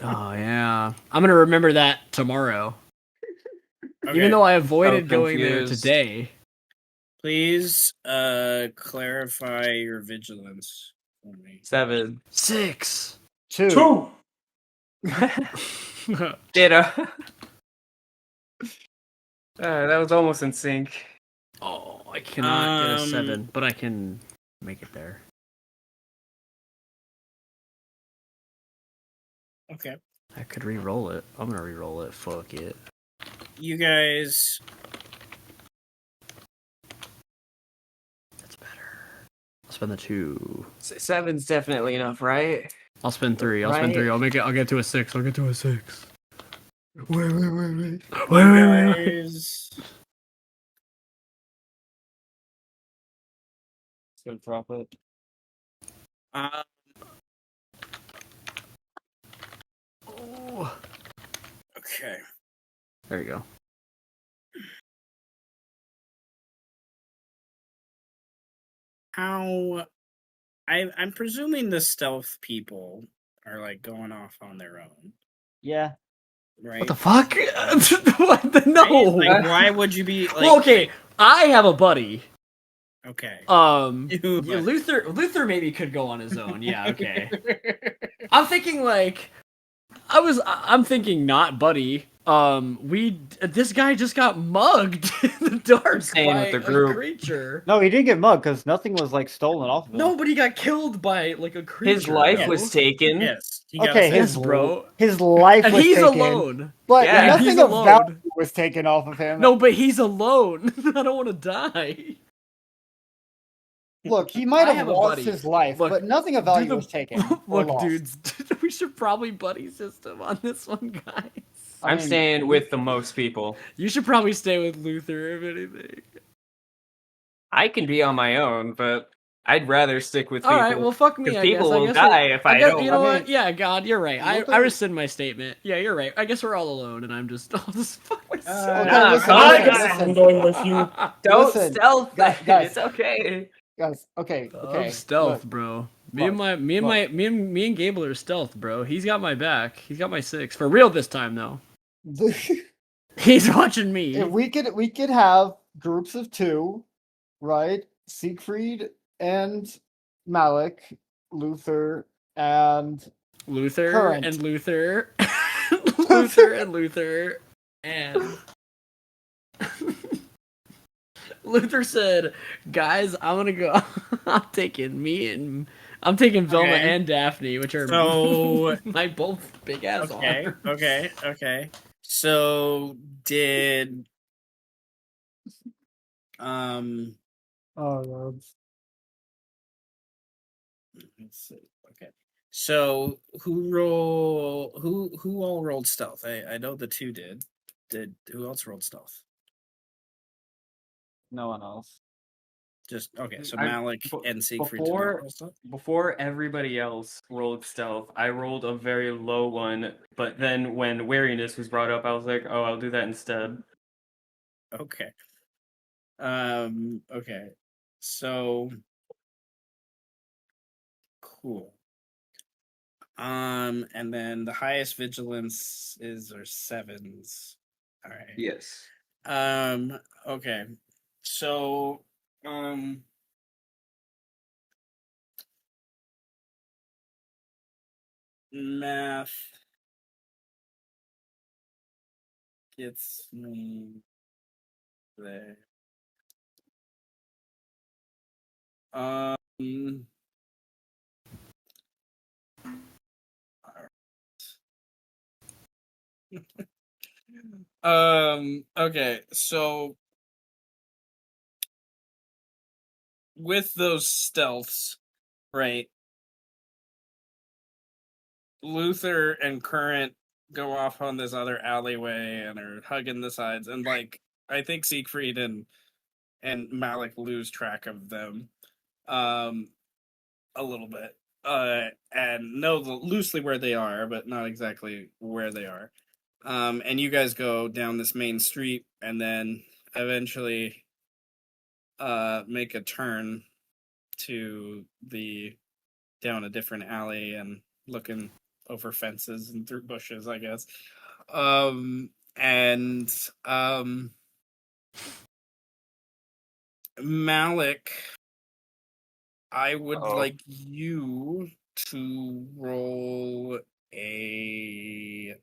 Oh yeah, I'm gonna remember that tomorrow. okay. Even though I avoided So going there confused. today. Please clarify your vigilance for me. 7. 6. 2. 2. Ditto. That was almost in sync. Oh, I cannot get a Um, 7, but I can make it there. Okay. I could re-roll it. I'm gonna re-roll it. Fuck it. You guys. That's better. I'll spend the 2. 7's definitely enough, right? I'll spend 3. I'll spend Right. 3. I'll get to a 6. I'll get to a 6. Wait. You Wait. guys. It's gonna drop it. Uh, Oh. okay. There you go. How. I'm presuming the stealth people are like going off on their own, Yeah. right? What the fuck? What the no? Right? Like, why would you be like? Well, okay, I have a buddy. Okay. Yeah, You, buddy. Luther maybe could go on his own. Yeah, okay. I'm thinking like I'm thinking not buddy. This guy just got mugged in the dark Staying by with the a group. creature. No, he didn't get mugged because nothing was like stolen off of him. No, but he got killed by like a creature. His life bro. was taken. Yes. You gotta Okay, say his Yes, bro. His life And was he's taken, alone. but Yeah, nothing he's of alone. value was taken off of him. No, but he's alone. I don't want to die. Look, he might I have have a lost buddy. his life, Look, but nothing of value the- was taken. or Look, lost. dudes, we should probably buddy system on this one, guys. I I'm mean, staying with the most people. You should probably stay with Luther, if anything. I can be on my own, but I'd rather stick with people. All right, well, fuck me. Because I people guess. will die if I guess, don't. You know I what? mean, Yeah, God, you're right. I Luther- rescind my statement. Yeah, you're right. I guess we're all alone, and I'll just fuck myself. Okay, Nah, listen, come I on, listen, guess listen. I'm going with you. Don't Listen, stealth guys, then. guys. It's okay. Guys, okay. I'm stealth, look. bro. look, Me and Gable are stealth, bro. He's got my back. He's got my 6 for real this time, though. He's watching me. If we could have groups of 2, right? Siegfried and Malik, Luther and Luther Current. and Luther, Luther and Luther, and Luther said, "Guys, I'm gonna go. I'm taking Velma Okay. and Daphne, which are So- my both big ass Okay. arms." Okay. So did oh god. let's see. Okay. So who all rolled stealth? I know the 2 did. Who else rolled stealth? No one else. Just okay. So I- Malik b- and Siegfried did before- not roll stealth. Before everybody else rolled stealth, I rolled a very low one, but then when wariness was brought up, I was like, oh, I'll do that instead. Okay. Okay. So cool. And then the highest vigilance is or 7s. All right. Yes. Okay. So Math gets me there. Um. Okay, so with those stealths, right? Luther and Current go off on this other alleyway and are hugging the sides, and like I think Siegfried and Malik lose track of them, a little bit, and know loosely where they are, but not exactly where they are. And you guys go down this main street, and then eventually, make a turn to down a different alley and looking over fences and through bushes, I guess. And Malik, I would Uh-oh. like you to roll a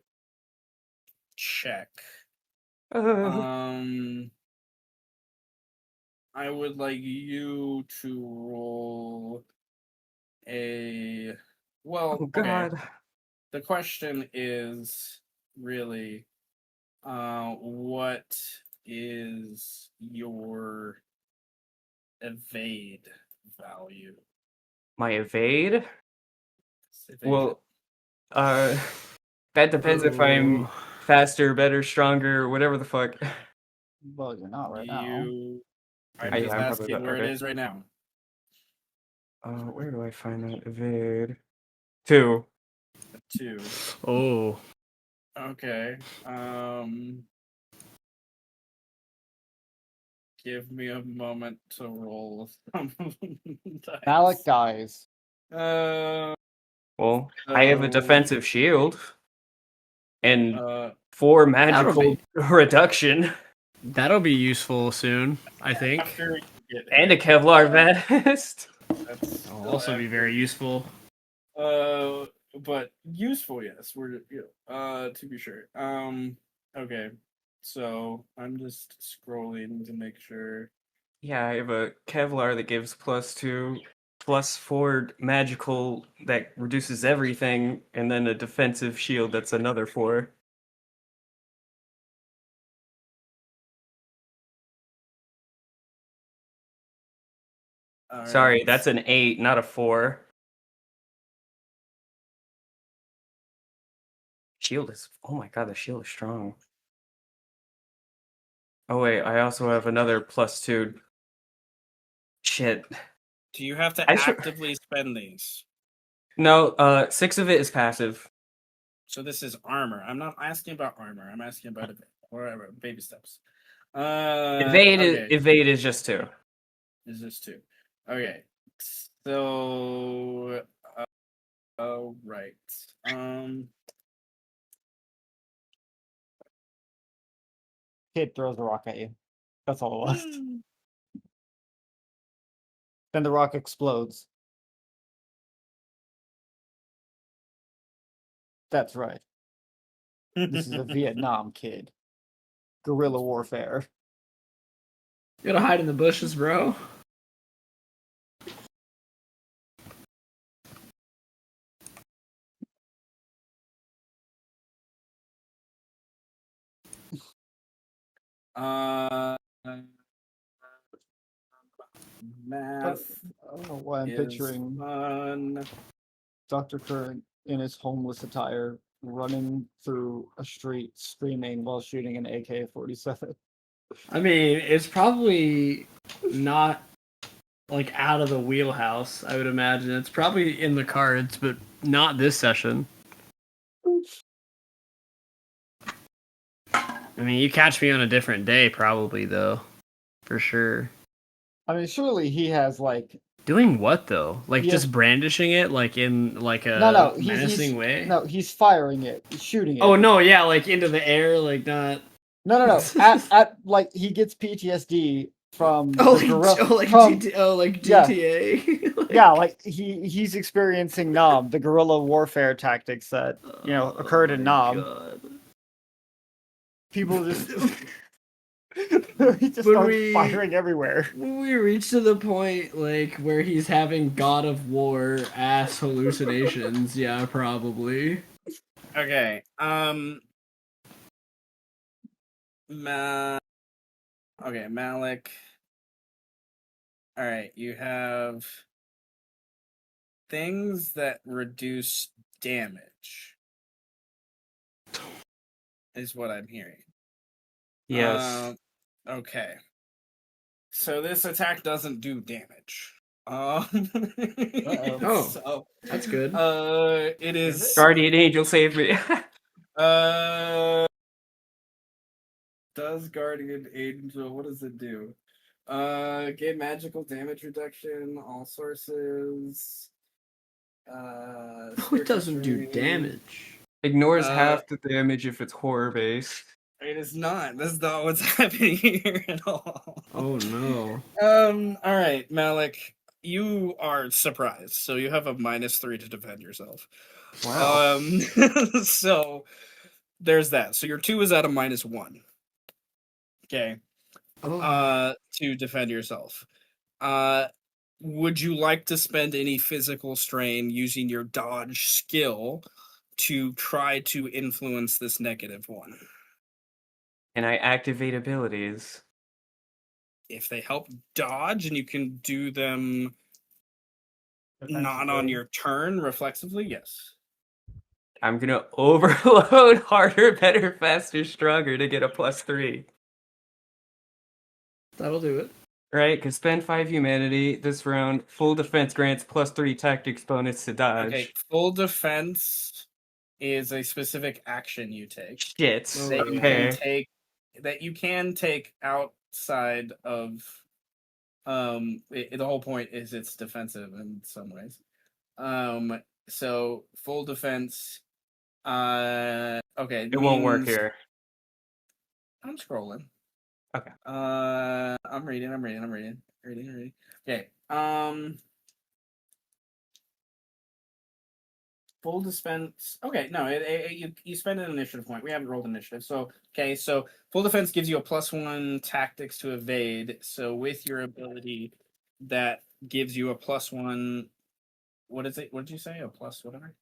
check. I would like you to roll a well. Oh God. Okay. The question is really, what is your evade value? My evade? Evasion. Well, that depends if I'm faster, better, stronger, whatever the fuck. Well, you're not right now. I'm Yeah, just I'm probably asking where it okay. is right now. Where do I find that evade? 2. 2. Oh. Okay. Give me a moment to roll some dice. Malik dies. Well, I have a defensive shield and Uh, 4 magical reduction That'll be useful soon, I think. after you get and a Kevlar vest. that's That'll also be very useful. but useful, yes. We're to be sure. Okay. So I'm just scrolling to make sure. Yeah, I have a Kevlar that gives +2, +4 magical that reduces everything, and then a defensive shield that's another 4. All Sorry, right. that's an 8, not a 4. Shield is. Oh my god, the shield is strong. Oh wait, I also have another +2. Shit. Do you have to I should- actively spend these? No, 6 of it is passive. So this is armor. I'm not asking about armor. I'm asking about whatever baby steps. Okay. Evade is just 2. Is this 2? Okay. So, oh right. Kid throws a rock at you. That's all it was. Then the rock explodes. That's right. This is a Vietnam kid. Guerrilla warfare. You gotta hide in the bushes, bro. Math. I don't know why I'm is picturing fun. Dr. Current in his homeless attire running through a street screaming while shooting an AK-47. I mean, it's probably not like out of the wheelhouse, I would imagine. It's probably in the cards, but not this session. I mean, you catch me on a different day, probably, though. For sure. I mean, surely he has like Doing what, though? Like, He just has- brandishing it, like, in, like, a no, menacing way? No, he's firing it, he's shooting it. Oh, no, yeah, like, into the air, like, not... No. At like he gets PTSD from Oh, the gorilla. like from- yeah. GTA. Like- Yeah, like he's experiencing Nom, the guerrilla warfare tactics that occurred in my Nom. God. People just he just When starts we- firing everywhere. When we reach to the point like where he's having God of War ass hallucinations, yeah, probably. Okay. Okay, Malik. All right, you have things that reduce damage. Is what I'm hearing. Yes. Okay. So this attack doesn't do damage. Oh, So that's good. it is. Guardian Angel, save me. Does Guardian Angel? What does it do? Gain magical damage reduction. All sources. It doesn't do damage. Ignores Uh, half the damage if it's horror based. It is not. That's not what's happening here at all. Oh no. All right, Malik. You are surprised, so you have a -3 to defend yourself. Wow. So there's that. So your 2 is at a -1. Okay. Oh. To defend yourself. Would you like to spend any physical strain using your dodge skill to try to influence this -1? And I activate abilities. If they help dodge and you can do them not on your turn reflexively, yes. I'm gonna overload harder, better, faster, stronger to get a +3. That'll do it. Right? Because spend 5 humanity this round. Full defense grants +3 tactics bonus to dodge. Okay, full defense is a specific action you take. Shit. That you Okay. can take that you can take outside of the whole point is it's defensive in some ways. So full defense okay, It won't work means- here. I'm scrolling. Okay. I'm reading. Okay. Full dispense. Okay, no, you spend an initiative point. We haven't rolled initiative, so okay. So full defense gives you a +1 tactics to evade. So with your ability, that gives you a +1. What is it? What did you say? A plus whatever.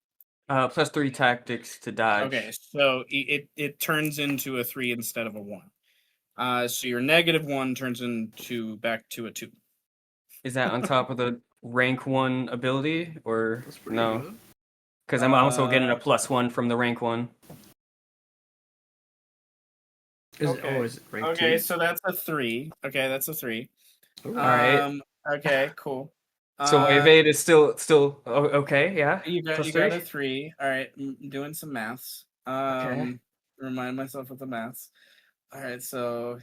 +3 tactics to dodge. Okay, so it turns into a 3 instead of a 1. So your -1 turns into back to a 2. Is that on top of the rank 1 ability or That's pretty no? good. Because I'm also getting a +1 from the rank 1. Is it rank Okay, 2? so that's a 3. Okay, that's a 3. Ooh. Alright. Okay, cool. So my evade is still okay, yeah. You got +3? a 3. All right, I'm doing some maths. Okay. Remind myself of the maths. All right, so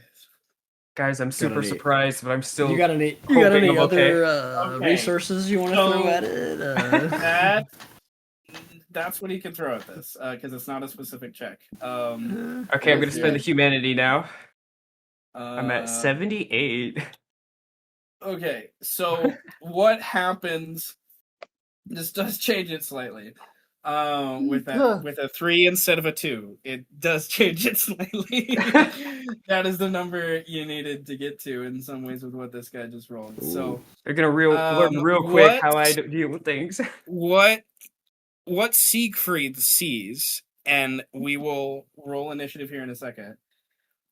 Guys, I'm super neat. surprised, but I'm still You got any hoping I'm other Okay. resources you want to So- throw at it? that's what he can throw at this because it's not a specific check. Okay, I'm gonna spend the humanity now. I'm at 78. Okay, so what happens? This does change it slightly. With a 3 instead of a 2, it does change it slightly. That is the number you needed to get to in some ways with what this guy just rolled. So They're gonna learn real quick what- how I deal with things. what Siegfried sees, and we will roll initiative here in a second.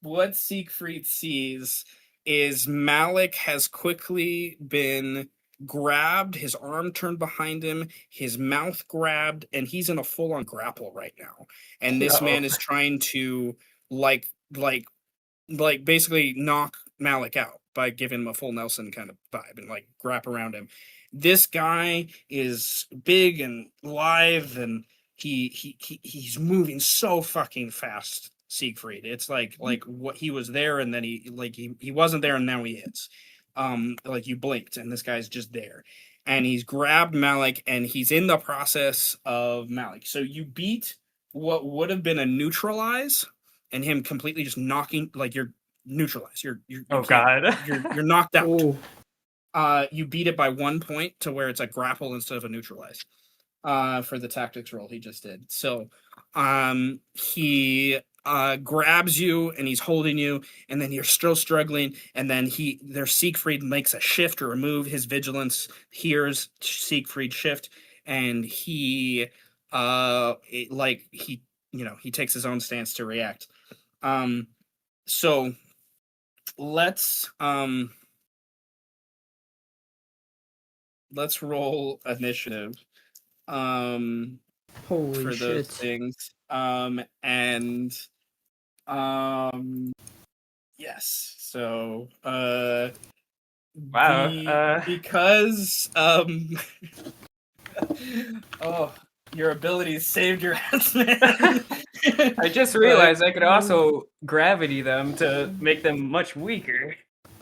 What Siegfried sees is Malik has quickly been grabbed, his arm turned behind him, his mouth grabbed, and he's in a full-on grapple right now. And this man is trying to like basically knock Malik out by giving him a full Nelson kind of vibe and like wrap around him. This guy is big and lithe, and he's moving so fucking fast. Siegfried, it's like what he was there and then he wasn't there and now he is. Like you blinked and this guy's just there, and he's grabbed Malik and he's in the process of Malik. So you beat what would have been a neutralize and him completely just knocking, like you're neutralized. You Oh can't- God. you're knocked out. Oh, You beat it by 1 point to where it's a grapple instead of a neutralize. For the tactics roll he just did. So, he grabs you and he's holding you, and then you're still struggling, and then Siegfried makes a shift or a move. His vigilance hears Siegfried shift, and he he takes his own stance to react. So let's roll initiative holy for those shit! things. Yes. So Wow. because oh, your abilities saved your ass, man. I just realized I could also gravity them to make them much weaker.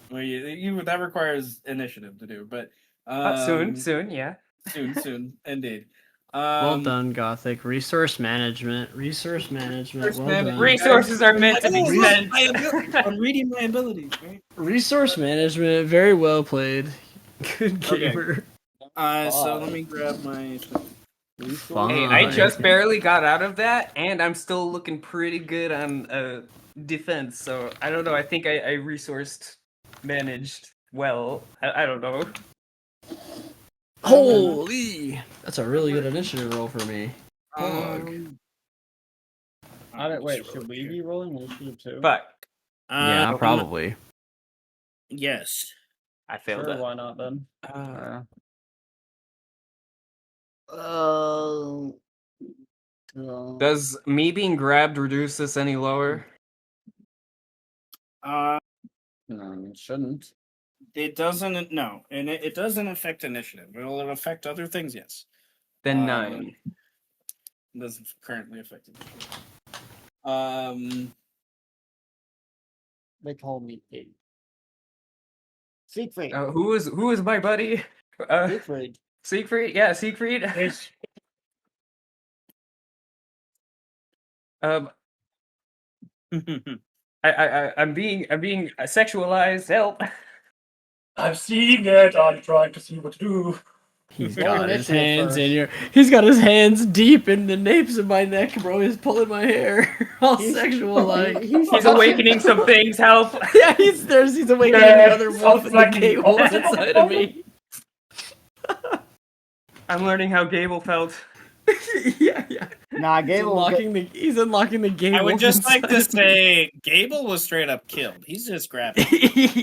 Well, that requires initiative to do, but Soon, yeah. soon, indeed. Well done, Gothic. Resource management. Well done. Resources are meant to be Oh, spent. I'm reading my abilities, right? Resource management. Very well played. Good Okay. gamer. So let me grab my. Fine. Hey, I just barely got out of that, and I'm still looking pretty good on defense. So I don't know. I think I resourced managed well. I don't know. Holy! That's a really good initiative roll for me. Wait, should we be rolling initiative too? But Yeah, probably. Yes. I failed Sure, it. why not then? Does me being grabbed reduce this any lower? No, it shouldn't. It doesn't. No, and it doesn't affect initiative. Will it affect other things? Yes. Then 9. It doesn't currently affect initiative. They call me Pig. Siegfried. Who is my buddy? Siegfried. Siegfried? Yeah, Siegfried. Yes. I'm being sexualized. Help! I'm seeing it. I'm trying to see what to do. He's Roll got his initiative hands first. in your. He's got his hands deep in the napes of my neck, bro. He's pulling my hair, all sexual like. He's awakening some things. Help! Yeah, he's awakening the other wolf and the sounds like gay me. wolf inside of me. I'm learning how Gable felt. yeah. Nah, Gable. He's unlocking the gay I would wolf just like to inside of me. say Gable was straight up killed. He's just grabbing.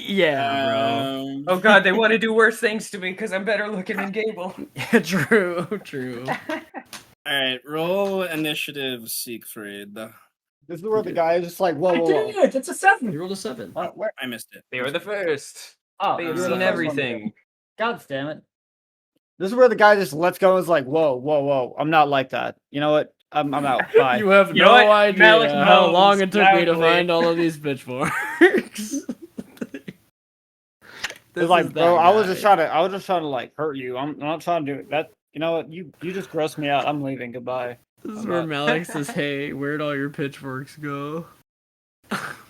Yeah, bro. Oh God, they want to do worse things to me because I'm better looking than Gable. Yeah, true. All right, roll initiative, Siegfried. This is where the guy is just like, whoa, I whoa, did whoa. it. It's a 7. You rolled a 7. Where? I missed it. They were the first. Oh, They you have were the seen first one. everything. God damn it. This is where the guy just lets go and is like, whoa. I'm not like that. You know what? I'm out. Bye. You have You know no what? idea Malik how long moans it took me to loudly. find all of these pitchforks. It's like, bro, I was just trying to like hurt you. I'm not trying to do that. You know what? You just grossed me out. I'm leaving. Goodbye. This is I'm where not- Malik says, "Hey, where'd all your pitchforks go?"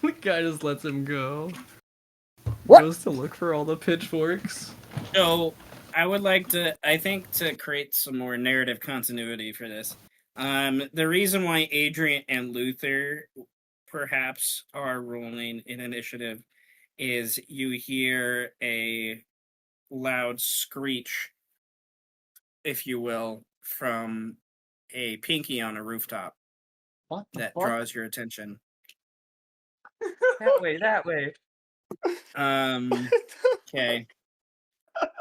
The guy just lets him go. What? Goes to look for all the pitchforks. So I would like to, I think, to create some more narrative continuity for this. The reason why Adrian and Luther perhaps are rolling in initiative is you hear a loud screech, if you will, from a pinky on a rooftop What the that fuck? draws your attention. That way. Okay.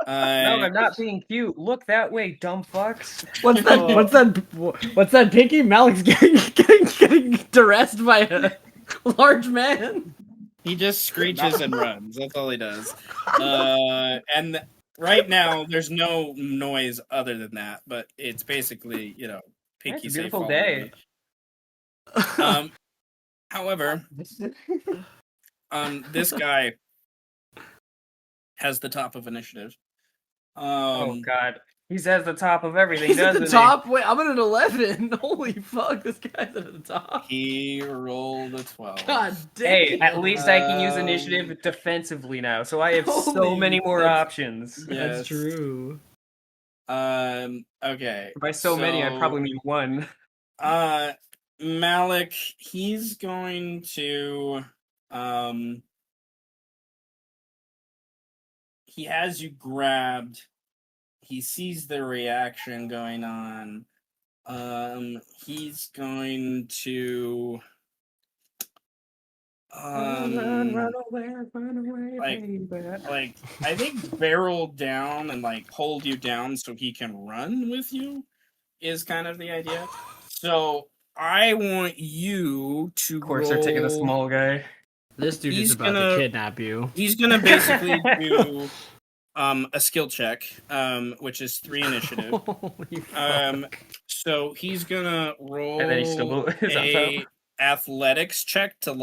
No, I'm not being cute. Look that way, dumb fucks. What's that pinky? Malik's getting harassed by a large man. He just screeches and runs. That's all he does. And right now, there's no noise other than that. But it's basically, pinky It's a say beautiful follow day. me. However, this guy has the top of initiative. Oh God. He's at the top of everything, He's at doesn't the top. Wait, I'm at an 11. Holy fuck, this guy's at the top. He rolled a 12. God damn. Hey, at least I can use Um, initiative defensively now, so I have so Holy- many more that's- options. Yeah. That's Yes. true. Okay. By so many, I probably mean one. Malik, he's going to he has you grabbed. He sees the reaction going on. He's going to Run away, like I think barrel down and like hold you down so he can run with you is kind of the idea. So I want you to Of course, they're taking a roll- small guy. This dude He's is about gonna- to kidnap you. He's gonna basically do a skill check, which is 3 initiative. Holy fuck. So he's gonna roll And then he still is on a top. athletics check to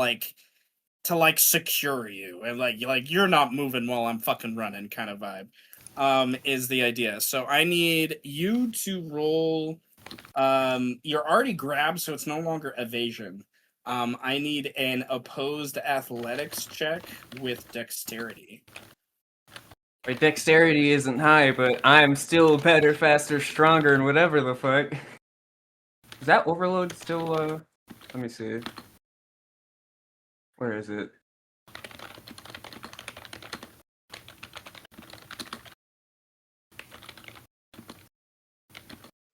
secure you and like you're not moving while I'm fucking running kind of vibe. Is the idea. So I need you to roll. You're already grabbed, so it's no longer evasion. I need an opposed athletics check with dexterity. My dexterity isn't high, but I'm still better, faster, stronger, and whatever the fuck. Is that overload still, let me see. Where is it?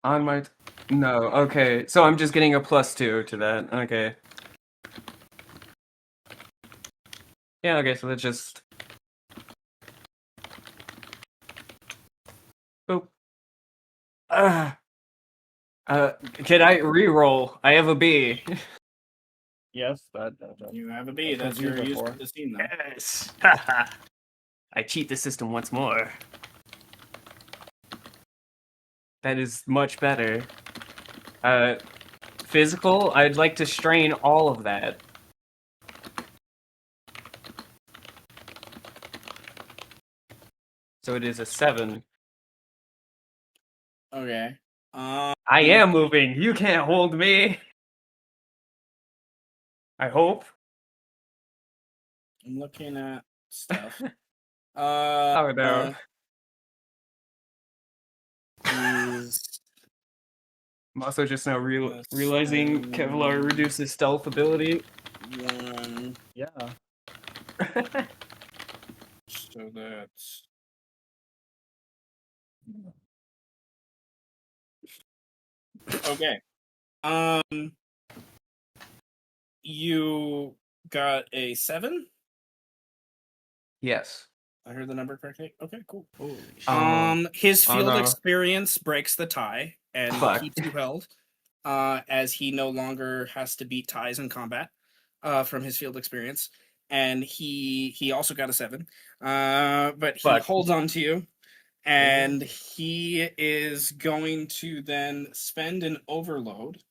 On my... No, okay. So I'm just getting a +2 to that. Okay. Yeah, okay, so let's just... Boop. Can I re-roll? I have a B. Yes, that. You have a B. That's That's what your you use for. for the scene, though. Yes. I cheat the system once more. That is much better. Physical, I'd like to strain all of that. So it is a 7. Okay. I am moving. You can't hold me. I hope. I'm looking at stuff. Oh no. He's I'm also just now Yes, realizing Kevlar reduces stealth ability. one, Yeah. so that's okay. You got a 7? Yes. I heard the number correctly. Okay, cool. Holy shit. His Oh, field no. experience breaks the tie and Fuck. keeps you held, as he no longer has to beat ties in combat, from his field experience. And he also got a 7, but he Fuck. holds on to you, and he is going to then spend an overload,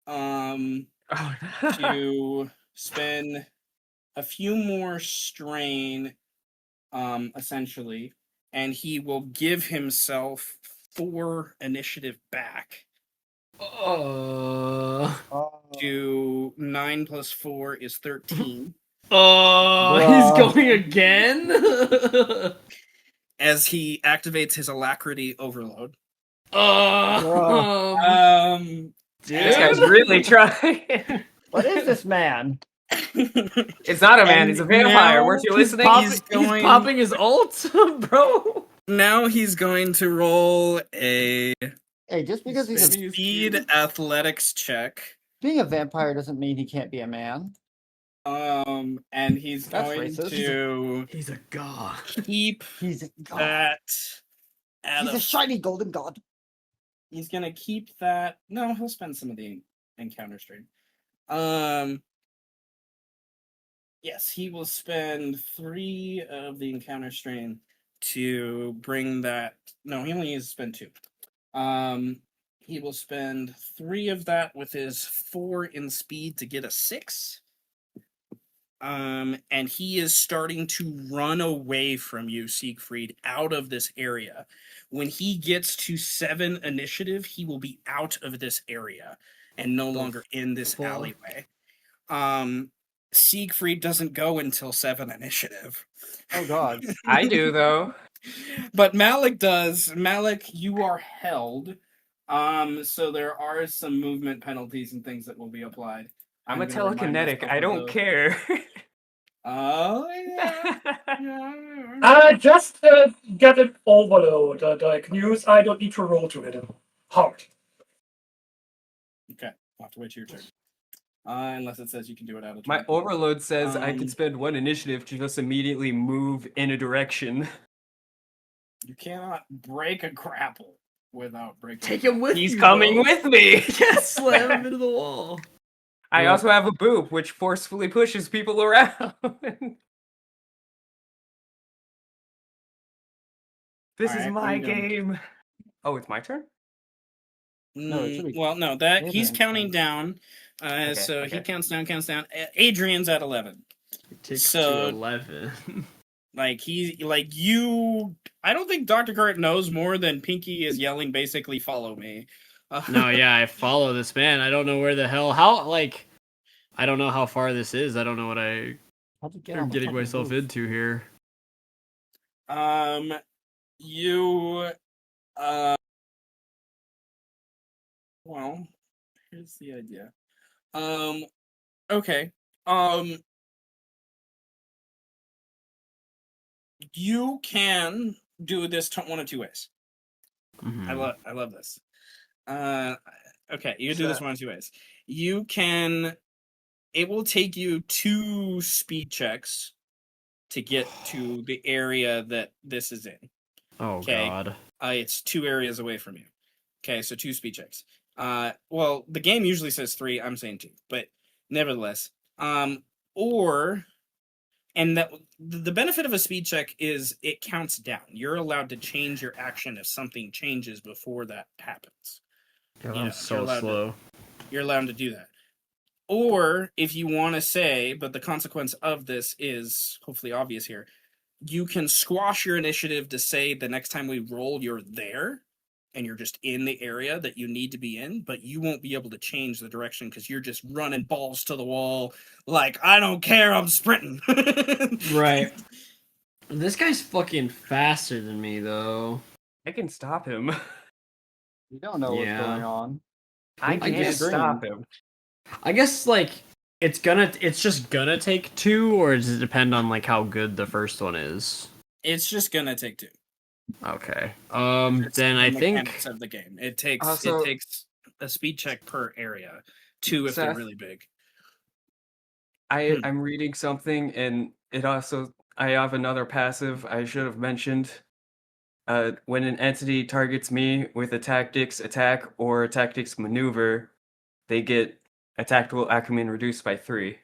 Oh, to spend a few more strain, essentially, and he will give himself 4 initiative back to 9 plus 4 is 13. He's Bruh. going again? As he activates his alacrity overload. this guy's really trying. What is this man? It's not a man, And he's a vampire. now Weren't you He's, listening? popping, He's he's going- popping his ult, bro. Now he's going to roll a Hey, just because he's a, speed athletics check. being a vampire doesn't mean he can't be a man. And he's That's going racist. to He's a god. keep He's a god. that at He's a shiny golden god. He's gonna keep that. No, he'll spend some of the encounter strain. Yes, he will spend 3 of the encounter strain to bring that. No, he only needs to spend 2. He will spend 3 of that with his 4 in speed to get a 6. and he is starting to run away from you, Siegfried, out of this area. When he gets to 7 initiative, he will be out of this area and no longer in this fuck? alleyway. Siegfried doesn't go until 7 initiative. Oh God. I do though. But Malik does. Malik, you are held. So there are some movement penalties and things that will be applied. I'm a gonna remind telekinetic. myself I of don't those. care. Oh yeah. Just get an overload. I can use. I don't need to roll to hit him. Hard. Okay, I'll have to wait your turn. Unless it says you can do it out of turn. My overload says I can Um, spend 1 initiative to just immediately move in a direction. You cannot break a grapple without breaking. Take him with He's you, coming bro. with me. Yeah, slam him into the wall. I Well- also have a boop, which forcefully pushes people around. This is Alright, what are my you doing? game. Oh, it's my turn? No, it should be- Well, no, that he's Adrian's counting turn. down. Okay, So he okay. counts down. Adrian's at 11. It takes So- to 11. Like you. I don't think Dr. Kurt knows more than Pinky is yelling. Basically, follow me. No, yeah, I follow this man. I don't know where the hell. I don't know how far this is. I don't know what How'd you get on I'm the getting fucking myself roof? into here. You. Well, here's the idea. Okay. You can do this one of 2 ways. Mhm. I love this. Okay, you can do this one of 2 ways. You can. It will take you 2 speed checks to get to the area that this is in. Oh Okay. God. It's 2 areas away from you. Okay, so 2 speed checks. Well, the game usually says 3. I'm saying 2, but nevertheless, and that the benefit of a speed check is it counts down. You're allowed to change your action if something changes before that happens. Yeah, You I'm know, so slow. You're allowed to do that. Or if you want to say, but the consequence of this is hopefully obvious here, you can squash your initiative to say the next time we roll, you're there and you're just in the area that you need to be in, but you won't be able to change the direction because you're just running balls to the wall. Like, I don't care, I'm sprinting. Right. This guy's fucking faster than me, though. I can stop him. You don't know Yeah. what's going on. I I can't guess- stop him. I guess it's just gonna take 2, or does it depend on how good the first one is? It's just gonna take 2. Okay. It's Then the I mechanics think of the game. It takes Also- a speed check per area, 2 if they're Seth? really big. I'm reading something, and I have another passive I should have mentioned. When an entity targets me with a tactics attack or a tactics maneuver, they get tactical acumen reduced by 3.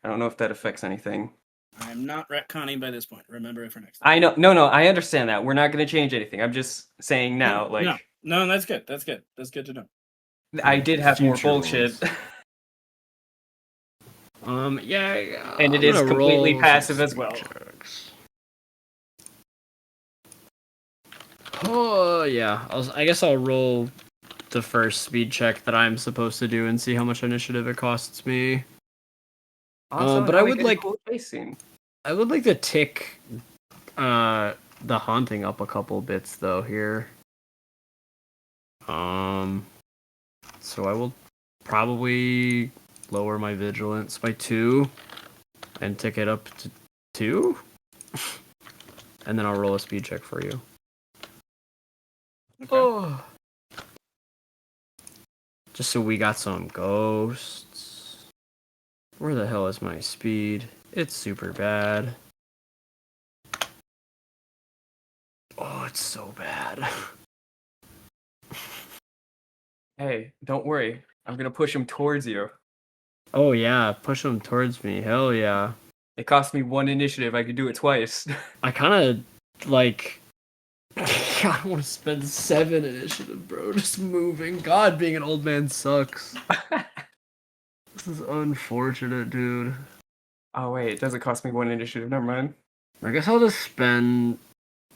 I don't know if that affects anything. I'm not retconning by this point. Remember it for next time. I know, no, I understand that. We're not going to change anything. I'm just saying now, No, that's good. That's good. That's good to know. I did have more Future bullshit, ones. Yeah. and it is completely passive as well. Checks. Oh yeah. I guess I'll roll the first speed check that I'm supposed to do and see how much initiative it costs me. Also, but now I we would get a like- cool chase scene. I would like to tick the haunting up a couple bits though here. So I will probably lower my vigilance by 2 and tick it up to 2. And then I'll roll a speed check for you. Okay. Oh. Just so we got some ghosts. Where the hell is my speed? It's super bad. Oh, it's so bad. Hey, don't worry. I'm gonna push him towards you. Oh yeah, push them towards me. Hell yeah. It cost me 1 initiative. I could do it twice. I kind of I don't want to spend 7 initiative, bro. Just moving. God, being an old man sucks. This is unfortunate, dude. Oh wait, it doesn't cost me 1 initiative. Never mind. I guess I'll just spend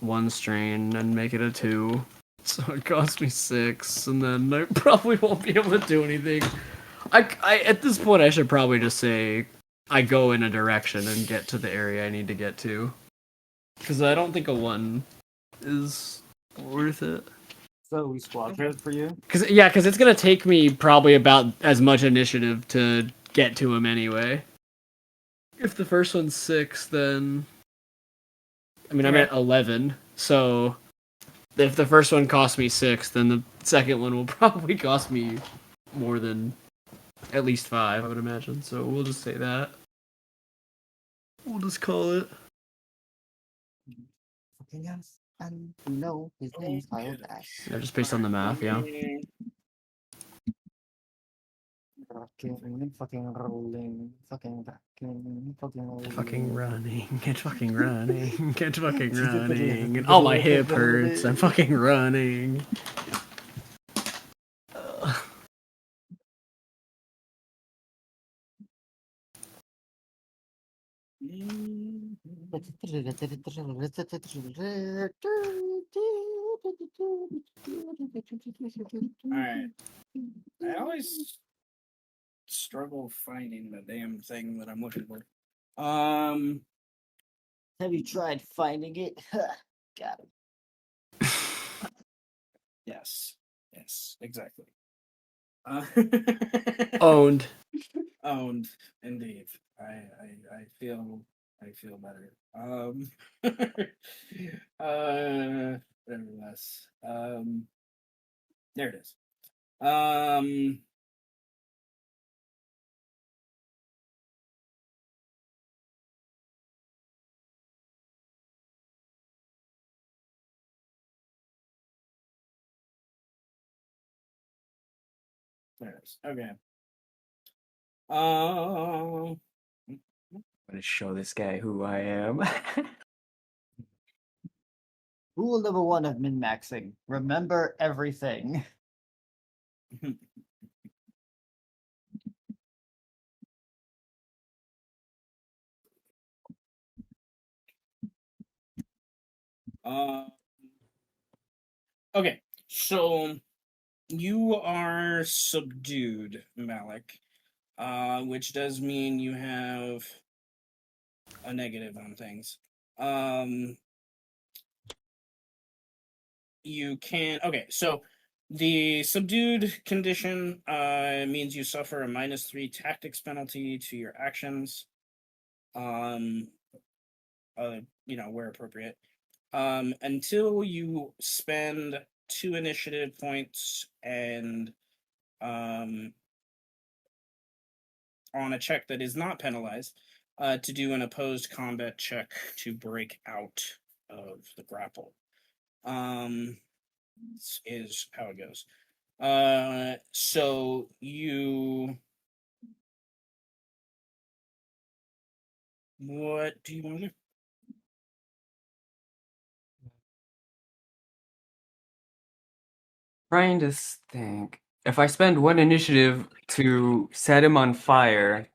1 strain and make it a 2. So it costs me 6, and then I probably won't be able to do anything. I at this point I should probably just say I go in a direction and get to the area I need to get to. Because I don't think a 1 is worth it. So we squad trade for you. Because it's gonna take me probably about as much initiative to get to him anyway. If the first one's 6, then I mean I'm at 11. So if the first one cost me 6, then the second one will probably cost me more than at least 5, I would imagine. So we'll just say that. We'll just call it. Fucking yes. And no, his name's Kyle Bass. Yeah, just based on the math, yeah. Fucking rolling. Fucking rocking. Fucking rolling. Fucking running, get fucking running, get fucking running. And all my hip hurts, I'm fucking running. Alright. I always struggle finding the damn thing that I'm looking for. Have you tried finding it? Got it. Yes. Yes, exactly. Owned. Owned, indeed. I feel better. Whatever less. There it is. There it is. Okay. I'm gonna show this guy who I am. Rule number 1 of min-maxing. Remember everything. Okay, so you are subdued, Malik, which does mean you have a negative on things. You can so the subdued condition means you suffer a -3 tactics penalty to your actions. Where appropriate. Until you spend 2 initiative points and on a check that is not penalized to do an opposed combat check to break out of the grapple. This is how it goes. So you. What do you want to do? Trying to think. If I spend 1 initiative to set him on fire,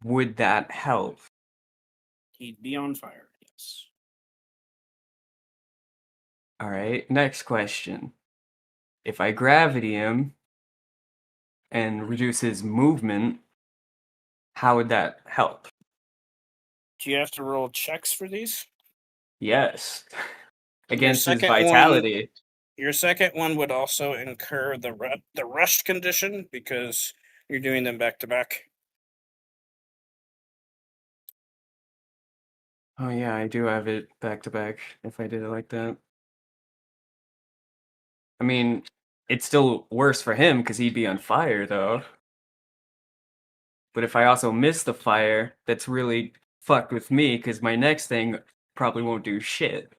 would that help? He'd be on fire, yes. Alright, next question. If I gravity him and reduce his movement, how would that help? Do you have to roll checks for these? Yes. Against his second vitality. Your second one would also incur the rushed condition because you're doing them back to back. Oh yeah, I do have it back to back if I did it like that. I mean, it's still worse for him because he'd be on fire though. But if I also miss the fire, that's really fucked with me because my next thing probably won't do shit.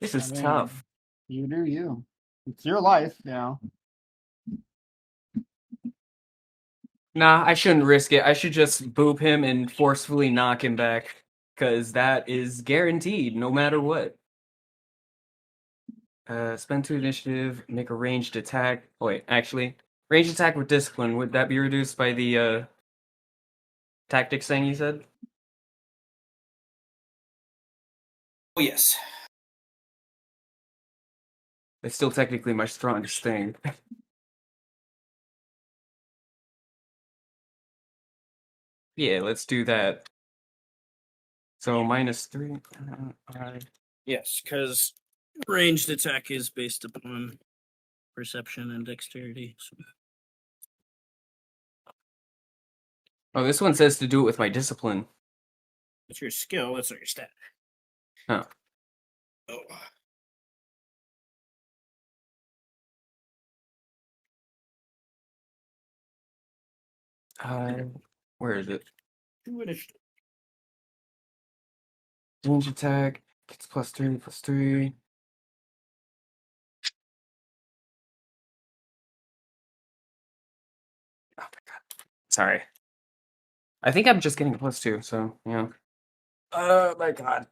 This is tough. You do you. It's your life, Nah, I shouldn't risk it. I should just boop him and forcefully knock him back. Because that is guaranteed, no matter what. Spend 2 initiative, make a ranged attack. Oh, wait, actually, ranged attack with discipline, would that be reduced by the tactics thing you said? Oh yes. It's still technically my strongest thing. Yeah, let's do that. So -3. Yes, because ranged attack is based upon perception and dexterity. So. Oh, this one says to do it with my discipline. It's your skill. That's not your stat. Huh. Oh. Where is it? Two initiative. Range attack gets +3/+3. Oh my god. Sorry. I think I'm just getting a +2, so yeah. Oh my god.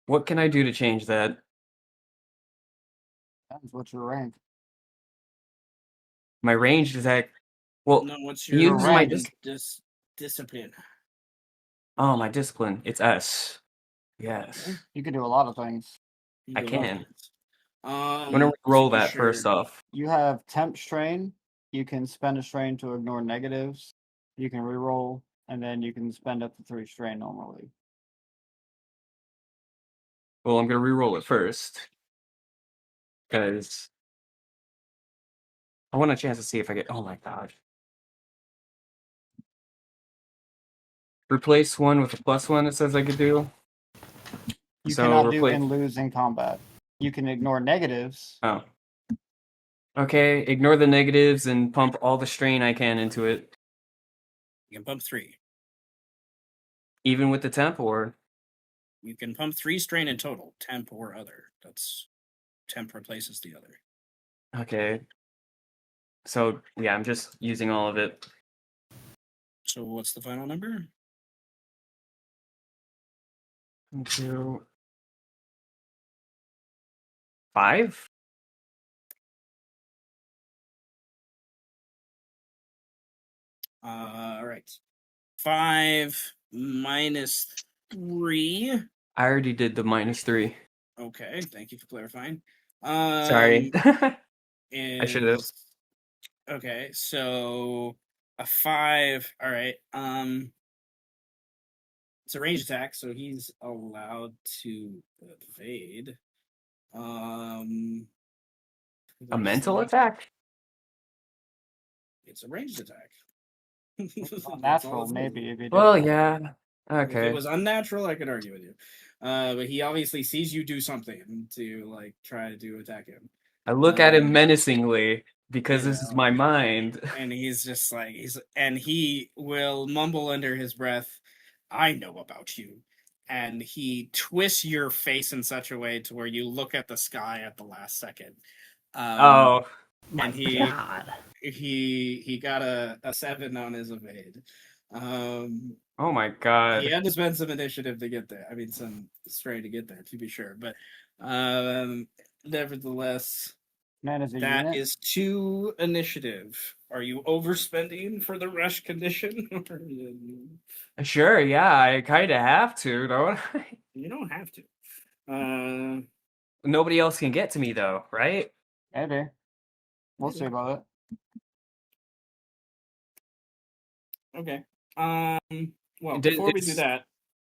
What can I do to change that? Depends what's your rank. My ranged attack. Well, No, what's he your uses my rank? discipline? Oh, my discipline. It's S. Yes. You can do a lot of things. You I do a lot of can. things. I'm gonna To roll be that sure, first off. You have temp strain. You can spend a strain to ignore negatives. You can reroll, and then you can spend up to 3 strain normally. Well, I'm gonna re-roll it first. Because I want a chance to see if I get. Oh my god. Replace one with a +1, it says I could do. You So cannot do replace. and lose in combat. You can ignore negatives. Oh. Okay, ignore the negatives and pump all the strain I can into it. you can pump 3. Even with the temp, or? You can pump 3 strain in total, temp or other. That's temp replaces the other. Okay. So, yeah, I'm just using all of it. So what's the final number? 2, 5? All right. 5 minus 3. I already did the -3. Okay, thank you for clarifying. Sorry. I should have. Is okay, so a 5. All right. It's a range attack, so he's allowed to evade. A mental attack? It's a ranged attack. It's not That's all natural, it's maybe. If you Well, did that. yeah. If it Okay. was unnatural, I could argue with you. But he obviously sees you do something to like try to attack him. I look at him menacingly because you this is know. my mind. And he's just like he will mumble under his breath, "I know about you." And he twists your face in such a way to where you look at the sky at the last second. Oh, My and he God. he got a 7 on his evade. oh my god. He had to spend some initiative to get there. I mean, some strain to get there, to be sure. But nevertheless, Man, is a that unit. is 2 initiative. Are you overspending for the rush condition? Sure, yeah, I kind of have to, don't I? You don't have to. Nobody else can get to me, though, right? Maybe. We'll see about it. Okay. Well, Did- before we do it's- that,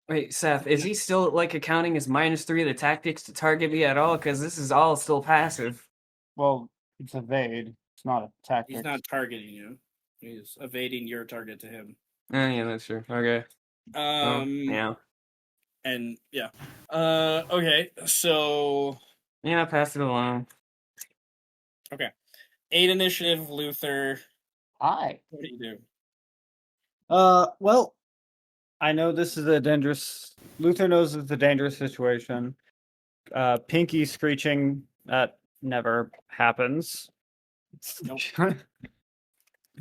Wait, Seth, is he still, like, accounting as -3 the tactics to target me at all? Because this is all still passive. Well, it's evade. It's not a tactic. he's not targeting you. He's evading your target to him. Yeah, that's true. Okay. Oh, yeah. And yeah. Okay, so Yeah, pass it along. okay. 8 initiative, Luther. Hi. What do you do? Well, I know this is a dangerous. Luther knows it's a dangerous situation. Pinky screeching, that never happens. Nope.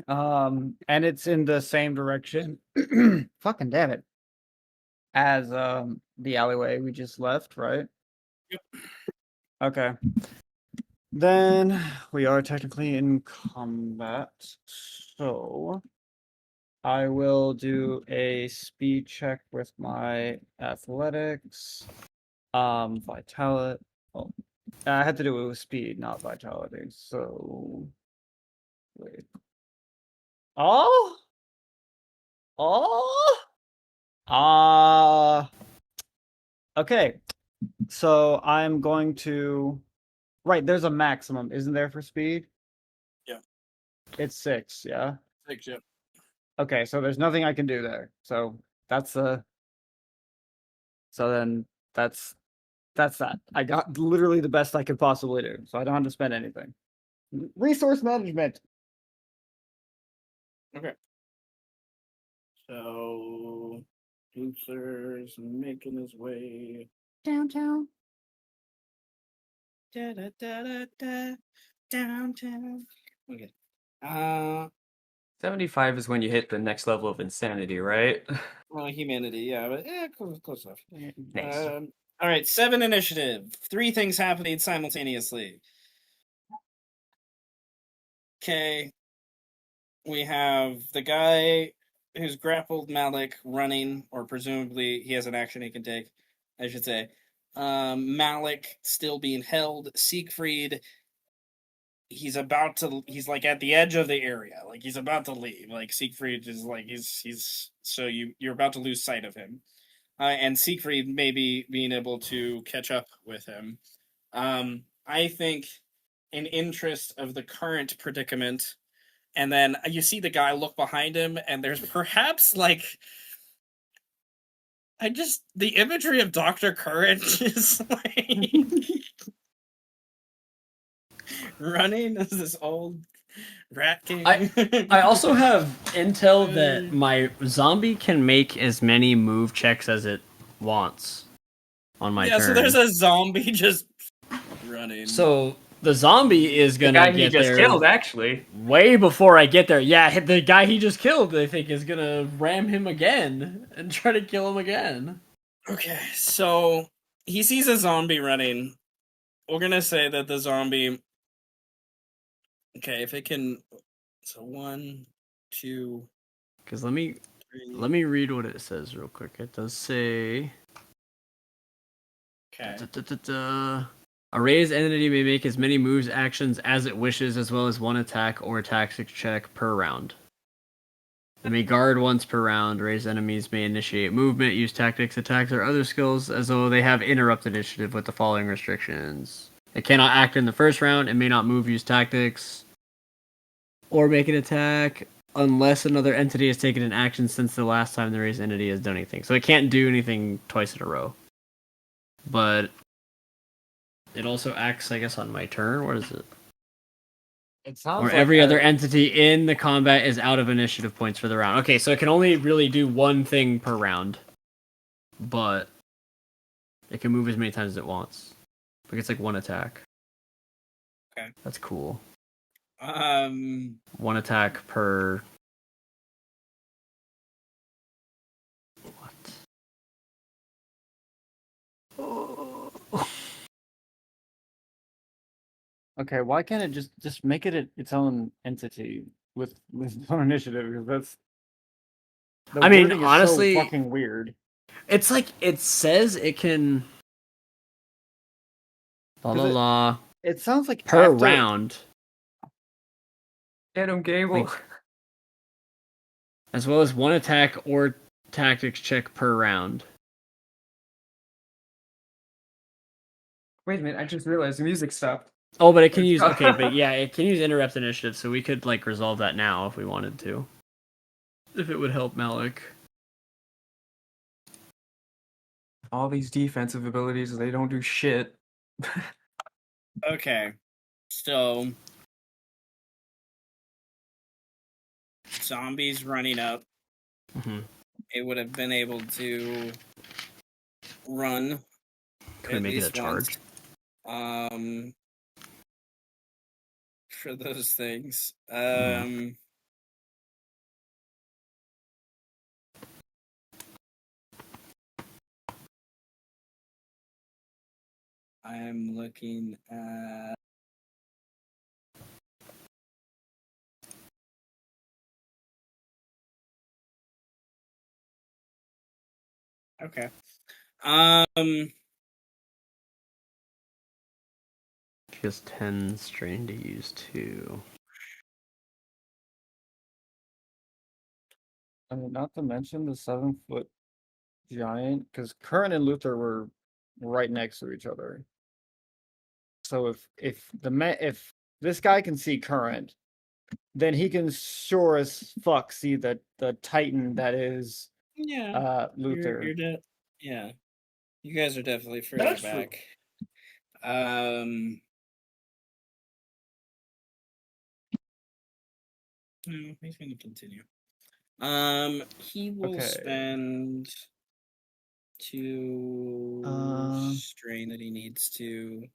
And it's in the same direction. Fucking damn it. As the alleyway we just left, right? Yep. Okay. Then we are technically in combat. So I will do a speed check with my athletics. Vitality. Oh, I had to do it with speed, not vitality. So, wait. Oh, oh, okay. So I'm going to. Right, there's a maximum, isn't there, for speed? Yeah. It's 6. Yeah. 6, yep. Okay, so there's nothing I can do there. So that's the. So then that's that. I got literally the best I could possibly do, so I don't have to spend anything. Resource management. Okay. So, Luther's making his way Downtown. da, da, da, da, da, downtown. Okay. 75 is when you hit the next level of insanity, right? Well, humanity, yeah, but close enough. Nice. All right, 7 initiative. 3 things happening simultaneously. Okay. We have the guy who's grappled Malik running, or presumably he has an action he can take, I should say. Malik still being held. Siegfried, he's like at the edge of the area. Like he's about to leave. Like Siegfried is like he's so you're about to lose sight of him. And Siegfried maybe being able to catch up with him. I think in interest of the current predicament, and then you see the guy look behind him, and there's perhaps like the imagery of Dr. Courage is like running as this old rat king. I also have intel that my zombie can make as many move checks as it wants on my turn. So there's a zombie just running. So the zombie is The gonna guy he get just there killed, actually. way before I get there. Yeah, the guy he just killed, I think, is gonna ram him again and try to kill him again. Okay, so he sees a zombie running. We're gonna say that the zombie. Okay, if it can. So 1, 2. Because let me read what it says real quick. It does say. Okay. A raised entity may make as many moves actions as it wishes, as well as one attack or tactics check per round. It may guard once per round. Raised enemies may initiate movement, use tactics, attacks, or other skills as though they have interrupt initiative with the following restrictions. It cannot act in the first round. It may not move, use tactics, or make an attack unless another entity has taken an action since the last time the raised entity has done anything. So it can't do anything twice in a row. But it also acts, I guess, on my turn. What is it? It sounds Or like every other entity in the combat is out of initiative points for the round. Okay, so it can only really do one thing per round. But it can move as many times as it wants. Like it's like one attack. Okay. That's cool. Um. One attack per... What? Oh. Okay, why can't it just make it its own entity with its own initiative? Because that's. I mean, wording is honestly, so fucking weird. It's like it says it can. Blah blah blah. It sounds like Per after, round, Get him, Gable. Like- as well as one attack or tactics check per round. Wait a minute, I just realized the music stopped. Oh, but it can use it can use interrupt initiative, so we could like resolve that now if we wanted to. If it would help Malik. All these defensive abilities, they don't do shit. Okay. So. Zombies running up. Mm-hmm. It would have been able to run. Can we make it a charge? For those things. I'm looking at Okay. She has 10 strain to use 2. I mean, not to mention the 7-foot giant, because Current and Luther were right next to each other. So if this guy can see Current, then he can sure as fuck see the Titan that is Yeah. Luther. Yeah. You guys are definitely further That's true. back. No, he's gonna continue. He will Okay. spend 2 strain that he needs to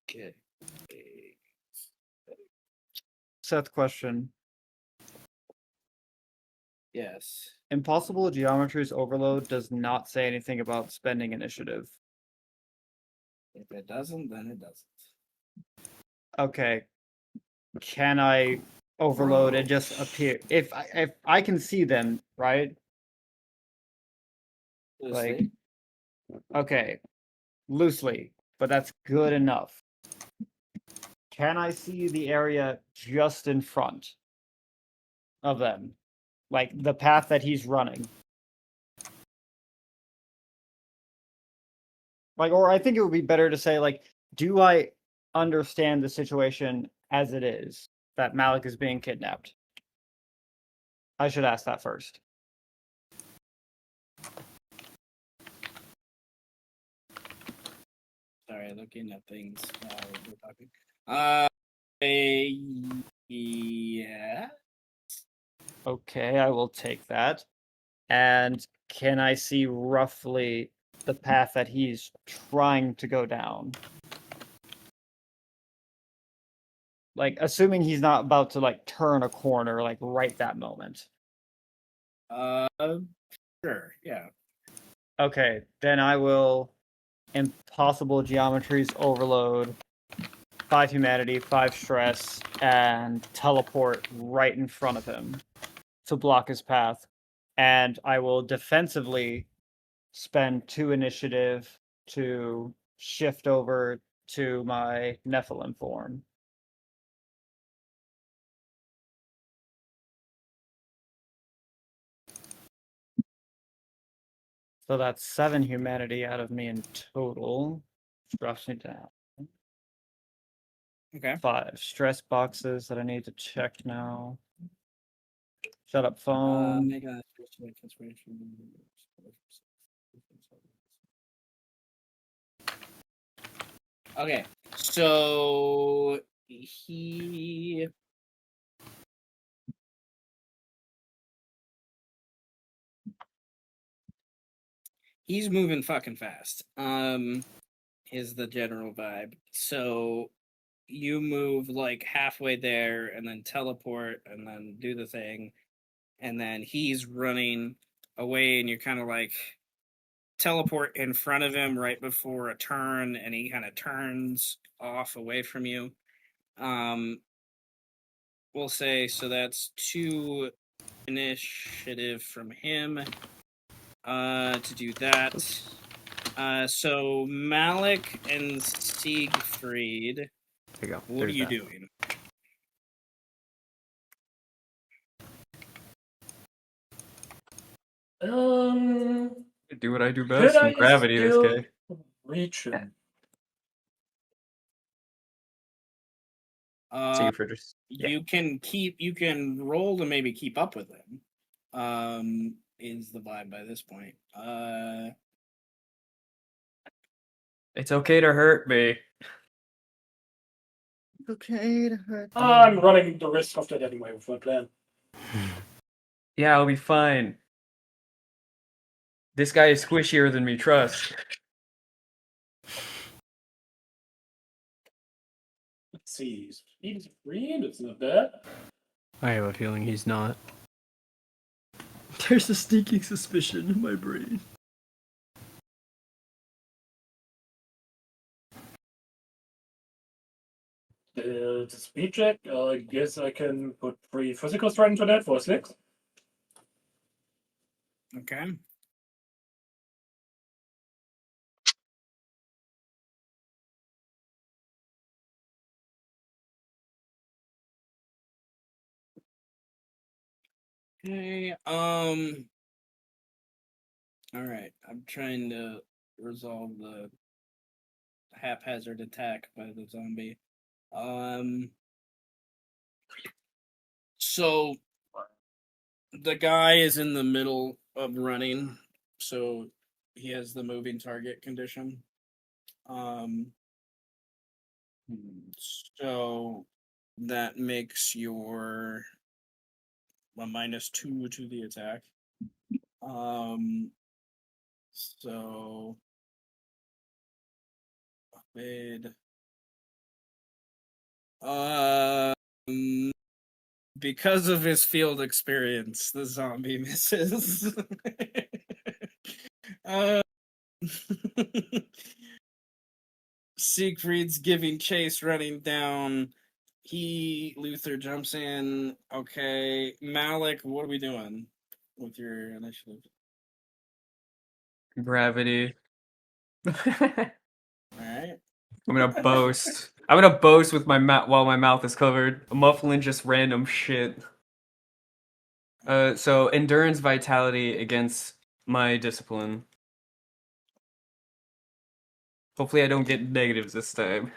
get a. Seth, question. Yes. Impossible Geometry's Overload does not say anything about spending initiative. If it doesn't, then it doesn't. Okay. Can I overload and just appear? If I can see them, right? Loosely. Okay, loosely, but that's good enough. Can I see the area just in front of them? Like the path that he's running? Like, or I think it would be better to say, like, do I understand the situation as it is that Malik is being kidnapped? I should ask that first. Sorry, looking at things while we're talking. Yeah. Okay, I will take that. And can I see roughly the path that he's trying to go down? Like, assuming he's not about to like turn a corner like right that moment. Sure, yeah. Okay, then I will Impossible Geometries Overload, 5 Humanity, 5 Stress, and teleport right in front of him to block his path. And I will defensively spend 2 initiative to shift over to my Nephilim form. So that's 7 humanity out of me in total. Drops me down. Okay. 5 stress boxes that I need to check now. Shut up, phone. Make a conspiration. Okay, so he's moving fucking fast. Is the general vibe. So you move like halfway there and then teleport and then do the thing, and then he's running away and you're kind of like teleport in front of him right before a turn, and he kind of turns off away from you. We'll say so that's 2 initiative from him to do that. So Malik and Siegfried, There you go. what are you doing? Do what I do Could best I in gravity, this still guy. reach him? Siegfried is- You can roll to maybe keep up with him. Is the vibe by this point. It's okay to hurt me. Okay to hurt. I'm running the risk of that anyway with my plan. Yeah, I'll be fine. This guy is squishier than me, trust. Let's see. Speed is 3, that's not bad. I have a feeling he's not. There's a sneaking suspicion in my brain. The speed check, I guess I can put 3 physical strength into that for 6. Okay. Okay. All right. I'm trying to resolve the haphazard attack by the zombie. So the guy is in the middle of running, so he has the moving target condition. So that makes your a -2 to the attack. So made because of his field experience, the zombie misses. uh, Siegfried's giving chase, running down. Luther jumps in. Okay, Malik, what are we doing with your initiative? Gravity. All right. I'm gonna boast. I'm gonna boast with my mouth while my mouth is covered, muffling just random shit. So endurance, vitality against my discipline. Hopefully, I don't get negatives this time.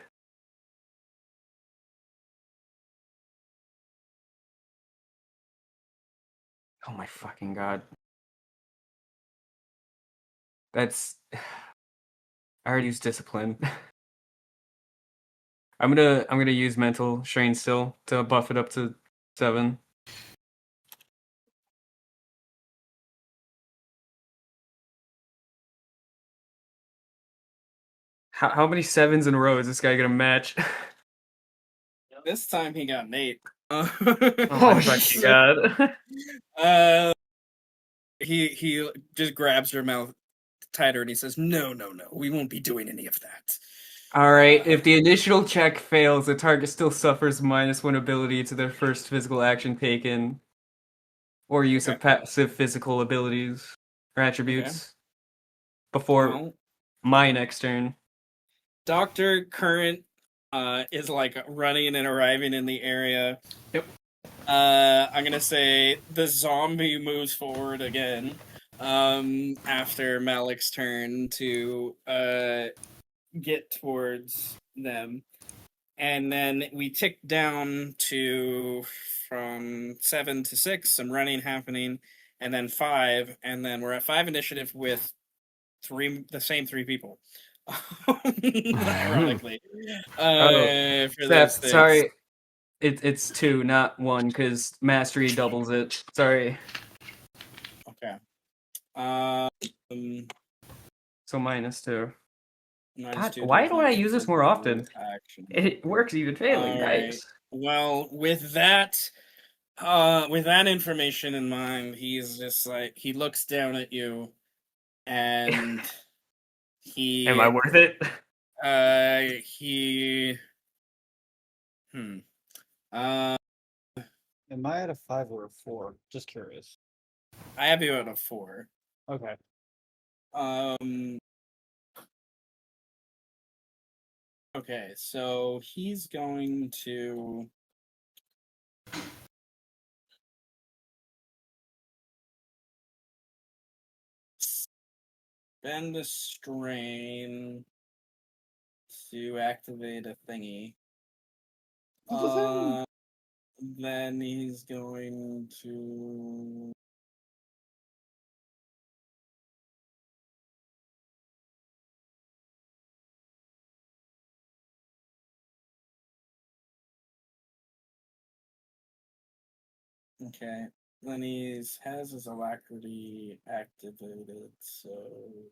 Oh my fucking god. That's. I already used discipline. I'm gonna use mental strain still to buff it up to 7. How many 7s in a row is this guy gonna match? This time he got Nate. Oh my fucking god. He just grabs her mouth tighter and he says, "No, no, no, we won't be doing any of that." Alright, if the initial check fails, the target still suffers -1 ability to their first physical action taken, or use of passive physical abilities or attributes before Well, my next turn. Dr. Current is like running and arriving in the area. Yep. I'm gonna say the zombie moves forward again after Malik's turn to get towards them. And then we tick down to from 7 to 6, some running happening, and then 5, and then we're at 5 initiative with the same 3 people. Ironically. For those things. Sorry. It's 2, not 1, because mastery doubles it. Sorry. Okay. So -2. God, -2 why does don't not I use this more include often? action. It works even failing, guys. Well, with that information in mind, he's just like he looks down at you and he Am I worth it? he uh Am I at a 5 or a 4? Just curious. I have you at a 4. Okay. Okay, so he's going to spend a strain to activate a thingy. Then he's going to okay. Then has his alacrity activated, so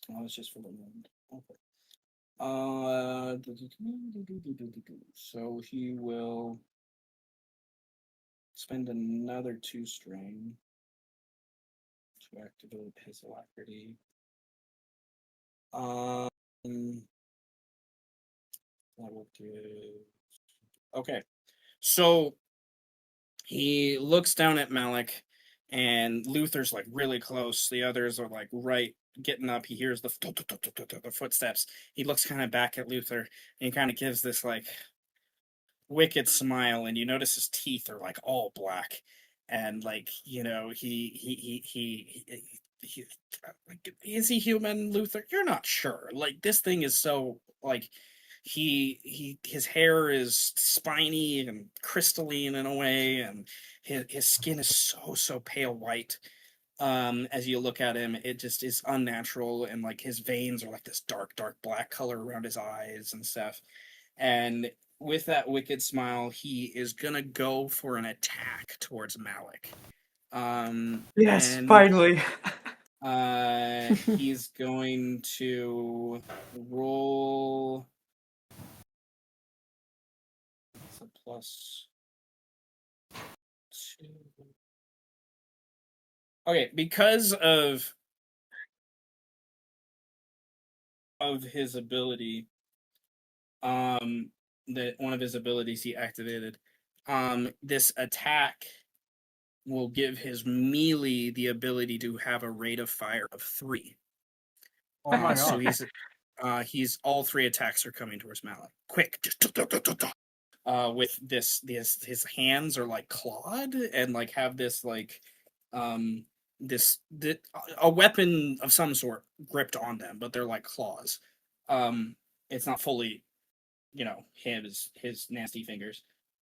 it's just for the moment. Okay. So he will spend another 2 strain to activate his alacrity. That will give. Okay, So he looks down at Malik, and Luther's like really close. The others are like right getting up. He hears the footsteps. He looks kind of back at Luther, and he kind of gives this like wicked smile, and you notice his teeth are like all black, and like he like, is he human, Luther? You're not sure. Like this thing is so like his hair is spiny and crystalline in a way, and his skin is so pale white. As you look at him, it just is unnatural, and like his veins are like this dark black color around his eyes and stuff. And with that wicked smile, he is gonna go for an attack towards Malik. Yes, And finally. he's going to roll. It's a plus 2. Okay, because of his ability, that one of his abilities he activated, this attack will give his melee the ability to have a rate of fire of 3. Oh my So god. he's all 3 attacks are coming towards Malik. Quick, just with this his hands are like clawed and like have this like this a weapon of some sort gripped on them, but they're like claws. It's not fully, his nasty fingers.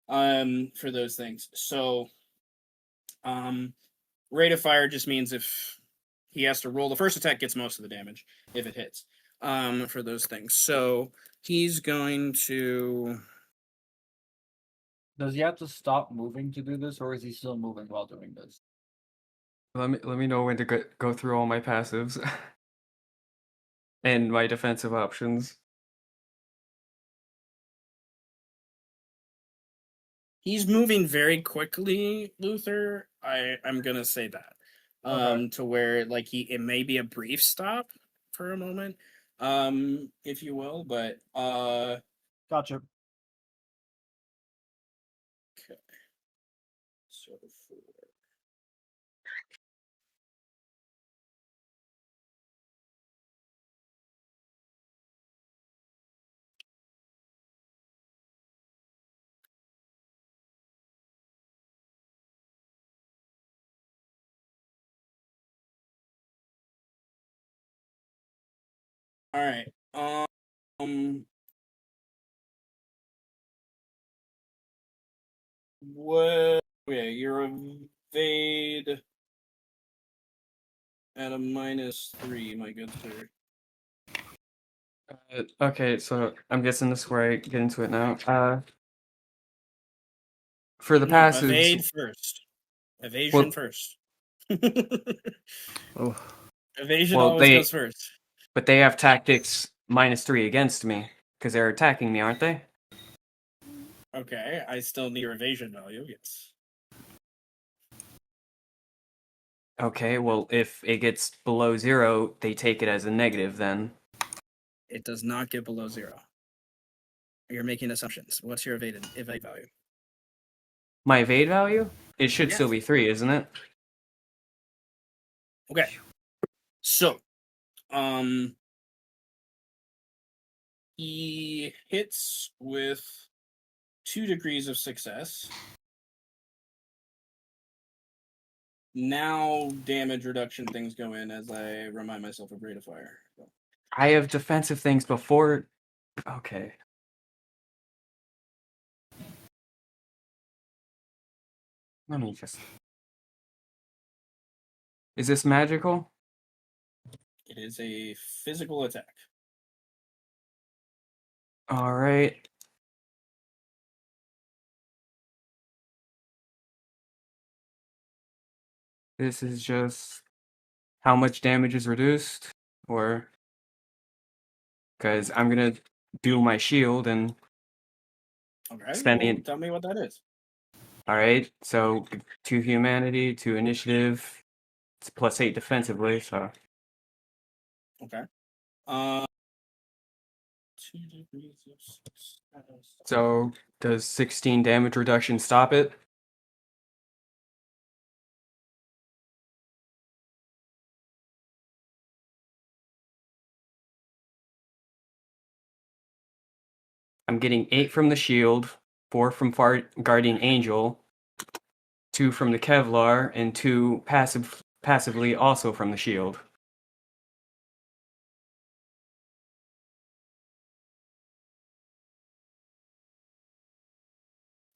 For those things. So rate of fire just means if he has to roll the first attack, gets most of the damage if it hits. For those things. So he's going to. Does he have to stop moving to do this, or is he still moving while doing this? Let me know when to go through all my passives and my defensive options. He's moving very quickly, Luther. I'm gonna say that. Okay. To where like it may be a brief stop for a moment, if you will, but Gotcha. okay. So 4. All right. What? Yeah, you're evade at a -3, my good sir. Okay, so I'm guessing this is where I get into it now. For the No, passives, evade first. Evasion well, first. Oh, Evasion well, always goes first. but they have tactics -3 against me because they're attacking me, aren't they? Okay, I still need your evasion value. Yes. Okay, well, if it gets below 0, they take it as a negative then. It does not get below 0. You're making assumptions. What's your evade value? My evade value? It should Yeah. still be 3, isn't it? Okay. So, he hits with 2 degrees of success. Now damage reduction things go in as I remind myself of rate of fire. So. I have defensive things before. Okay. Let me just. Is this magical? It is a physical attack. All right. This is just how much damage is reduced, or because I'm gonna do my shield and Okay. spend Well, the. tell me what that is. All right, so 2 humanity, 2 initiative, it's +8 defensively. So Okay. 2 degrees of success. So does 16 damage reduction stop it? I'm getting 8 from the shield, 4 from Guardian Angel, 2 from the Kevlar, and 2 passively also from the shield.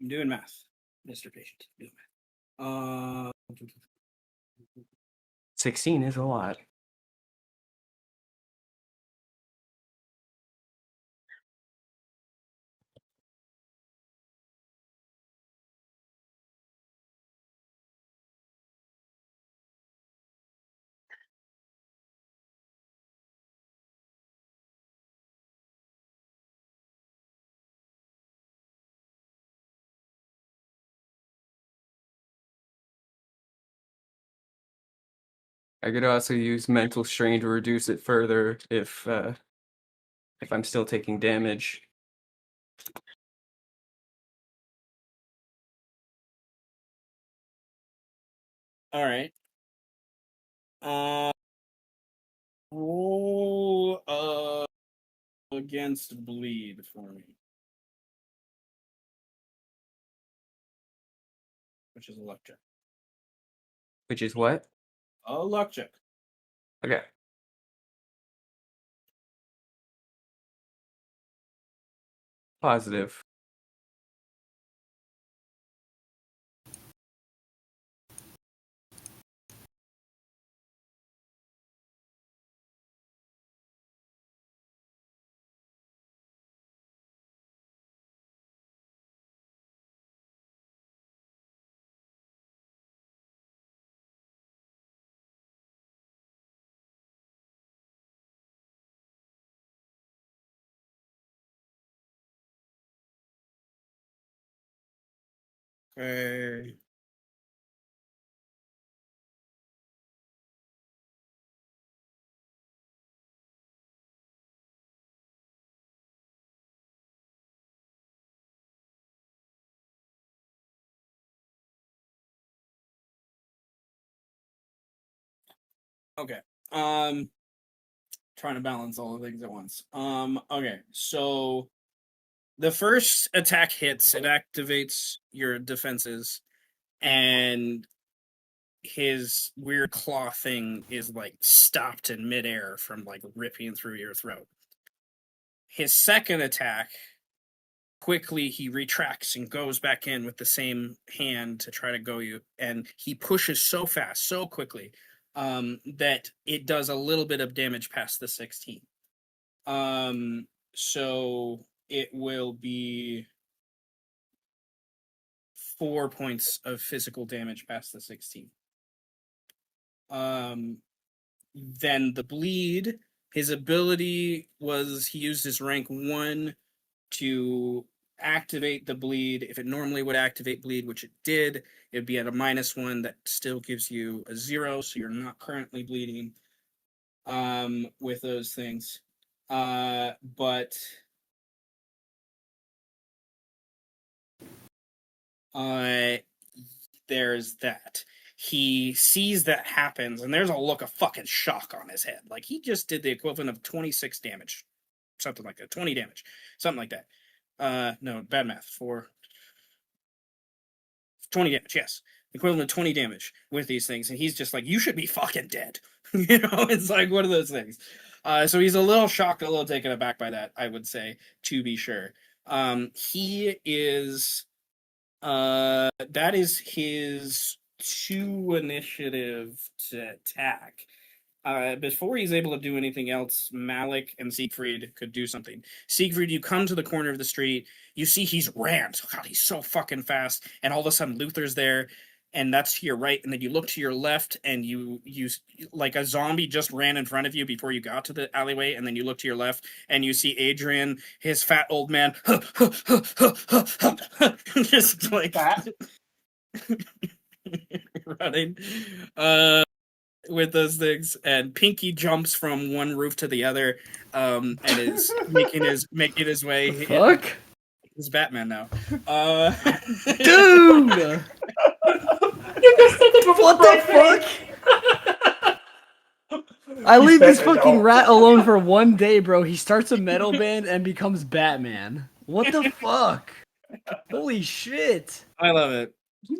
I'm doing math, Mr. Patient. Doing math. 16 is a lot. I could also use mental strain to reduce it further if I'm still taking damage. All right. Roll against bleed for me, which is a luck check. Which is what? A luck check. Okay. Positive. Okay. Okay. Trying to balance all the things at once. Okay. So the first attack hits, it activates your defenses, and his weird claw thing is like stopped in midair from like ripping through your throat. His second attack, quickly he retracts and goes back in with the same hand to try to go you, and he pushes so fast, so quickly, that it does a little bit of damage past the 16. So it will be 4 points of physical damage past the 16. Then the bleed, his ability was he used his rank 1 to activate the bleed. If it normally would activate bleed, which it did, it'd be at a -1. That still gives you a 0, so you're not currently bleeding with those things. But there's that. He sees that happens, and there's a look of fucking shock on his head. Like he just did the equivalent of 26 damage. Something like that. 20 damage. Something like that. No, bad math. 20 damage, yes. Equivalent of 20 damage with these things. And he's just like, you should be fucking dead. You know, it's like one of those things. So he's a little shocked, a little taken aback by that, I would say, to be sure. He is that is his 2 initiative to attack. Before he's able to do anything else, Malik and Siegfried could do something. Siegfried, you come to the corner of the street, you see he's ran. Oh God, he's so fucking fast. And all of a sudden Luther's there, and that's to your right. And then you look to your left, and you like a zombie just ran in front of you before you got to the alleyway. And then you look to your left, and you see Adrian, his fat old man, just like Fat? running. with those things, and Pinky jumps from one roof to the other, and is making his way. Fuck, He's Batman now. dude! What the fuck? I leave this Batman fucking now. rat alone for one day, bro. He starts a metal band and becomes Batman. What the fuck? Holy shit! I love it.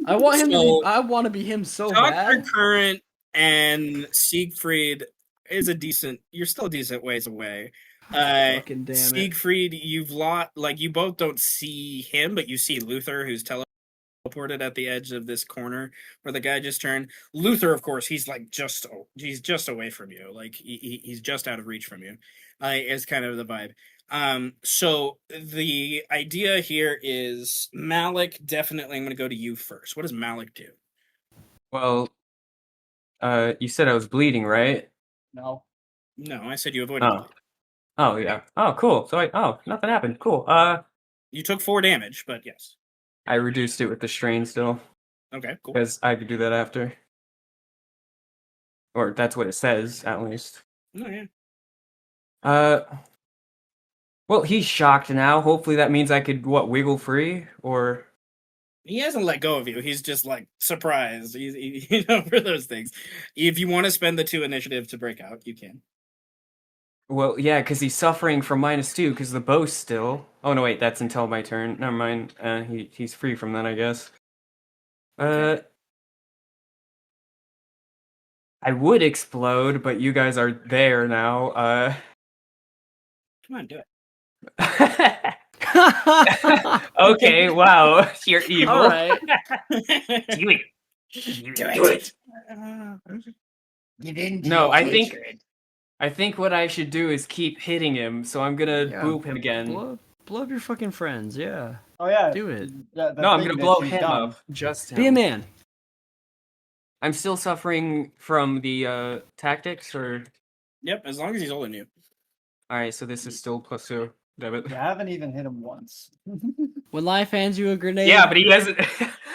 I want him to So- be. I want to be him so Dr. bad. Current and Siegfried is a decent. You're still a decent ways away. Fucking damn it! Siegfried, you've lost. Like you both don't see him, but you see Luther, who's teleported at the edge of this corner where the guy just turned. Luther, of course, he's like he's just away from you. Like he's just out of reach from you. Is kind of the vibe. So the idea here is Malik. Definitely, I'm going to go to you first. What does Malik do? Well, you said I was bleeding, right? No. No, I said you avoided. Oh. Oh yeah. Oh cool. So nothing happened. Cool. You took 4 damage, but yes. I reduced it with the strain still Okay, cool. because I could do that after, or that's what it says at least. Oh, yeah. Well, he's shocked now. Hopefully that means I could wiggle free or. He hasn't let go of you. He's just like surprised. For those things. If you want to spend the 2 initiative to break out, you can. Well, yeah, because he's suffering from -2 because the bow's still. Oh no, wait, that's until my turn. Never mind. He's free from that, I guess. I would explode, but you guys are there now. Come on, do it. Okay, wow, you're evil. All right. Do it. Do it. You didn't. No, I think what I should do is keep hitting him, so I'm gonna Yeah. boop him again. Blow up your fucking friends. Yeah. Oh yeah. Do it. The No, I'm thing gonna that blow you've him done. up. Just him. Be a man. I'm still suffering from the tactics, or Yep, as long as he's holding you. all right. So this is still +2. Damn it. You haven't even hit him once. When life hands you a grenade, Yeah, but he doesn't.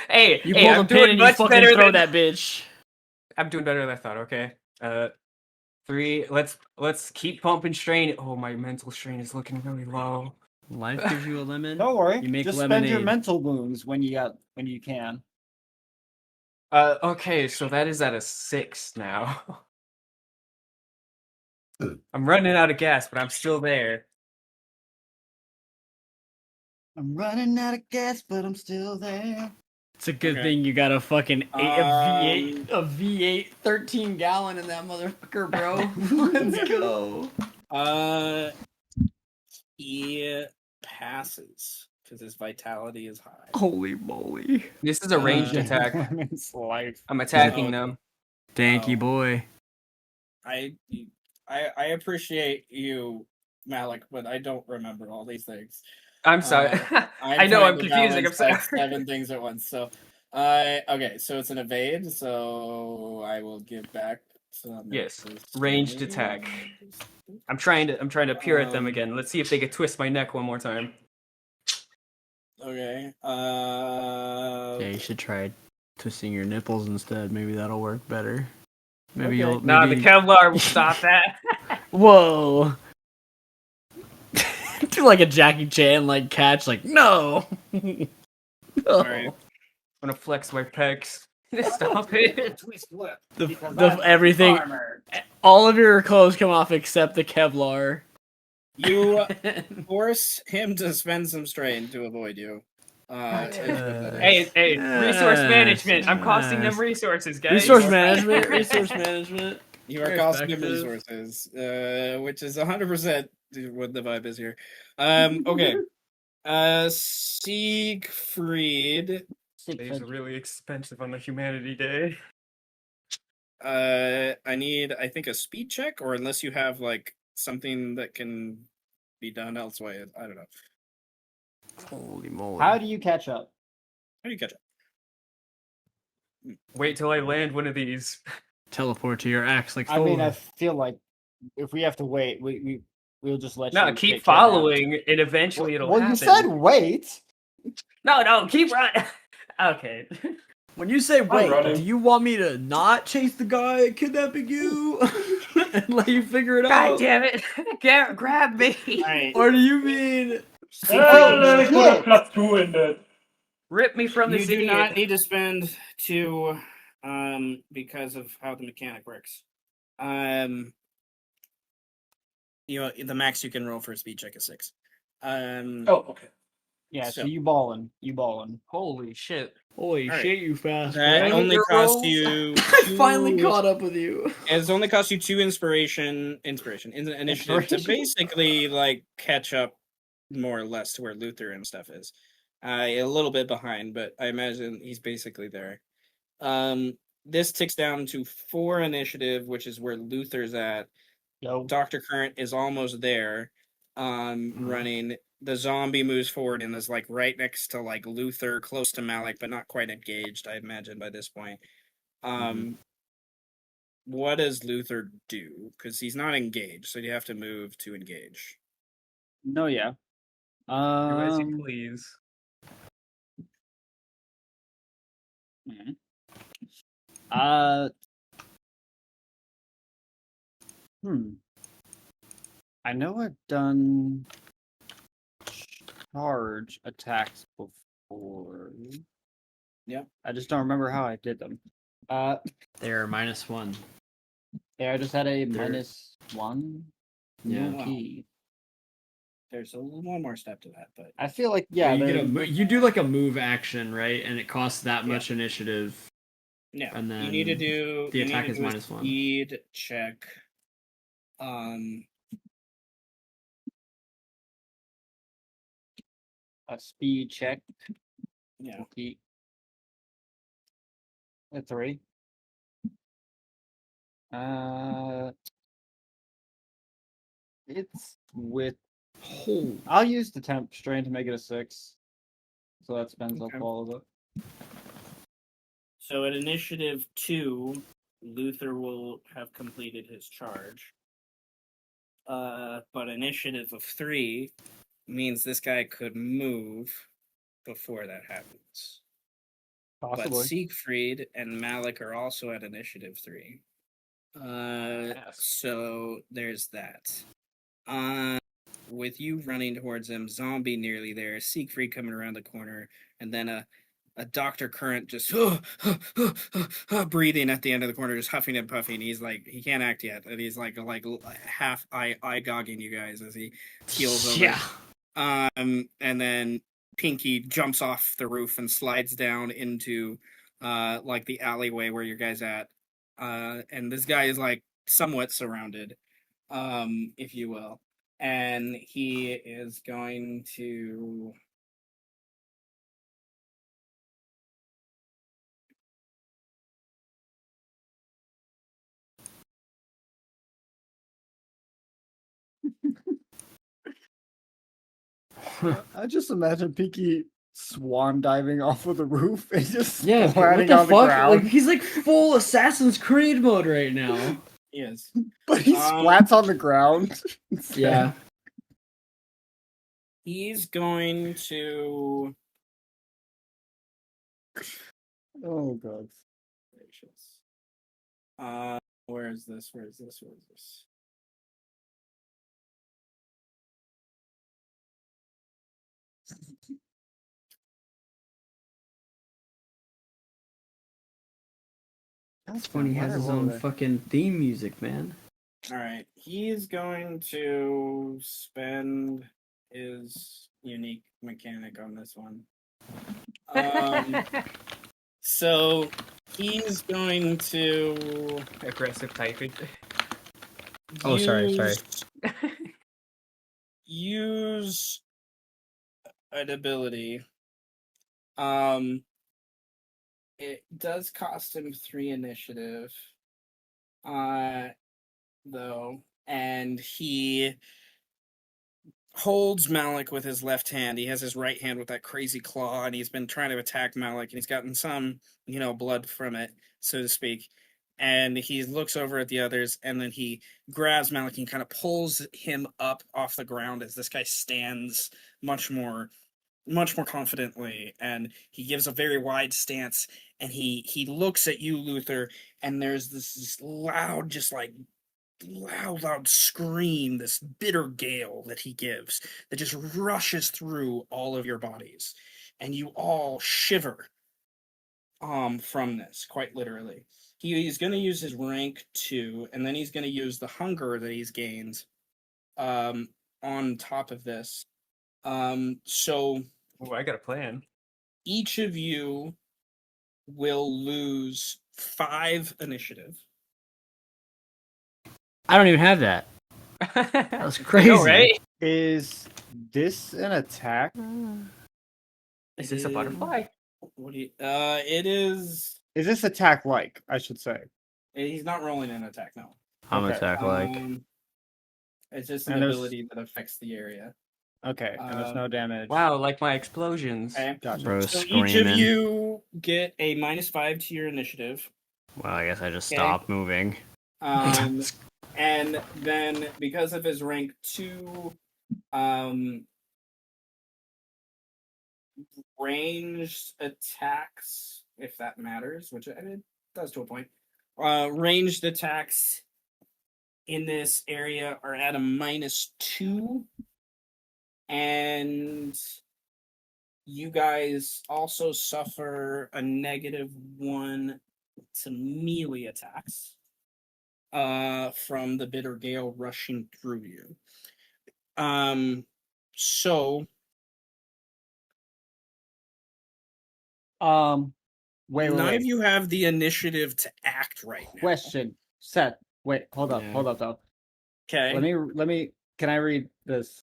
Hey, you hey, pull I'm the pin doing and you much fucking better throw than that bitch. I'm doing better than I thought. Okay. 3. Let's keep pumping strain. Oh, my mental strain is looking really low. Life gives you a lemon. Don't worry. You make Just spend your lemonade. mental wounds when you can. Okay, so that is at a 6 now. I'm running out of gas, but I'm still there. I'm running out of gas, but I'm still there. It's a good Okay. thing you got a fucking a V8 13 gallon in that motherfucker, bro. Let's go. He passes because his vitality is high. Holy moly. This is a ranged attack. It's life. I'm attacking Oh. them. Danky Oh. boy. I appreciate you, Malik, but I don't remember all these things. I'm sorry. I know I'm trying to confusing. I'm balance, sorry. like, 7 things at once. So, okay, so it's an evade. So I will give back. Yes, ranged attack. I'm trying to peer at them again. Let's see if they could twist my neck one more time. Okay. Yeah, you should try twisting your nipples instead. Maybe that'll work better. Maybe Okay. you'll. Nah, the Maybe... Kevlar will stop that. Whoa. Do like a Jackie Chan like catch, like no. Oh. Alright. I'm gonna flex my pecs. Stop it. Twist flip. The everything, Armor. all of your clothes come off except the Kevlar. You force him to spend some strain to avoid you. Hey, resource management. I'm costing them resources, guys. Resource management. You are Very costing him effective. resources, which is 100% what the vibe is here. Okay. Siegfried. These are really expensive on the Humanity Day. I need, I think, a speed check, or unless you have like something that can be done elsewhere. I don't know. Holy moly! How do you catch up? How do you catch up? Wait till I land one of these. Teleport to your axe like I Thor. mean, I feel like if we have to wait, we'll just let you. No, get keep kidnapped. following, and eventually it'll Well, happen. you said wait. No, keep running. Okay. When you say wait, running. do you want me to not chase the guy kidnapping you and let you figure it God out? damn it! Grab me! Alright. Or do you mean I put a shit. +2 in that. Rip me from You this do idiot. not need to spend 2 because of how the mechanic works. You know, the max you can roll for a speed check is 6. Oh, okay. Yeah, so So- you balling. You balling. Holy shit! holy Alright. shit, you fast That boy. only Your costs rolls? you. I finally 2 caught up with you. It's only cost you 2 initiative to Inspiration. basically like catch up more or less to where Luther and stuff is. A little bit behind, but I imagine he's basically there. This ticks down to 4 initiative, which is where Luther's at. Yo. Dr. Current is almost there. Running. The zombie moves forward and is like right next to like Luther, close to Malik, but not quite engaged, I imagine, by this point. What does Luther do? Because he's not engaged, so you have to move to engage. No, yeah. Do as you please. hmm. Uh. I know I've done charge attacks before. Yep. I just don't remember how I did them. They're -1. Yeah, I just had a They're- -1. Yeah. No key. There's one more step to that, but I feel like Yeah, yeah. you, they're- you do like a move action, right? And it costs that much initiative. no. And You need to then do the you need attack to is do a -1. speed check. a speed check. Yeah. Key. A 3. It's with. I'll use the temp strain to make it a 6. So that spends up Okay. all of it. So at initiative 2, Luther will have completed his charge. But initiative of 3 means this guy could move before that happens. But Possibly. Siegfried and Malik are also at initiative 3. So there's that. With you running towards him, zombie nearly there, Siegfried coming around the corner, and then a Dr. Current just breathing at the end of the corner, just huffing and puffing. He's like, he can't act yet, and he's like half eye gogging you guys as he keels over. Yeah. And then Pinky jumps off the roof and slides down into like the alleyway where your guys at. And this guy is like somewhat surrounded, if you will. And he is going to I just imagine Pinky swan diving off of the roof and just Yeah, what landing the on the fuck? ground. Like he's like full Assassin's Creed mode right now. Yes. But he splats on the ground. Yeah. He's going to Oh god. gracious. Where is this? Where is this? Where is this? That's funny. He has his own fucking theme music, man. All right. He's going to spend his unique mechanic on this one. So he's going to Aggressive typing. Oh, sorry. use an ability. It does cost him 3 initiative. Though, and he holds Malik with his left hand. He has his right hand with that crazy claw, and he's been trying to attack Malik, and he's gotten some, blood from it, so to speak. And he looks over at the others, and then he grabs Malik and kind of pulls him up off the ground as this guy stands much more much more confidently, and he gives a very wide stance, and he looks at you, Luther, and there's this loud, just like loud scream, this bitter gale that he gives that just rushes through all of your bodies, and you all shiver from this, quite literally. He's going to use his rank 2, and then he's going to use the hunger that he's gained on top of this. So Oh, I got a plan. each of you will lose 5 initiative. I don't even have that. That was I crazy. know, right? Is this an attack? Is this a butterfly? What do you? It is. Is this attack like, I should say? He's not rolling an attack, no. I'm Okay. attack like. It's just an And there's- ability that affects the area. Okay, and there's no damage. Wow, like my explosions. Okay. Gotcha. Bro So screaming. each of you get a -5 to your initiative. Well, I guess I just Okay. stopped moving. And then because of his rank 2, ranged attacks, if that matters, which it does to a point. Ranged attacks in this area are at a -2, and you guys also suffer a -1 to melee attacks from the bitter gale rushing through you. So Wait, none wait. of you have the initiative to act right now. Question. Seth, wait, hold up, Yeah. hold up though. Okay. Let me can I read this?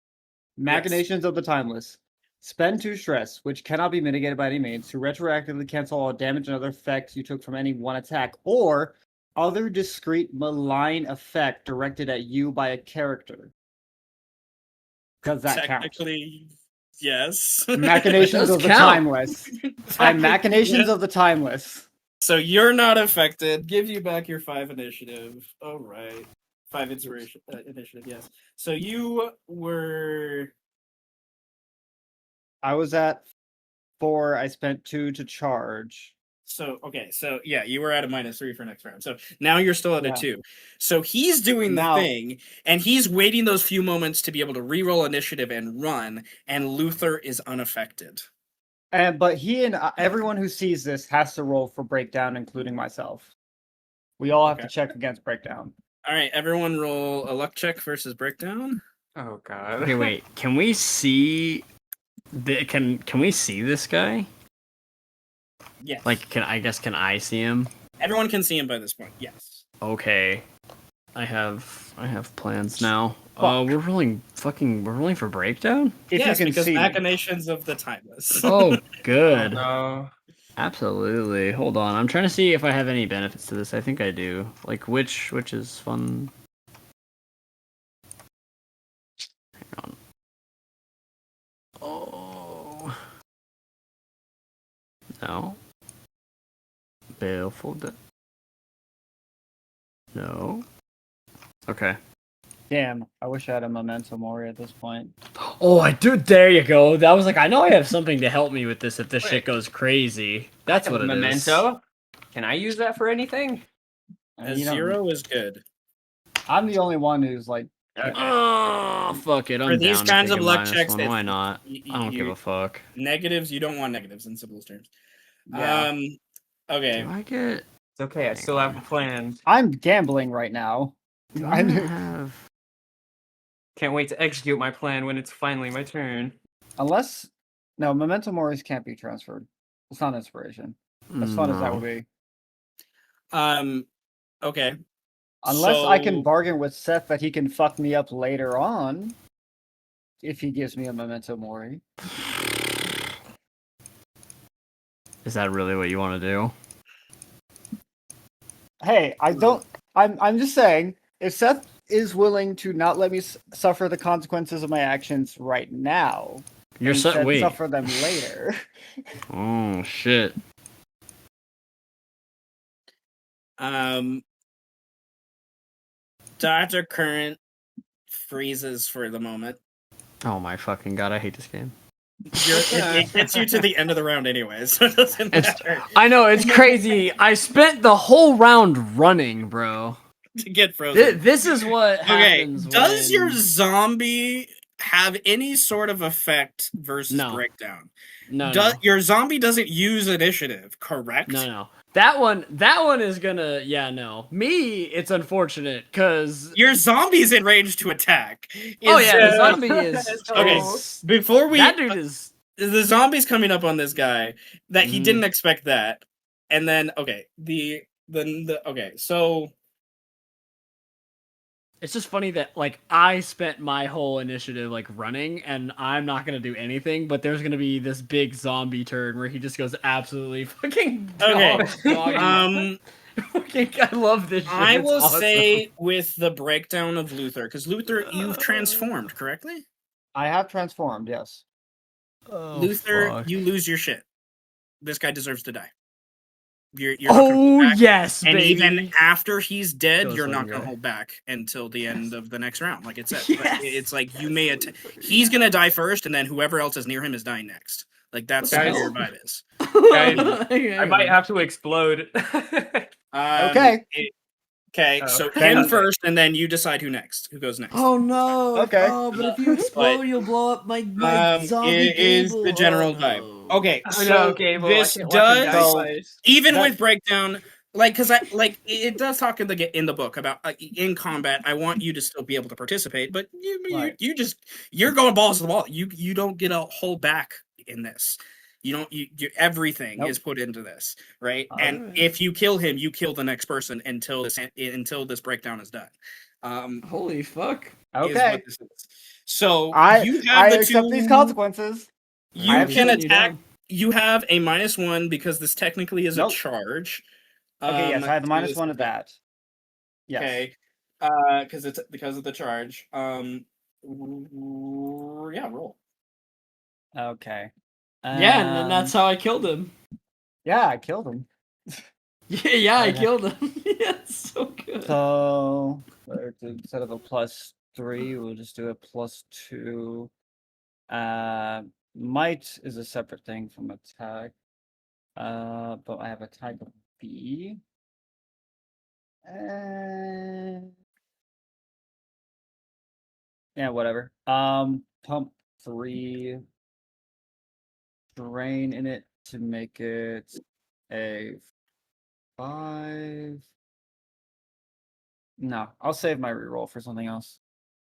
Machinations of the Timeless. Spend 2 stress, which cannot be mitigated by any means, to retroactively cancel all damage and other effects you took from any one attack, or other discrete malign effect directed at you by a character. Does that count? Technically, yes. Machinations does of the count. Technically, Timeless. I'm Machinations yes. of the Timeless. So you're not affected. Give you back your 5 initiative. All right. 5 inspiration initiative, yes. So you were I was at 4, I spent 2 to charge. okay, so yeah, you were at a -3 for next round. So now you're still at Yeah. a 2. So he's doing the Now- thing, and he's waiting those few moments to be able to reroll initiative and run, and Luther is unaffected. But he and everyone who sees this has to roll for breakdown, including myself. We all have to Okay. check against breakdown. All right, everyone roll a luck check versus breakdown. Oh god. Okay, wait. Can we see? Can we see this guy? Yes. Like, can I see him? Everyone can see him by this point. Yes. Okay. I have plans now. Fuck. We're rolling for breakdown? If yes, you can because see. machinations of the timeless. Oh, good. No. Absolutely. Hold on. I'm trying to see if I have any benefits to this. I think I do. Like which is fun. Hang on. Oh. No. Baleful. No. Okay. Damn, I wish I had a memento mori at this point. Oh, I do. There you go. That was like, I know I have something to help me with this if this Wait. shit goes crazy. That's what it is. Memento. Can I use that for anything? A You know, 0 is good. I'm the only one who's like, Oh, fuck it. I'm For these down to kinds take of a luck minus checks, one. Why not? I don't give a fuck. Negatives, you don't want negatives in simplest terms. yeah. Okay. Do I get? It's okay. I still have a plan. I'm gambling right now. Do I I knew- have? Can't wait to execute my plan when it's finally my turn. Unless, no, memento moris can't be transferred. It's not inspiration. As fun as that would be. Okay. Unless I So- can bargain with Seth that he can fuck me up later on. If he gives me a memento mori. Is that really what you want to do? Hey, I don't. I'm just saying, if Seth is willing to not let me suffer the consequences of my actions right now, You're instead wait. suffer them later. Oh shit. Dr. Current freezes for the moment. Oh my fucking god! I hate this game. It gets you to the end of the round anyway, so it doesn't matter I know, it's crazy. I spent the whole round running, bro. to get frozen. This is what Okay, happens does when... your zombie have any sort of effect versus No. breakdown? No, Your zombie doesn't use initiative, correct? no. That one is gonna... Yeah, no. Me, it's unfortunate, because... Your zombie's in range to attack. Oh, yeah, the Yeah. zombie is... Okay, is- before we... that dude is... the zombie's coming up on this guy that he Mhm. didn't expect that, and then okay, so It's just funny that, like, I spent my whole initiative, like, running, and I'm not gonna do anything, but there's gonna be this big zombie turn where he just goes absolutely fucking Okay, doggy. I love this shit. I It's will awesome. say with the breakdown of Luther, because Luther, you've transformed correctly. I have transformed. Yes. Oh, Luther, fuck. you lose your shit. This guy deserves to die. You're not gonna Oh, hold back. yes, And baby. even after he's dead, Kill you're this not fucking going to guy. hold back until the end of the next round, like it said. Yes. But it's like you may he's going to die first, and then whoever else is near him is dying next. Like that's What the what your hell? vibe is. I might have to explode. Okay. Okay, Oh. so Then- him first, and then you decide who goes next. Oh, no. Okay. Oh, but if you explode, you'll blow up my zombie it is Gable. the general Oh, vibe. no. Okay, Oh, so no, Gable, this I can't watch him die does twice. even That- with breakdown, like because it does talk in the book about in combat. I want you to still be able to participate, but Right. you're going balls to the wall. You don't get a hold back in this. You don't. Everything Nope. is put into this, right? All And right. if you kill him, you kill the next person until this breakdown is done. Holy fuck. Is Okay. what this is. So I you have the accept two, these consequences. You I'm can shutting you attack. down. You have a -1 because this technically is Nope. a charge. Okay. Yes, I have a to minus this- one of that. Yes. Okay, because it's because of the charge. Yeah, roll. Okay. Yeah, and then that's how I killed him. Yeah, I killed him. Yeah, I Okay. killed him. Yeah, it's so good. So instead of a +3, we'll just do a +2. Might is a separate thing from attack. But I have attack of B. Yeah, whatever. Pump 3. Drain in it to make it a 5. No, I'll save my reroll for something else.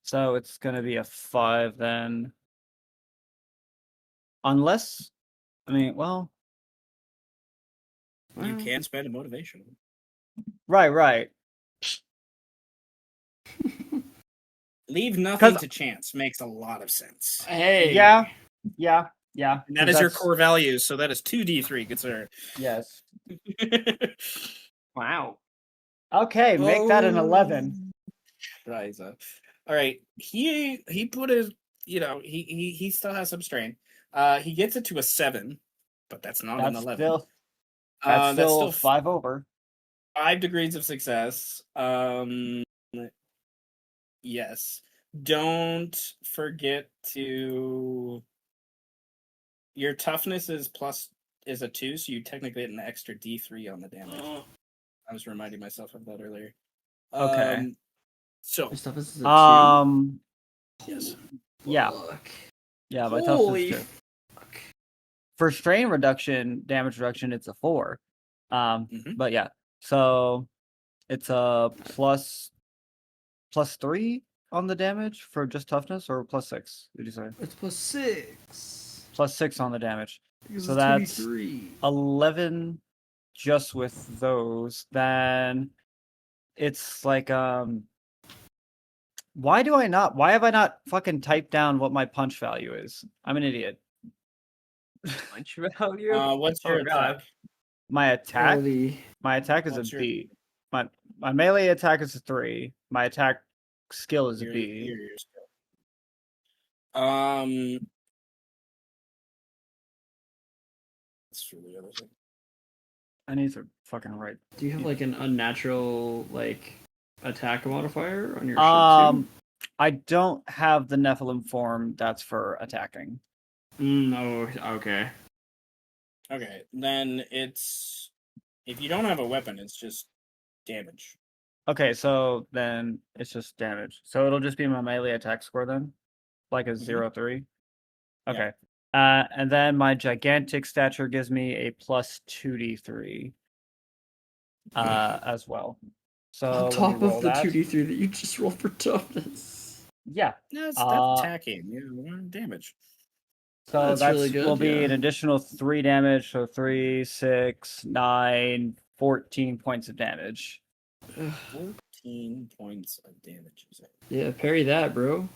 So it's gonna be a 5 then. Unless, I mean, well, You can spend a motivation. right. Leave nothing 'Cause- to chance makes a lot of sense. Hey. Yeah. And that is your core values, so that is 2d3. Good sir. Yes. Wow. Okay, make that an 11. Riza. All right. He put his, he still has some strain. He gets it to a 7, but that's not an That's 11. still That's still 5 over. 5 degrees of success. Yes. Don't forget to. Your toughness is a 2, so you technically get an extra D3 on the damage. I was reminding myself of that earlier. Okay. So My stuff is a 2. yes. Yeah. Fuck. Yeah, my Holy toughness 2. For strain reduction, damage reduction, it's a 4. Mhm. But yeah. So it's a +3 on the damage for just toughness, or +6, did you say? It's +6. +6 on the damage. Because So it's that's 23. 11 just with those. Then it's like why have I not fucking typed down what my punch value is? I'm an idiot. Punch value. What's Oh, your God. attack? My attack Holy. my attack is What's a your- B. My melee attack is a 3. My attack skill is a Your- B. your skill. That's for the other thing. I need to fucking write. Do you have like an unnatural like attack modifier on your shit I don't have the Nephilim form that's for attacking. Oh, okay. Okay, then it's if you don't have a weapon, it's just damage. Okay, so then it's just damage. So it'll just be my melee attack score then, like a 0-3. Yeah. Okay. And then my gigantic stature gives me a plus 2d3 as well. So On let me top roll of the that. 2d3 that you just rolled for toughness. Yeah. That's Uh, attacking. Yeah, damage. So That's really good, will be yeah. an additional 3 damage. So 3, 6, 9, 14 points of damage. 14 points of damage. You say? Yeah, parry that, bro.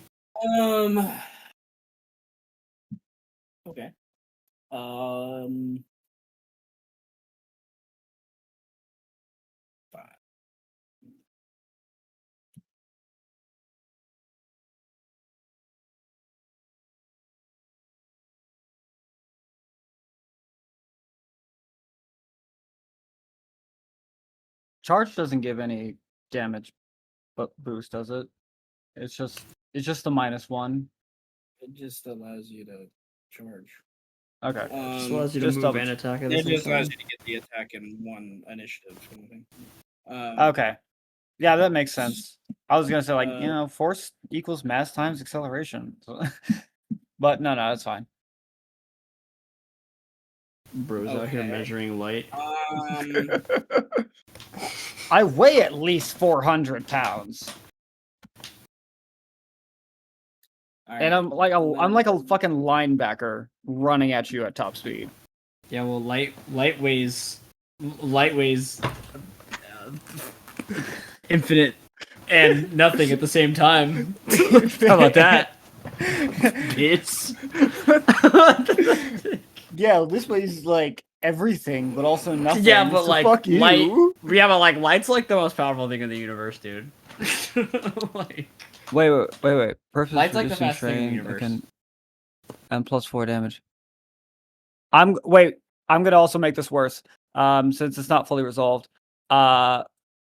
Okay. Five. Charge doesn't give any damage boost, does it? It's just the -1. It just allows you to charge. Okay. Just allows you to just move double and attack at the It same just allows time. you to get the attack in one initiative. Kind of thing. Okay. Yeah, that makes sense. I was gonna say Uh, force equals mass times acceleration. But no, that's fine. Bro's out here Okay. measuring light. I weigh at least 400 pounds. And I'm like a fucking linebacker running at you at top speed. Yeah, well, light weighs infinite and nothing at the same time. How about that? It's Yeah, this weighs like everything, but also nothing. yeah, but so like fuck you. light. Yeah, but like light's like the most powerful thing in the universe, dude. Like, Wait. Purpose light's like the fastest thing in the universe. And +4 damage. I'm gonna also make this worse. Since it's not fully resolved. I'm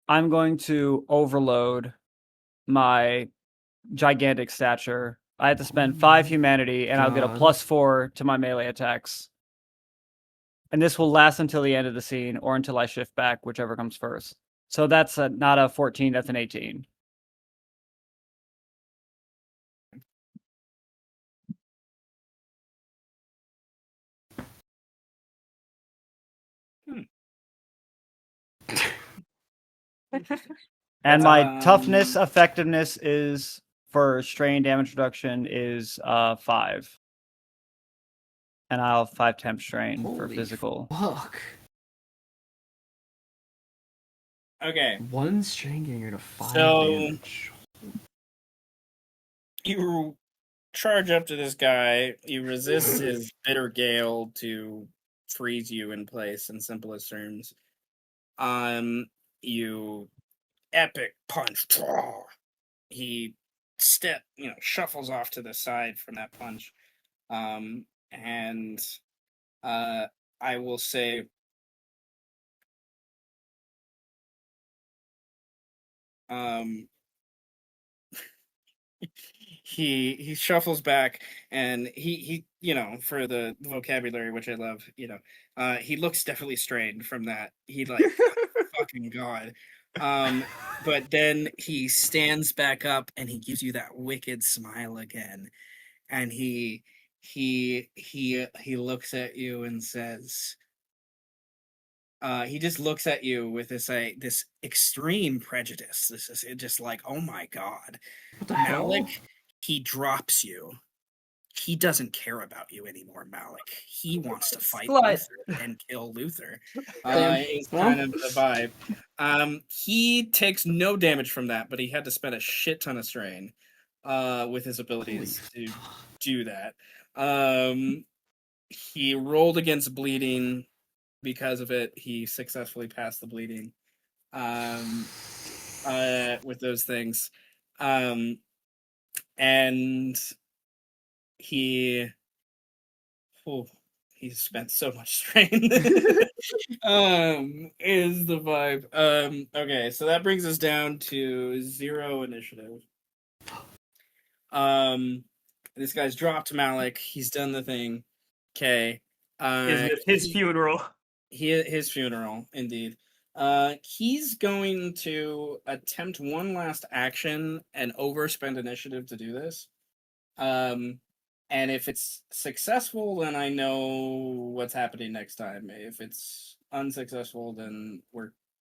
going to overload my gigantic stature. I have to spend 5 humanity, and I'll get a God. +4 to my melee attacks. And this will last until the end of the scene, or until I shift back, whichever comes first. So that's not a 14, that's an 18. And my toughness effectiveness is for strain damage reduction is 5. And I'll have 5 temp strain for Holy physical. Fuck. Okay. One strain getting rid of 5 So- damage. You charge up to this guy. You resist his bitter gale to freeze you in place. In simplest terms, you epic punch. He shuffles off to the side from that punch. And I will say, he shuffles back, and he for the vocabulary, which I love, he looks definitely strained from that. He like fucking god. But then he stands back up and he gives you that wicked smile again, and he looks at you and says, he just looks at you with this extreme prejudice. This is just like, oh my god, What the hell? Malik. He drops you. He doesn't care about you anymore, Malik. He wants to fight Slut. Luther and kill Luther. Is Well. kind of the vibe. He takes no damage from that, but he had to spend a shit ton of strain with his abilities to do that. He rolled against bleeding. Because of it, he successfully passed the bleeding with those things. And he spent so much strain. Is the vibe. Okay, so that brings us down to 0 initiative. This guy's dropped Malik. He's done the thing. Okay. His funeral. His funeral, indeed. He's going to attempt one last action and overspend initiative to do this. And if it's successful, then I know what's happening next time. If it's unsuccessful, then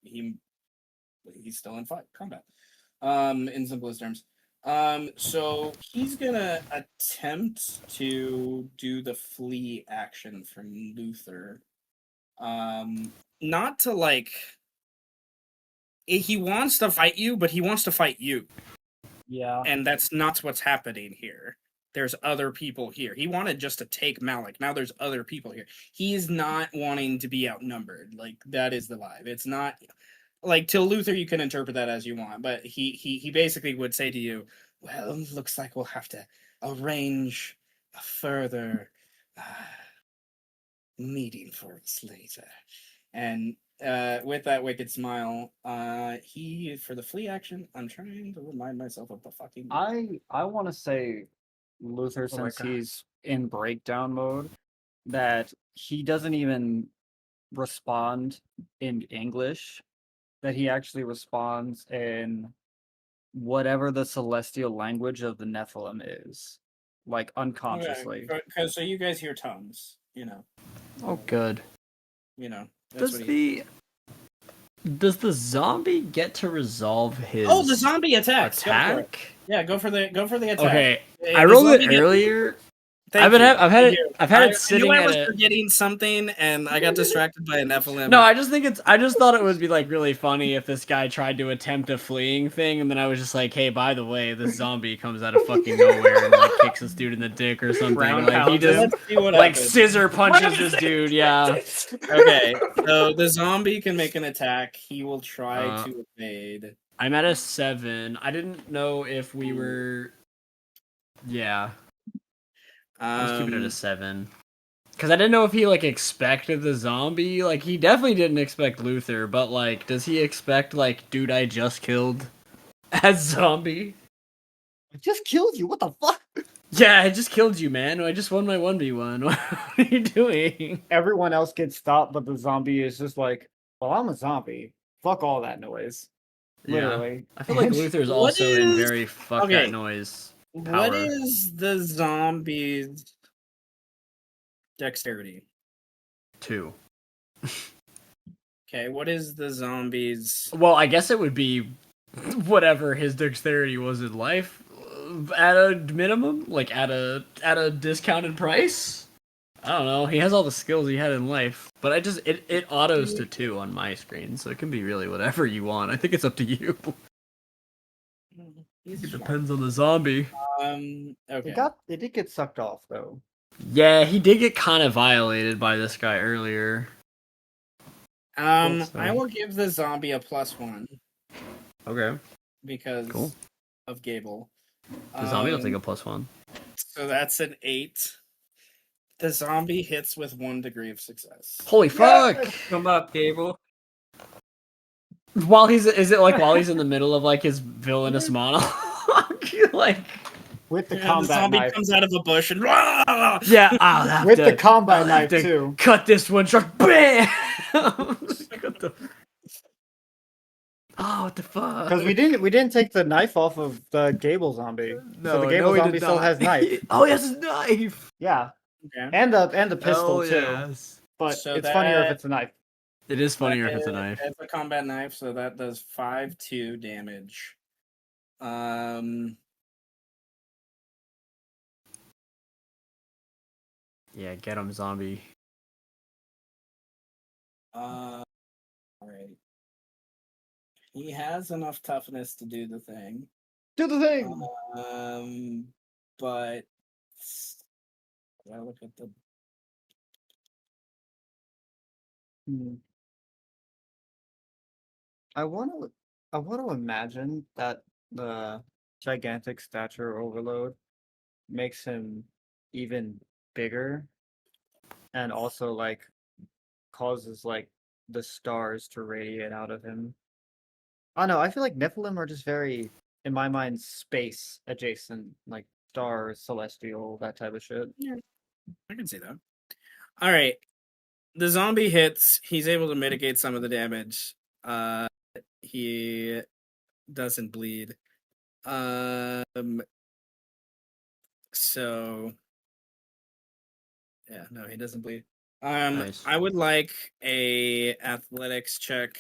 he's still in combat. In simplest terms. So he's gonna attempt to do the flee action from Luther. Not to like. He wants to fight you, but he wants to fight you. Yeah. And that's not what's happening here. There's other people here. He wanted just to take Malik. Now there's other people here. He's not wanting to be outnumbered. Like, that is the vibe. It's not like, till Luther, you can interpret that as you want, but he basically would say to you, well, looks like we'll have to arrange a further meeting for us later. And with that wicked smile, he, for the flee action, I'm trying to remind myself of the fucking. I want to say Luther, Oh my since God. he's in breakdown mode, that he doesn't even respond in English, that he actually responds in whatever the celestial language of the Nephilim is, like unconsciously. Because so you guys hear tongues, Oh, good. That's what he. Does the zombie get to resolve his Oh, the zombie attacks. Go for it. attack? Yeah, go for the attack. Okay, If I the rolled it zombie gets- earlier. Thank I've you. had Thank you. it sitting I knew I at was a. forgetting something, and I got distracted by a Nephilim. No, I just thought it would be like really funny if this guy tried to attempt a fleeing thing, and then I was just like, "Hey, by the way, this zombie comes out of fucking nowhere and like kicks this dude in the dick or something." Ground Like he pounds him. just Let's see what like happens. scissor punches this dude. Yeah. Okay, so the zombie can make an attack. He will try Uh, to evade. I'm at a 7. I didn't know if we were. Yeah, let's keep it at a 7. Because I didn't know if he like expected the zombie. Like he definitely didn't expect Luther, but like, does he expect like, dude, I just killed as zombie? I just killed you. What the fuck? Yeah, I just killed you, man. I just won my 1v1. What are you doing? Everyone else gets stopped, but the zombie is just like, well, I'm a zombie. Fuck all that noise. Literally. I feel like Luther's What also in is- very fuck okay. that noise. What Power. is the zombie's dexterity? 2. Okay, what is the zombie's? Well, I guess it would be whatever his dexterity was in life at a minimum, like at a discounted price. I don't know. He has all the skills he had in life, but it autos to 2 on my screen, so it can be really whatever you want. I think it's up to you. He's It smart. depends on the zombie. Okay. It did get sucked off though. Yeah, he did get kind of violated by this guy earlier. I so. will give the zombie a +1 Okay. because Cool. of Gable. The zombie will take a +1. So that's an 8. The zombie hits with 1 degree of success. Holy fuck! Come up, Gable. While he's in the middle of like his villainous monologue, like With the The combat zombie knife. comes out of a bush and yeah, I'll have With to, the combat I'll have knife to too. cut this one short. Bam! What the? Oh, what the fuck? Because we didn't take the knife off of the Gable zombie. So the Gable he zombie did still not. has knife. Oh, he has his knife. Yeah. Okay. And the pistol Hell too. yes. But So it's funnier if that- it's a knife. It is funnier if it's a knife. It's a combat knife, so that does 5-2 damage. Yeah, get him, zombie. Alright. He has enough toughness to do the thing. Do the thing! But I look at the Hmm. I want to imagine that the gigantic stature overload makes him even bigger and also like causes like the stars to radiate out of him. I don't know, I feel like Nephilim are just very, in my mind, space adjacent, like stars, celestial, that type of shit. I can see that. All right. The zombie hits. He's able to mitigate some of the damage. He doesn't bleed. So yeah, no, he doesn't bleed. Nice. I would like a athletics check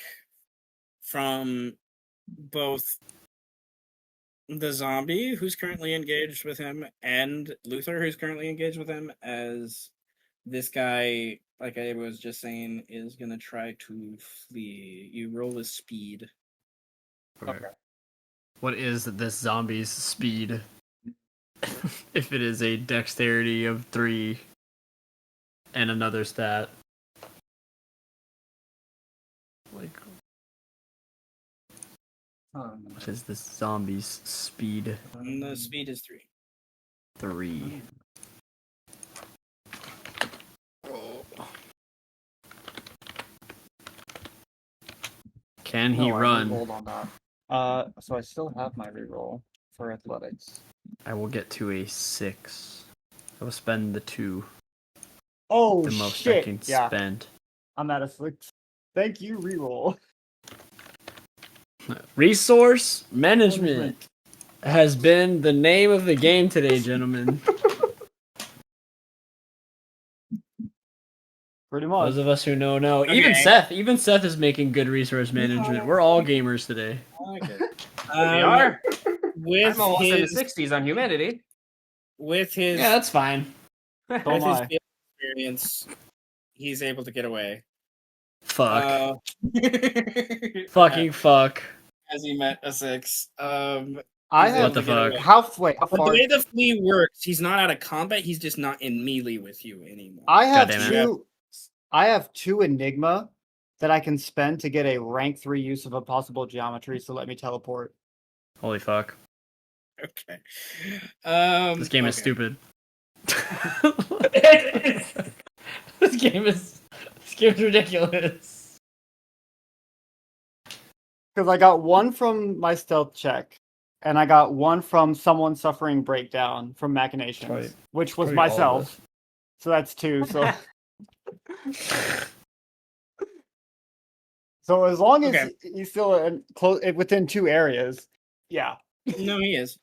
from both the zombie who's currently engaged with him and Luther who's currently engaged with him, as this guy, like I was just saying, is gonna try to flee. You roll a speed. Okay. What is this zombie's speed? If it is a dexterity of 3 and another stat. Like, what is this zombie's speed? And the speed is 3. 3. Can he No, I run? re-rolled on that. So I still have my reroll for athletics. I will get to a 6. I will spend the 2. Oh The most I shit! can Yeah, spend. I'm at a 6. Thank you, reroll. Resource management has been the name of the game today, gentlemen. Pretty much. Those of us who know. Okay. Even Seth is making good resource management. We're all gamers today. Okay. We are. With I'm almost in the his 60s on humanity. with his Yeah, that's fine. So with am his I. field experience, he's able to get away. Fuck. Fucking fuck. As he met a 6. I He's have. What the fuck? How But the far? way the flee works, he's not out of combat. He's just not in melee with you anymore. I have Goddamn it. 2. I have 2 Enigma that I can spend to get a rank 3 use of impossible geometry. So let me teleport. Holy fuck. Okay. This game is okay. stupid. This game is ridiculous. Because I got 1 from my stealth check, and I got 1 from someone suffering breakdown from machinations, Probably- which was probably all of myself. So that's 2. So, so as long as Okay. he's still close within 2 areas, yeah. No, he is.